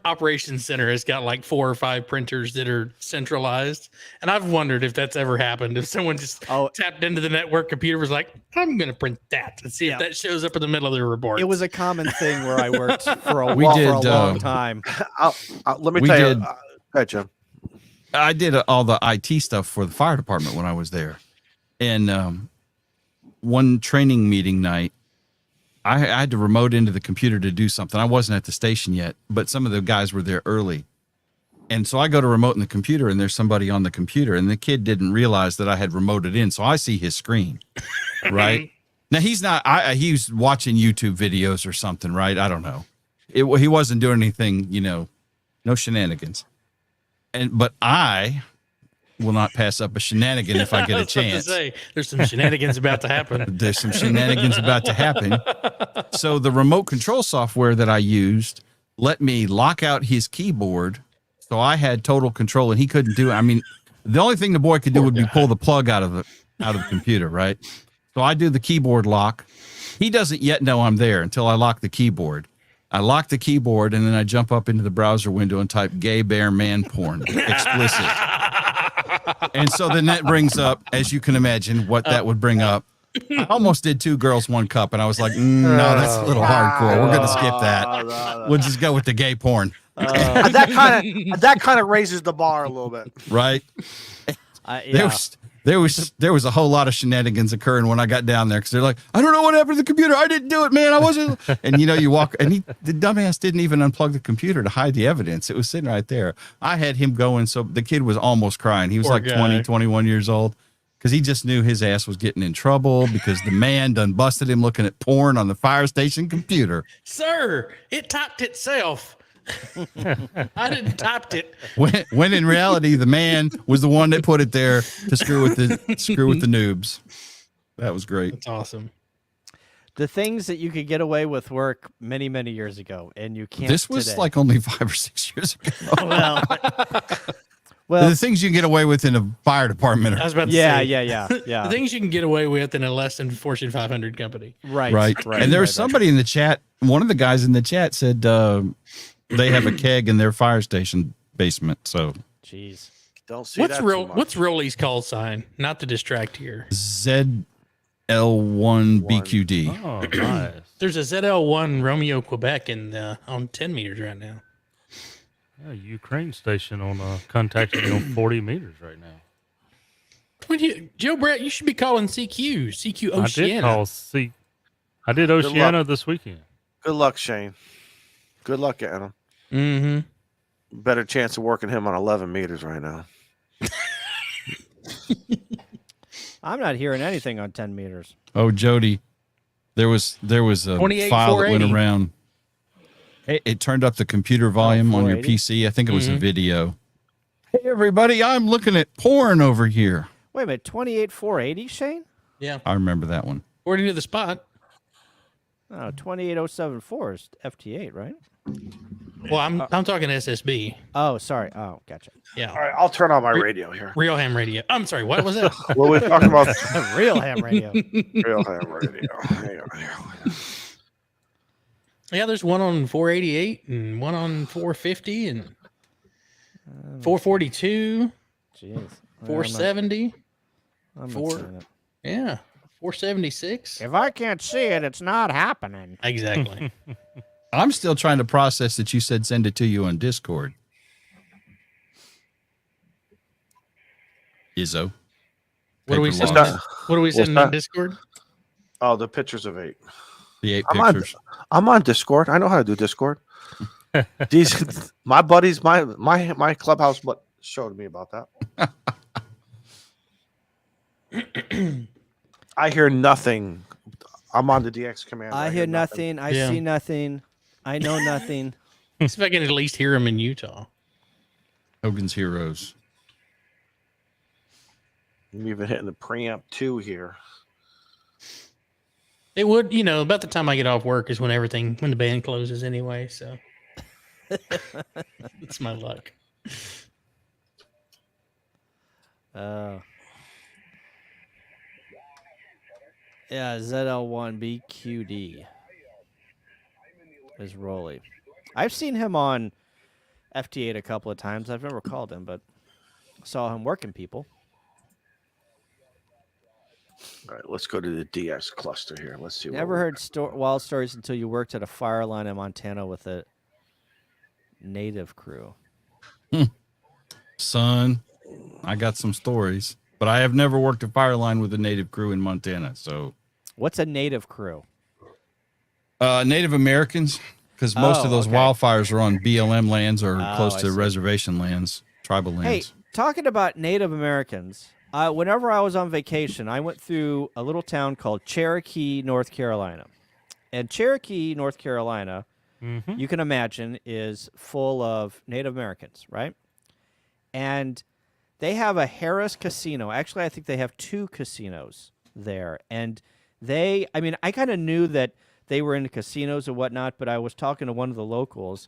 operations center has got like 4 or 5 printers that are centralized, and I've wondered if that's ever happened. If someone just tapped into the network computer, was like, "I'm going to print that," and see if that shows up in the middle of their report. It was a common thing where I worked for a long time. Let me tell you. Go ahead, Jim. I did all the IT stuff for the fire department when I was there, and one training meeting night, I had to remote into the computer to do something. I wasn't at the station yet, but some of the guys were there early. And so I go to remote in the computer, and there's somebody on the computer, and the kid didn't realize that I had remoted in. So I see his screen, right? Now he's not, he's watching YouTube videos or something, right? I don't know. He wasn't doing anything, no shenanigans. But I will not pass up a shenanigan if I get a chance. There's some shenanigans about to happen. There's some shenanigans about to happen. So the remote control software that I used let me lock out his keyboard. So I had total control, and he couldn't do it. I mean, the only thing the boy could do would be pull the plug out of the computer, right? So I do the keyboard lock. He doesn't yet know I'm there until I lock the keyboard. I lock the keyboard, and then I jump up into the browser window and type gay bear man porn, explicit. And so then that brings up, as you can imagine, what that would bring up. I almost did 2 girls, 1 cup, and I was like, no, that's a little hardcore. We're going to skip that. We'll just go with the gay porn. That kind of raises the bar a little bit, right? Yeah. There was a whole lot of shenanigans occurring when I got down there, because they're like, I don't know what happened to the computer. I didn't do it, man. I wasn't. And you walk, and the dumbass didn't even unplug the computer to hide the evidence. It was sitting right there. I had him going, so the kid was almost crying. He was Poor like guy. 20, 21 years old, because he just knew his ass was getting in trouble because the man done busted him looking at porn on the fire station computer. Sir, it typed itself. I didn't type it. When in reality, the man was the one that put it there to screw with the noobs. That was great. That's awesome. The things that you could get away with work many, many years ago, and you can't. This was today. like only 5 or 6 years ago. Well, The things you can get away with in a fire department I are was about to yeah. say. The things you can get away with in a less than Fortune 500 company. right. And there was somebody in the chat. One of the guys in the chat said they have a keg in their fire station basement. So Jeez. don't see What's that real? too much. What's Rolly's call sign? Not to distract here. ZL1BQD. Oh, nice. There's a ZL1 Romeo Quebec on 10 meters right now. Yeah, Ukraine station on contacting me on 40 meters right now. Joe Brett, you should be calling CQ Oceana. I did Oceana this weekend. Good luck, Shane. Good luck getting him. Mm-hmm. Better chance of working him on 11 meters right now. I'm not hearing anything on 10 meters. Oh, Jody, there was a 28, file that went 480. around. It turned up the computer volume on your 480? PC. I think it was a video. Hey, everybody, I'm looking at porn over here. Wait a minute, 28,480, Shane? Yeah. I remember that one. According to the spot. Oh, 28074 is FT8, right? Well, I'm talking SSB. Oh, sorry. Oh, gotcha. Yeah. All right, I'll turn on my radio here. Real ham radio. I'm sorry. What was that? What we're talking about? Real ham radio. Real ham radio. Hang on here. Yeah, there's one on 488 and one on 450 and 442, Jeez. 470. I'm not Four. seeing it. Yeah. 476. If I can't see it, it's not happening. Exactly. I'm still trying to process that you said send it to you on Discord. Izzo. What do we Paper send? loss. What do we send on Discord? Oh, the pictures of 8. The 8 I'm on- pictures. I'm on Discord. I know how to do Discord. These my buddies, my Clubhouse showed me about that. I hear nothing. I'm on the DX command. I hear nothing. I see nothing. I know nothing. See if I can at least hear him in Utah. Hogan's Heroes. I'm even hitting the preamp too here. It would, about the time I get off work is when the band closes anyway. So it's my luck. Yeah, ZL1BQD is Rolly. I've seen him on FT8 a couple of times. I've never called him, but saw him working people. All right, let's go to the DS cluster here. Let's see. Never heard wild stories until you worked at a fire line in Montana with a native crew. Son, I got some stories, but I have never worked a fire line with a native crew in Montana. So, what's a native crew? Native Americans, because most of those wildfires are on BLM lands or close to reservation lands, tribal lands. Hey, talking about Native Americans, whenever I was on vacation, I went through a little town called Cherokee, North Carolina. And Cherokee, North Carolina, you can imagine, is full of Native Americans, right? And they have a Harris casino. Actually, I think they have 2 casinos there. And I kind of knew that they were into casinos and whatnot, but I was talking to one of the locals,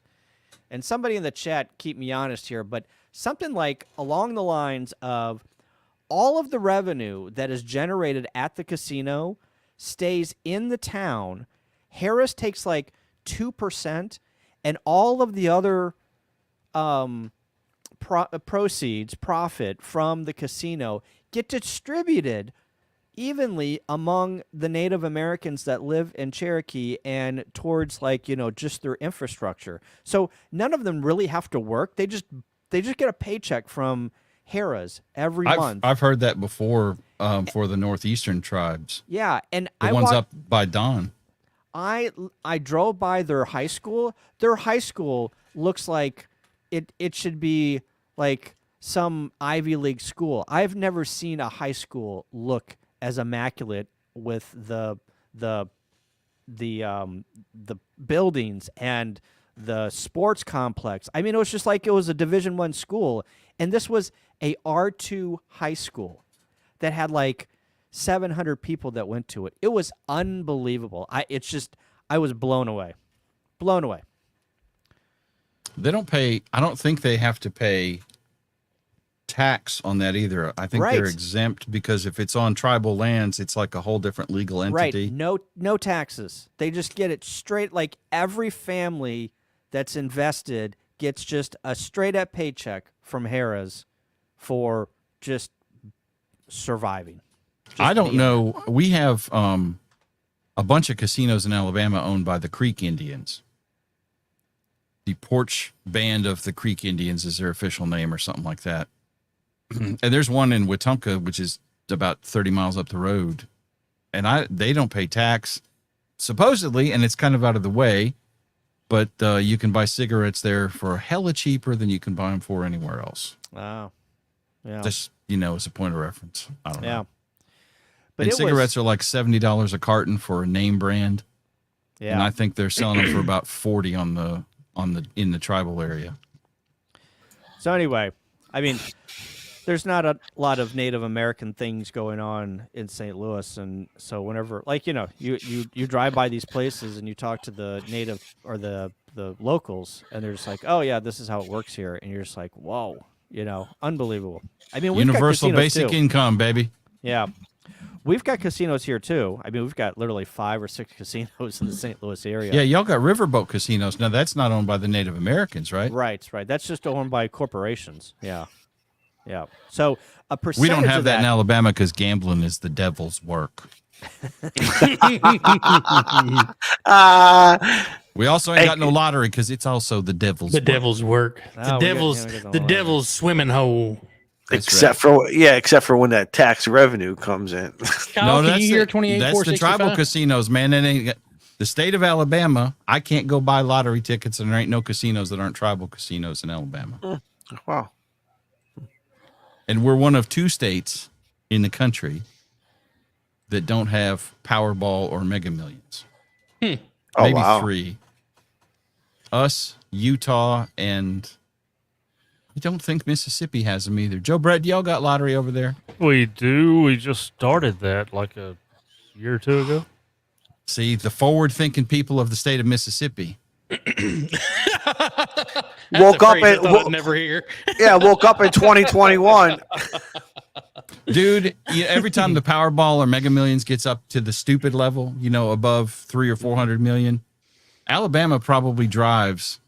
and somebody in the chat, keep me honest here, but something like along the lines of all of the revenue that is generated at the casino stays in the town. Harris takes like 2%, and all of the other profit from the casino get distributed evenly among the Native Americans that live in Cherokee and towards just their infrastructure. So none of them really have to work. They just get a paycheck from Harris every month. I've heard that before for the northeastern tribes. Yeah, and the ones up by Don. I drove by their high school. Their high school looks like it should be like some Ivy League school. I've never seen a high school look as immaculate with the buildings and the sports complex. I mean, it was just like it was a Division I school, and this was a R2 high school that had like 700 people that went to it. It was unbelievable. I was blown away. Blown away. They don't pay. I don't think they have to pay tax on that either. I think they're exempt because if it's on tribal lands, it's like a whole different legal entity. Right. No taxes. They just get it straight. Like every family that's invested gets just a straight up paycheck from Harrah's for just surviving. I don't know. We have a bunch of casinos in Alabama owned by the Creek Indians. The Porch Band of the Creek Indians is their official name or something like that. And there's one in Wetumpka, which is about 30 miles up the road. And they don't pay tax, supposedly, and it's kind of out of the way. But you can buy cigarettes there for hella cheaper than you can buy them for anywhere else. Wow. Yeah. Just, as a point of reference. I don't know. But cigarettes are like $70 a carton for a name brand. Yeah. And I think they're selling them for about 40 in the tribal area. So anyway, I mean, there's not a lot of Native American things going on in St. Louis, and so whenever, you drive by these places and you talk to the native or the locals, and they're just like, "Oh yeah, this is how it works here," and you're just like, "Whoa, unbelievable." I mean, we've universal got basic income, baby. Yeah, we've got casinos here too. I mean, we've got literally 5 or 6 casinos in the St. Louis area. Yeah, y'all got riverboat casinos. Now that's not owned by the Native Americans, right? Right. That's just owned by corporations. Yeah. Yeah. So a percentage. We don't have of that in Alabama because gambling is the devil's work. We also ain't got no lottery because it's also the devil's work. Devil's work. The devil's swimming hole. Except for when that tax revenue comes in. Kyle, can you hear 28, that's the tribal 465? casinos, man. That ain't the state of Alabama. I can't go buy lottery tickets, and there ain't no casinos that aren't tribal casinos in Alabama. Wow. And we're one of 2 states in the country that don't have Powerball or Mega Millions. Oh, Maybe wow. 3. Us, Utah, and I don't think Mississippi has them either. Joe Brett, y'all got lottery over there? We do. We just started that like a year or 2 ago. See, the forward-thinking people of the state of Mississippi. Woke up I and thought I'd never hear. woke up in 2021. Dude, every time the Powerball or Mega Millions gets up to the stupid level, above 300 or 400 million, Alabama probably drives,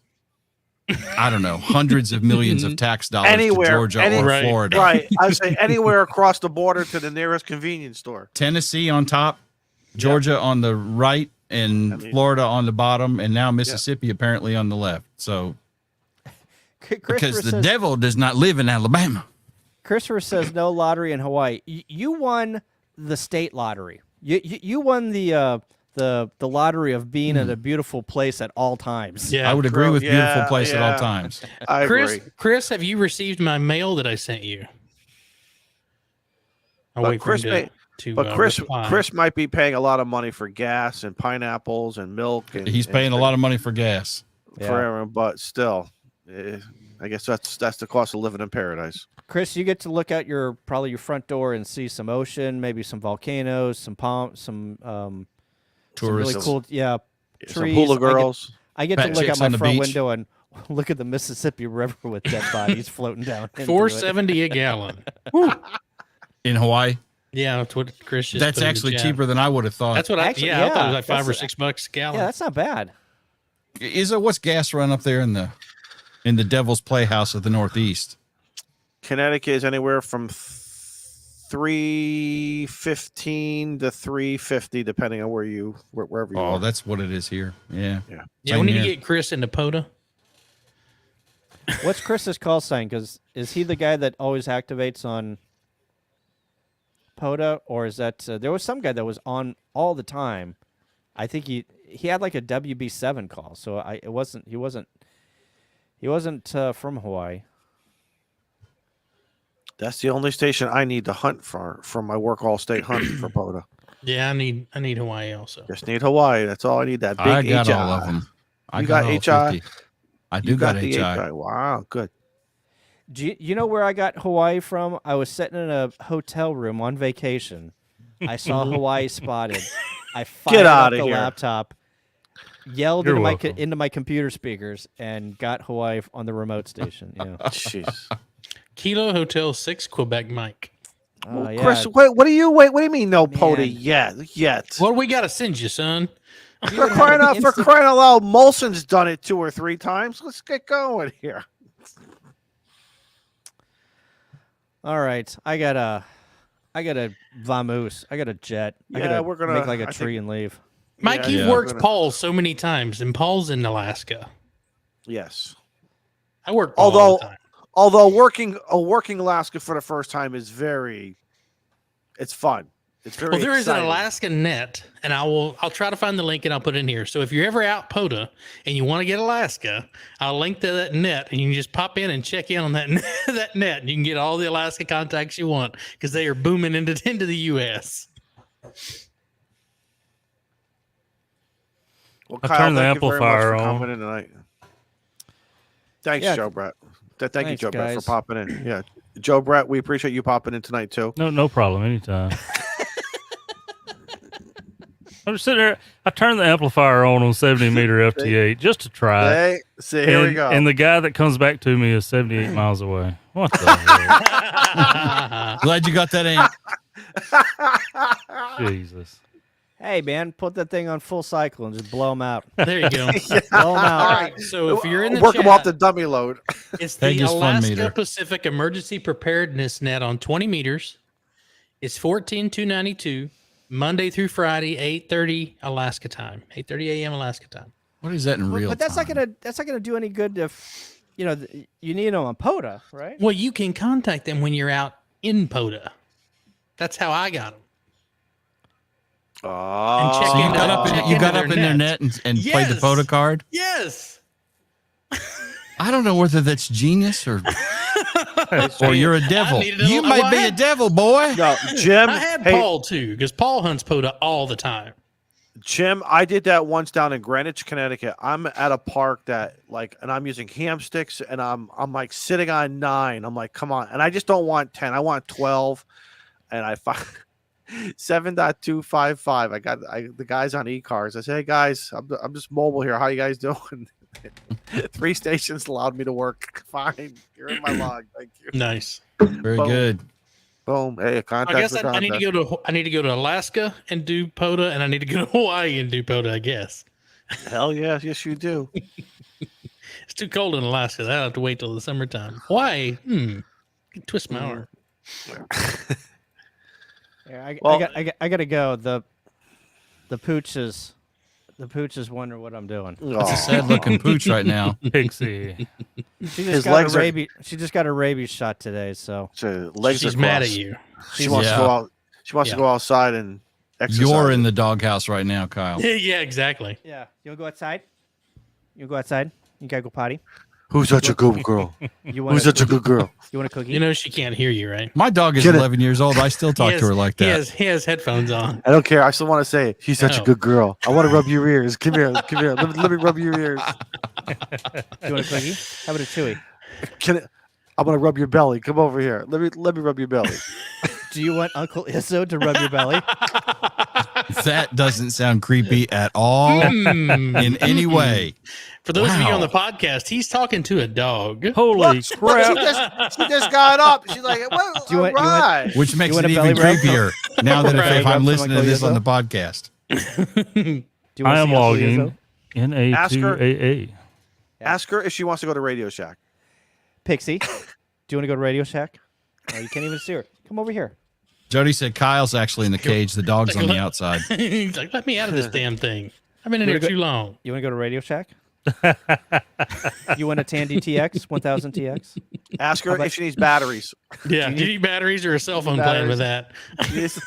I don't know, hundreds of millions of tax dollars Anywhere, to Georgia or Florida. Right. I say anywhere across the border to the nearest convenience store. Tennessee on top, Georgia on the right, and Florida on the bottom, and now Mississippi apparently on the left. So, because the devil does not live in Alabama. Christopher says no lottery in Hawaii. You won the state lottery. You won the lottery of being at a beautiful place at all times. Yeah, I would agree with Yeah, beautiful place at all yeah. times. I agree. Chris, have you received my mail that I sent you? I'll But wait for him Chris reply. Chris might be paying a lot of money for gas and pineapples and milk. And He's paying a lot of money for gas. for everyone, but still, I guess that's the cost of living in paradise. Chris, you get to look out your front door and see some ocean, maybe some volcanoes, some some really Tourists. cool, Some trees. hula girls. I get to Fat look out chicks my on the front beach. window and look at the Mississippi River with dead bodies floating down. into it. $4.70 a gallon. In Hawaii. Yeah, that's what Chris just That's put in the actually chat. cheaper than I would have thought. That's what Actually, I thought it was yeah, like $5 or that's- $6 a gallon. Yeah, that's not bad. What's gas run up there in the Devil's Playhouse of the Northeast? Connecticut is anywhere from $3.15 to $3.50, depending on wherever you Oh, are. that's what it is here. Yeah. Yeah, Same we need to here. get Chris into POTA. What's Chris's call sign? Because is he the guy that always activates on POTA, or is that there was some guy that was on all the time? I think he had like a WB7 call, so he wasn't from Hawaii. That's the only station I need to hunt for my work all state hunt for POTA. Yeah, I need Hawaii also. Just need Hawaii. That's all I need. That big I got HI. all of them. I You got all HI? 50. I do You got the HI. Wow, good. Do you know where I got Hawaii from? I was sitting in a hotel room on vacation. I saw Hawaii spotted. I fired up outta the here. laptop, yelled You're into welcome. into my computer speakers, and got Hawaii on the remote station. Yeah. Jeez. Kilo Hotel 6, Quebec Mike. Yeah. Chris, what do you mean no POTA Man. yet? Well, we got to send you, son. For crying out loud, Molson's done it 2 or 3 times. Let's get going here. All right, I got a vamoose. I got a jet. I Yeah, gotta we're gonna- make like a I tree think- and leave. Mike, Yeah, you've yeah. worked Paul so many times, and Paul's in Alaska. Yes. I work Paul all the time. Although working Alaska for the first time is it's fun. It's very Well, there is an exciting. Alaska net, and I'll try to find the link and I'll put it in here. So if you're ever out POTA and you want to get Alaska, I'll link to that net, and you can just pop in and check in on that that net, and you can get all the Alaska contacts you want because they are booming into the U.S. Well, I Kyle, turned the thank you very much amplifier for on. coming in tonight. Thanks, Yeah. Joe Brett. Thank you, Thanks, Joe Brett, guys. for popping in. Yeah, Joe Brett, we appreciate you popping in tonight too. No problem. Anytime. I'm just sitting there. I turned the amplifier on 70 meter FT8 just to try. Hey, see, here we go. And the guy that comes back to me is 78 miles away. What the hell? Glad you got that amp. Jesus. Hey man, put that thing on full cycle and just blow them out. There you go. Blow them out. All right. So if you're in the Work chat, them off the dummy load. it's the Vegas Fun Meter. Alaska Pacific Emergency Preparedness Net on 20 meters. It's $14,292 Monday through Friday, 8:30 Alaska time, 8:30 a.m. Alaska time. What is that in real But that's time? not gonna do any good if you need them on POTA, right? Well, you can contact them when you're out in POTA. That's how I got them. Oh, check So you into- got up check in, you got into up their in their net. net and played the Yes. photo card? Yes. I don't know whether that's genius or Or you're a devil. needed a You little- might well, be I a had- devil, boy. No, Jim. I had hey, Paul too, because Paul hunts POTA all the time. Jim, I did that once down in Greenwich, Connecticut. I'm at a park that and I'm using ham sticks, and I'm like sitting on 9. I'm like, come on, and I just don't want 10. I want 12, and I find 7.255. I got the guys on e-cars. I say, hey guys, I'm just mobile here. How you guys doing? 3 stations allowed me to work. Fine, you're in my log. Thank you. Nice. Very Boom. good. Boom. Hey, contact. I guess I need to go to Alaska and do POTA, and I need to go to Hawaii and do POTA. I guess Hell yeah, yes you do. it's too cold in Alaska. I have to wait till the summertime. Hawaii, twist my arm. Yeah, Well- I gotta go. The pooches wonder what I'm doing. It's a sad looking pooch right now. Pixie. She His just got legs a are- rabies. She just got a rabies shot today. So So legs She's are mad at crossed. you. She wants to go out. She wants to Yeah. go outside and exercise. You're in the doghouse right now, Kyle. Yeah, exactly. yeah, you wanna go outside? You wanna go outside? You gotta go potty. Who's such a good girl? You want Who's such a good girl? You want a cookie? You know she can't hear you, right? My dog is Get it. 11 years old. I still talk to her like that. He has headphones on. I don't care. I still want to say she's such a Oh. good girl. I want to rub your ears. Come here. Come here. Let me rub your ears. You want a cookie? How about a chewy? I'm gonna rub your belly. Come over here. Let me rub your belly. Do you want Uncle Izzo to rub your belly? That doesn't sound creepy at all in any way. For those of you Wow. on the podcast, he's talking to a dog. Holy Look, crap. she just got up. She's like, well, Do you want- all you want- right. Which makes want it a even belly rub? creepier now that Right. if I'm From listening to Uncle this on Izzo? the podcast. Do you I wanna am see Uncle logging Izzo? Ask her- NA2AA. Ask her if she wants to go to Radio Shack. Pixie, do you want to go to Radio Shack? No, you can't even see her. Come over here. Jody said Kyle's actually in the cage. The dog's on the outside. He's like, let me out of this damn thing. I've been in here too long. You want to go to Radio Shack? You want a Tandy TX 1000 TX? Ask her if she needs batteries. Yeah. Do you need batteries or a cell phone plan with that? Yes.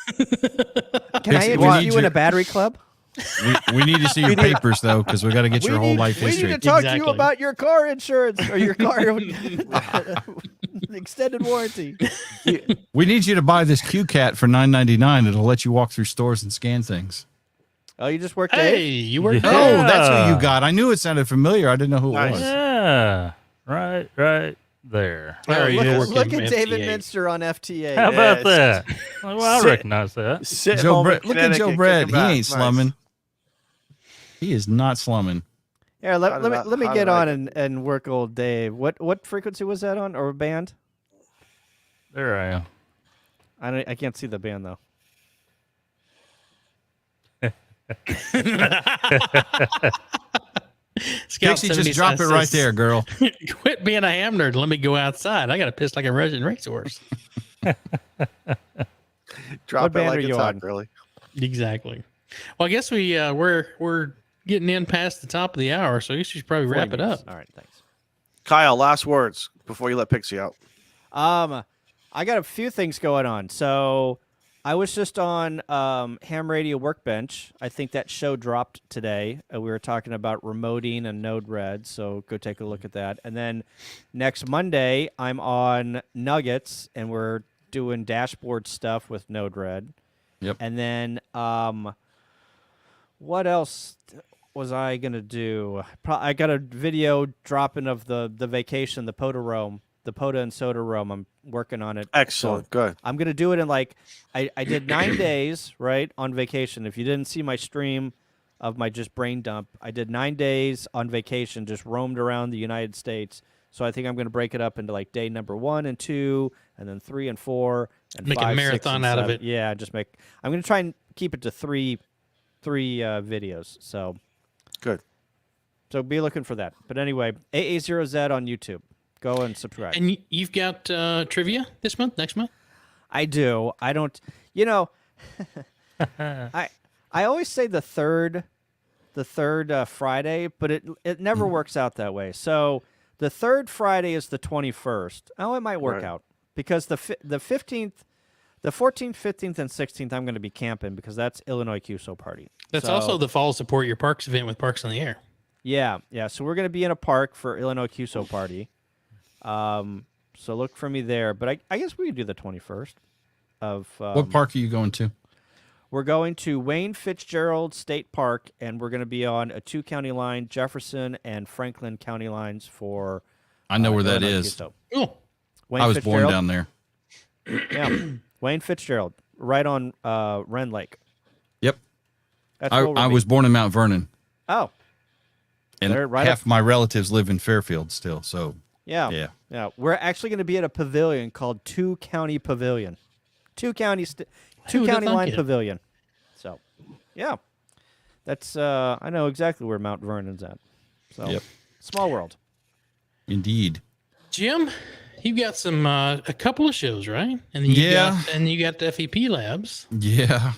Can I Pixie, we interest need you in your- a battery club? We need to see your papers though, because we got to get your whole life we history. need to talk to you Exactly. about your car insurance or your car extended warranty. We need you to buy this Q-Cat for $9.99. It'll let you walk through stores and scan things. Oh, you just worked Hey, Dave? you work Yeah. Oh, that's who you got. I knew it sounded familiar. I didn't know who it Nice. was. Yeah. Right there. There he Look, is. look at Working David FTA. Minster on FTA. How about Yes. that? Well, I Sit- recognize that. Sit Joe home in Brett, look at Joe Connecticut, Brett. kick He him ain't back. slumming. He is not slumming. Here, let me How get did on I- and work old Dave. What frequency was that on, or band? There I am. I can't see the band though. Scout Dixie, just drop it right there, girl. Quit being a ham nerd. Let me go outside. I got to piss like a Russian racehorse. Drop it band like are it's you hot, on? girly. Exactly. Well, I guess we're getting in past the top of the hour, so you should probably wrap it up. All right, thanks. Kyle, last words before you let Pixie out. I got a few things going on. So I was just on Ham Radio Workbench. I think that show dropped today. We were talking about remoting and Node-RED, so go take a look at that. And then next Monday, I'm on Nuggets, and we're doing dashboard stuff with Node-RED. Yep. And then what else was I going to do? I got a video dropping of the vacation, the POTA Rome, the POTA and Soda Rome. I'm working on it. Excellent. So Good. I'm going to do it in I did 9 days, right, on vacation. If you didn't see my stream of my just brain dump, I did 9 days on vacation, just roamed around the United States. So I think I'm going to break it up into like day number 1 and 2, and then 3 and 4, and Make a 5, 6, marathon and out of 7. it. Yeah, I'm going to try and keep it to three videos. So Good. be looking for that. But anyway, AA0Z on YouTube. Go and subscribe. And you've got trivia this month, next month? I do. I don't. You know, I always say the third Friday, but it never works out that way. So the third Friday is the 21st. Oh, it might work Right. out because the 15th, the 14th, 15th, and 16th, I'm going to be camping because that's Illinois QSO party. That's So- also the Fall Support Your Parks event with Parks on the Air. Yeah. So we're going to be in a park for Illinois QSO party. So look for me there. But I guess we could do the 21st of. What park are you going to? We're going to Wayne Fitzgerald State Park, and we're going to be on a 2-county line, Jefferson and Franklin county lines for. I know where that Illinois is. Custo. Oh, Wayne I was born Fitzgerald. down there. Yeah, Wayne Fitzgerald, right on Wren Lake. Yep. That's where we'll I be. was born in Mount Vernon, Oh, and They're right half up- my relatives live in Fairfield still. So yeah. yeah. We're actually going to be at a pavilion called 2-County Pavilion. 2-county Who would've line thunk it? pavilion. So, yeah. That's I know exactly where Mount Vernon's at. So, Yep. small world. Indeed. Jim, you've got some a couple of shows, right? And then you got the FEP Labs. Yeah.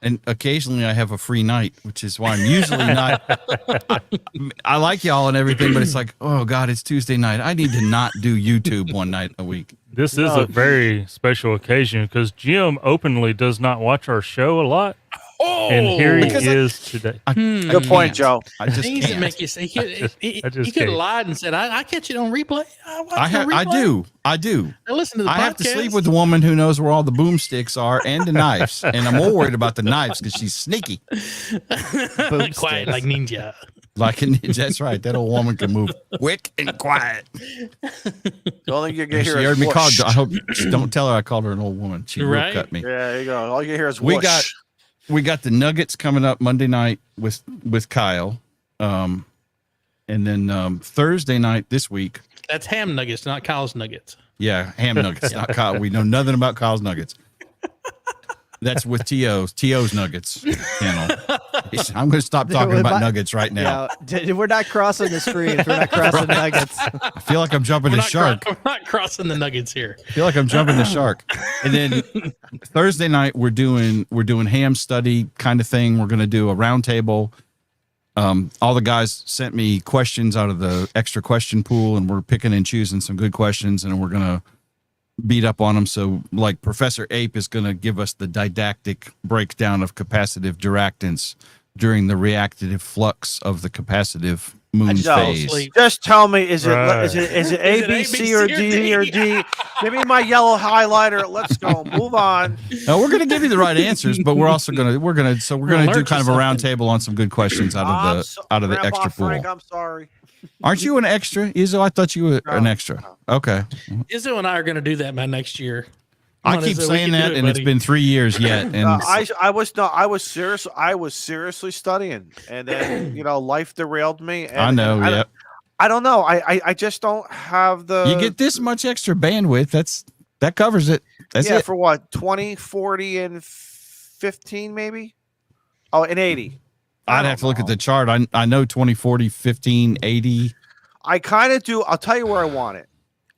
And occasionally I have a free night, which is why I'm usually not. I like y'all and everything, but it's like, oh God, it's Tuesday night. I need to not do YouTube one night a week. This is a very special occasion because Jim openly does not watch our show a lot. Oh, And here he Because is today. Good point, Joe. I just he needs to can't. make you say he I just could have can't. lied and said, "I catch it on replay. I watch I it on replay. I do. I listen to the podcast. I have to sleep with the woman who knows where all the boomsticks are and the knives, and I'm more worried about the knives because she's sneaky. quiet like ninja. Like a ninja. That's right. That old woman can move quick and quiet. The only thing you can She hear is heard me call. whoosh. I hope don't tell her I called her an old woman. She will Right? cut me. Yeah, there you go. All you hear is We whoosh. We got the Nuggets coming up Monday night with Kyle, and then Thursday night this week. That's ham nuggets, not Kyle's nuggets. Yeah, ham nuggets, not Kyle. We know nothing about Kyle's Nuggets. That's with T.O.'s Nuggets channel. I'm going to stop talking about Nuggets right now. Yeah, we're not crossing the streams. We're not crossing nuggets. I feel like I'm jumping the shark. We're not crossing the nuggets here. I feel like I'm jumping the shark. And then Thursday night we're doing ham study kind of thing. We're going to do a round table. All the guys sent me questions out of the extra question pool, and we're picking and choosing some good questions, and we're going to beat up on them. So like Professor Ape is going to give us the didactic breakdown of capacitive diractance during the reactive flux of the capacitive moon Joe, phase. just tell me, is it Right. is it A, B, C, or D or D? Give me my yellow highlighter. Let's go. Move on. No, we're going to give you the right answers, but we're also going to do learn kind of a round table on some good questions out of the Grandpa extra pool. Frank, I'm sorry. Aren't you an extra, Izzo? I thought you were an extra. Okay. Izzo and I are going to do that by next year. I Come on, keep Izzo, we saying can do that, it, and it's buddy. been 3 years yet. And I was seriously studying, and then life derailed me. And I know. Yeah. I don't know. I just don't have the. You get this much extra bandwidth. That covers it. That's yeah, it. for what? 20, 40, and 15 maybe? Oh, and 80. I'd have to look at the chart. I know 20, 40, 15, 80. I kind of do. I'll tell you where I want it.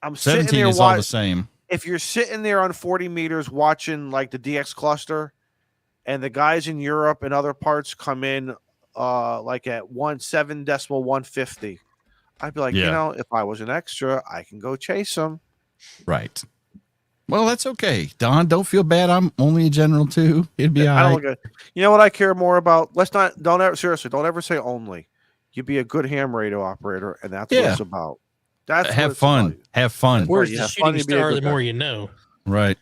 I'm sitting 17 there is all the same. If you're sitting there on 40 meters watching like the DX cluster, and the guys in Europe and other parts come in like at 7.150, I'd be like, Yeah. if I was an extra, I can go chase them. Right. Well, that's okay. Don, don't feel bad. I'm only a general too. It'd be all I right. don't. You know what I care more about? Don't ever say only. You be a good ham radio operator, and that's what Yeah. it's about. That's Have what it's fun. about. Have fun. Where's Yeah, the funny shooting to be a star? good The guy. more you know. Right.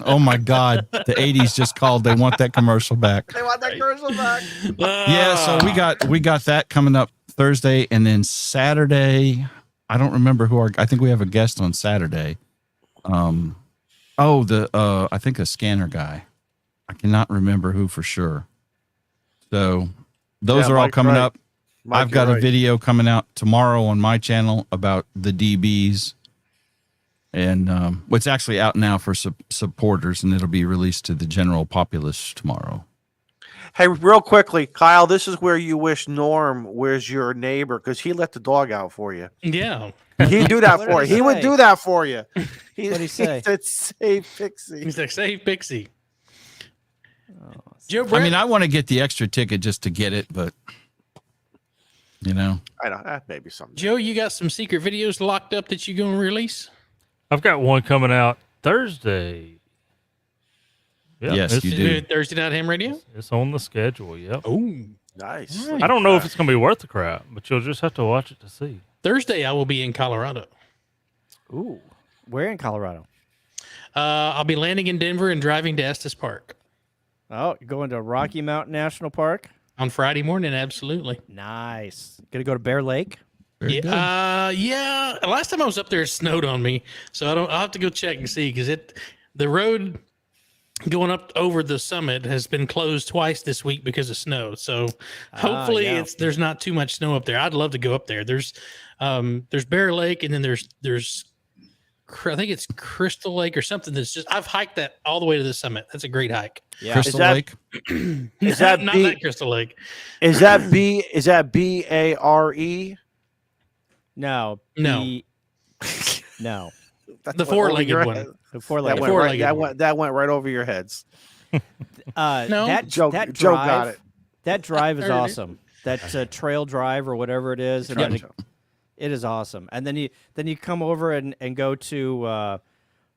Oh my God. The 80s just called. They want that commercial back. They want that commercial back. Yeah, so we got that coming up Thursday, and then Saturday. I don't remember I think we have a guest on Saturday. I think a scanner guy. I cannot remember who for sure. So those Yeah, are all Mike's coming right. up. Mike, I've got you're a right. video coming out tomorrow on my channel about the DBs. And it's actually out now for supporters, and it'll be released to the general populace tomorrow. Hey, real quickly, Kyle, this is where you wish Norm was your neighbor because he let the dog out for you. Yeah. He'd do that What for did you. he He would say? do that for you. What'd he say? He said, save Pixie. He's like, save Pixie. Joe Brett. I mean, I want to get the extra ticket just to get it, but I know that maybe something. Joe, you got some secret videos locked up that you're going to release? I've got one coming out Thursday. Yeah, Yes, it's, you do. Thursday Night Ham Radio? It's on the schedule. Yep. Oh. Nice. All I don't know if it's going to be worth the crap, but you'll just have to watch it to see. Thursday, I will be in Colorado. Ooh, where in Colorado? I'll be landing in Denver and driving to Estes Park Oh, you're going to Rocky Mountain National Park? on Friday morning. Absolutely. Nice. Gonna go to Bear Lake? Very good. Yeah. Last time I was up there, it snowed on me, so I'll have to go check and see because the road going up over the summit has been closed twice this week because of snow. So hopefully yeah. there's not too much snow up there. I'd love to go up there. There's Bear Lake, and then there's I think it's Crystal Lake or something. That's just I've hiked that all the way to the summit. That's a great hike. Yeah. Crystal that- Lake. Is that not B- that Crystal Lake? Is that BARE? No. No. No. That's The what- over four-legged your one. head. The That four-legged. went, right, four-legged that, one. went, that went right over your heads. No. that Joe that Joe drive, got it. That drive is Heard it. awesome. That's a trail drive or whatever it is, and then Trail. it is awesome. And then you come over and go to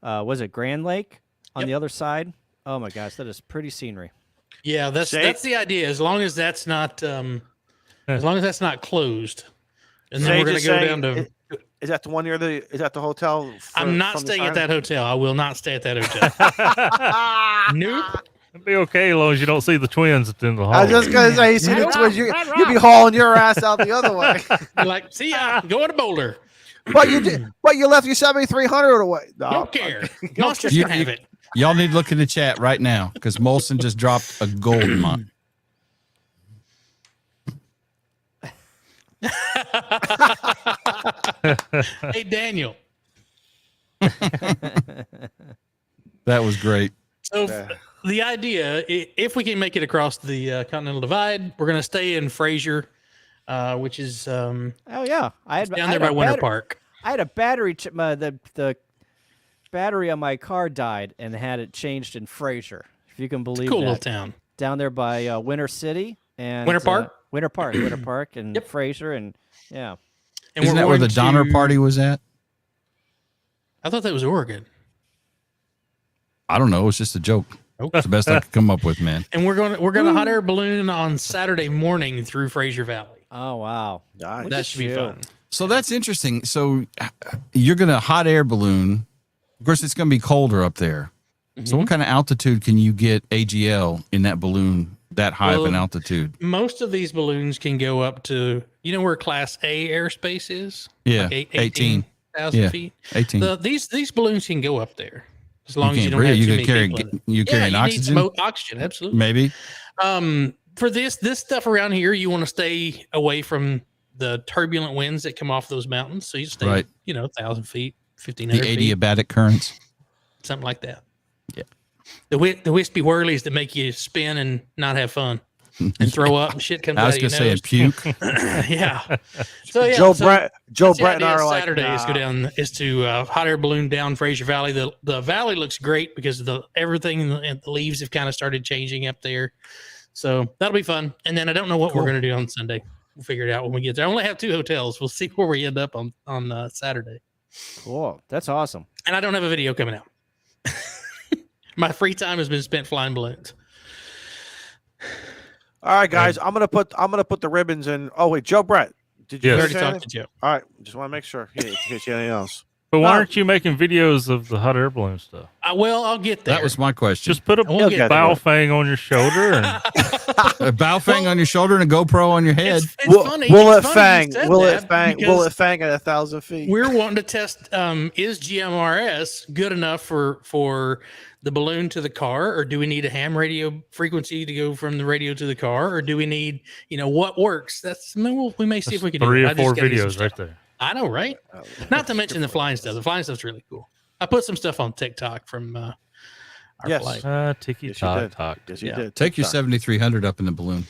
was it Grand Lake on Yep. the other side? Oh my gosh, that is pretty scenery. Yeah, that's the idea. As long as that's not closed, and then Sage we're gonna is go saying- down to. Is that the one near the? Is that the hotel? I'm not from the staying at sign? that hotel. I will not stay at that hotel. Nope. It'd be okay as long as you don't see the twins at the end of the I hallway. was just gonna say, you see the twins, you'd be hauling your ass out the other way. You're like, see ya, going to Boulder. But you left your 7300 away. No, Don't care. Don't Monsters You- can have it. Y'all need to look in the chat right now because Molson just dropped a gold mine. Hey, Daniel. That was great. So the idea, if we can make it across the Continental Divide, we're going to stay in Fraser, which is Oh yeah, I had down I there had by a Winter batter- Park. I had a battery. The battery on my car died and had it changed in Fraser. If you can believe Cool that. little town. Down there by Winter City and Winter Park? Winter Park, and Yep. Fraser, and yeah. And Isn't we're that where the going Donner to- Party was at? I thought that was Oregon. I don't know. It's just a joke. It's the best I could come up with, man. And we're going to hot air balloon on Saturday morning through Fraser Valley. Oh wow. Nice. That should be you. fun. So that's interesting. So you're going to hot air balloon. Of course, it's going to be colder up there. So what kind of altitude can you get AGL in that balloon that high of an Well, altitude? Most of these balloons can go up to, you know where Class A airspace is? Yeah, Like 18. 18,000 Yeah, feet. 18. These balloons can go up there as long as you can't don't breathe. have You too could many carry people in it. you carrying yeah, you oxygen? need oxygen, absolutely. Maybe. For this stuff around here, you want to stay away from the turbulent winds that come off those mountains. So you stay, Right. 1,000 feet, The 1,500 feet, adiabatic currents. something like that. Yeah. The wispy whirlies that make you spin and not have fun and throw up and shit comes I out was of your going to say nose. puke. Yeah. So yeah, Joe so Brett that's the and I idea are like, Saturday is go down is to hot air balloon down Fraser Valley. The valley looks great because everything and the leaves have kind of started changing up there. So that'll be fun. And then I don't know what we're going to do on Sunday. We'll figure it out when we get there. I only have 2 hotels. We'll see where we end up on Saturday. Cool. That's awesome. And I don't have a video coming out. My free time has been spent flying balloons. All right, guys, I'm gonna put the ribbons in. Oh wait, Joe Brett, did you Yes. We finish already anything? talked to Joe. All right, just want to make sure. In case you have anything else. But why No. aren't you making videos of the hot air balloon stuff? Well, I'll get there. That was my question. Just put a We'll get bow there. fang on your shoulder and a bow fang on your shoulder and a GoPro on your head. It's Will, funny. will it's it funny fang? you said Will that it fang? Will because it fang at 1,000 feet? We're wanting to test is GMRS good enough for the balloon to the car, or do we need a ham radio frequency to go from the radio to the car, or do we need what works? We may see if we can do 3 it. or I just 4 gotta do some videos right stuff. there. I know, right? Not to mention the flying stuff. The flying stuff's really cool. I put some stuff on TikTok from our Yes. flight. Tiki Yes, you tock did. tock. Yes, you Yeah. did. Take your TikTok. 7300 up in the balloon.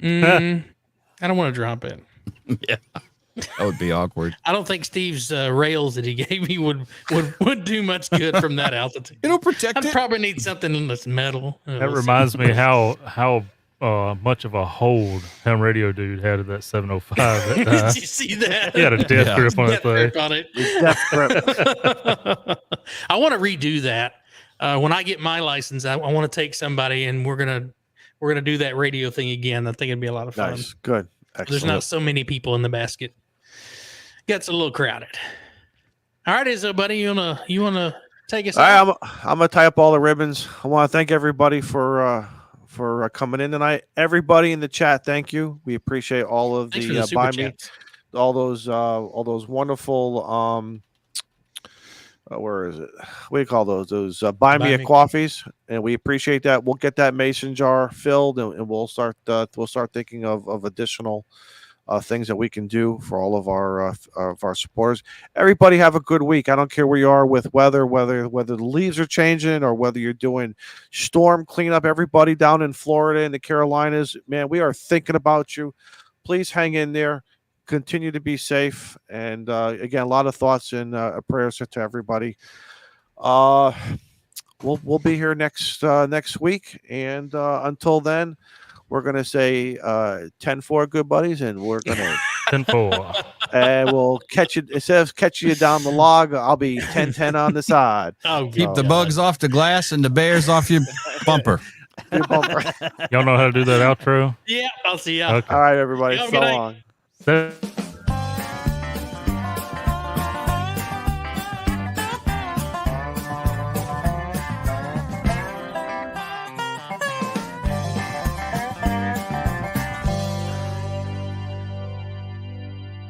I don't want to drop it. Yeah. That would be awkward. I don't think Steve's rails that he gave me would do much good from that altitude. It'll protect I'd it. probably need something that's metal. That reminds me how much of a hold Ham Radio Dude had at that 705. That Did you see that? he had a death Yeah. grip on that Death grip thing. on it. Death grip. I want to redo that. When I get my license, I want to take somebody and we're gonna do that radio thing again. I think it'd be a lot of fun. Nice. Good. There's Excellent. not so many people in the basket. Gets a little crowded. All right, so buddy, you wanna take us All right, out? I'm gonna tie up all the ribbons. I want to thank everybody for coming in tonight. Everybody in the chat, thank you. We appreciate all of Thanks for the the super buy me, chats. all those wonderful where is it? What do you call those? Those buy me a coffees, and we appreciate that. We'll get that mason jar filled, and we'll start thinking of additional things that we can do for all of our supporters. Everybody have a good week. I don't care where you are with weather, whether the leaves are changing or whether you're doing storm cleanup. Everybody down in Florida and the Carolinas, man, we are thinking about you. Please hang in there. Continue to be safe. And again, a lot of thoughts and prayers to everybody. We'll be here next week. And until then, we're going to say 10-4, good buddies, and we're going to 10-4. and we'll catch you. Instead of catching you down the log, I'll be 10-10 on the side. Keep the bugs off the glass and the bears off your bumper. Your bumper. Y'all know how to do that outro? Yeah, I'll see you. Okay. All right, everybody. Have a So good night. long.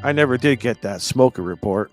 I never did get that smoker report.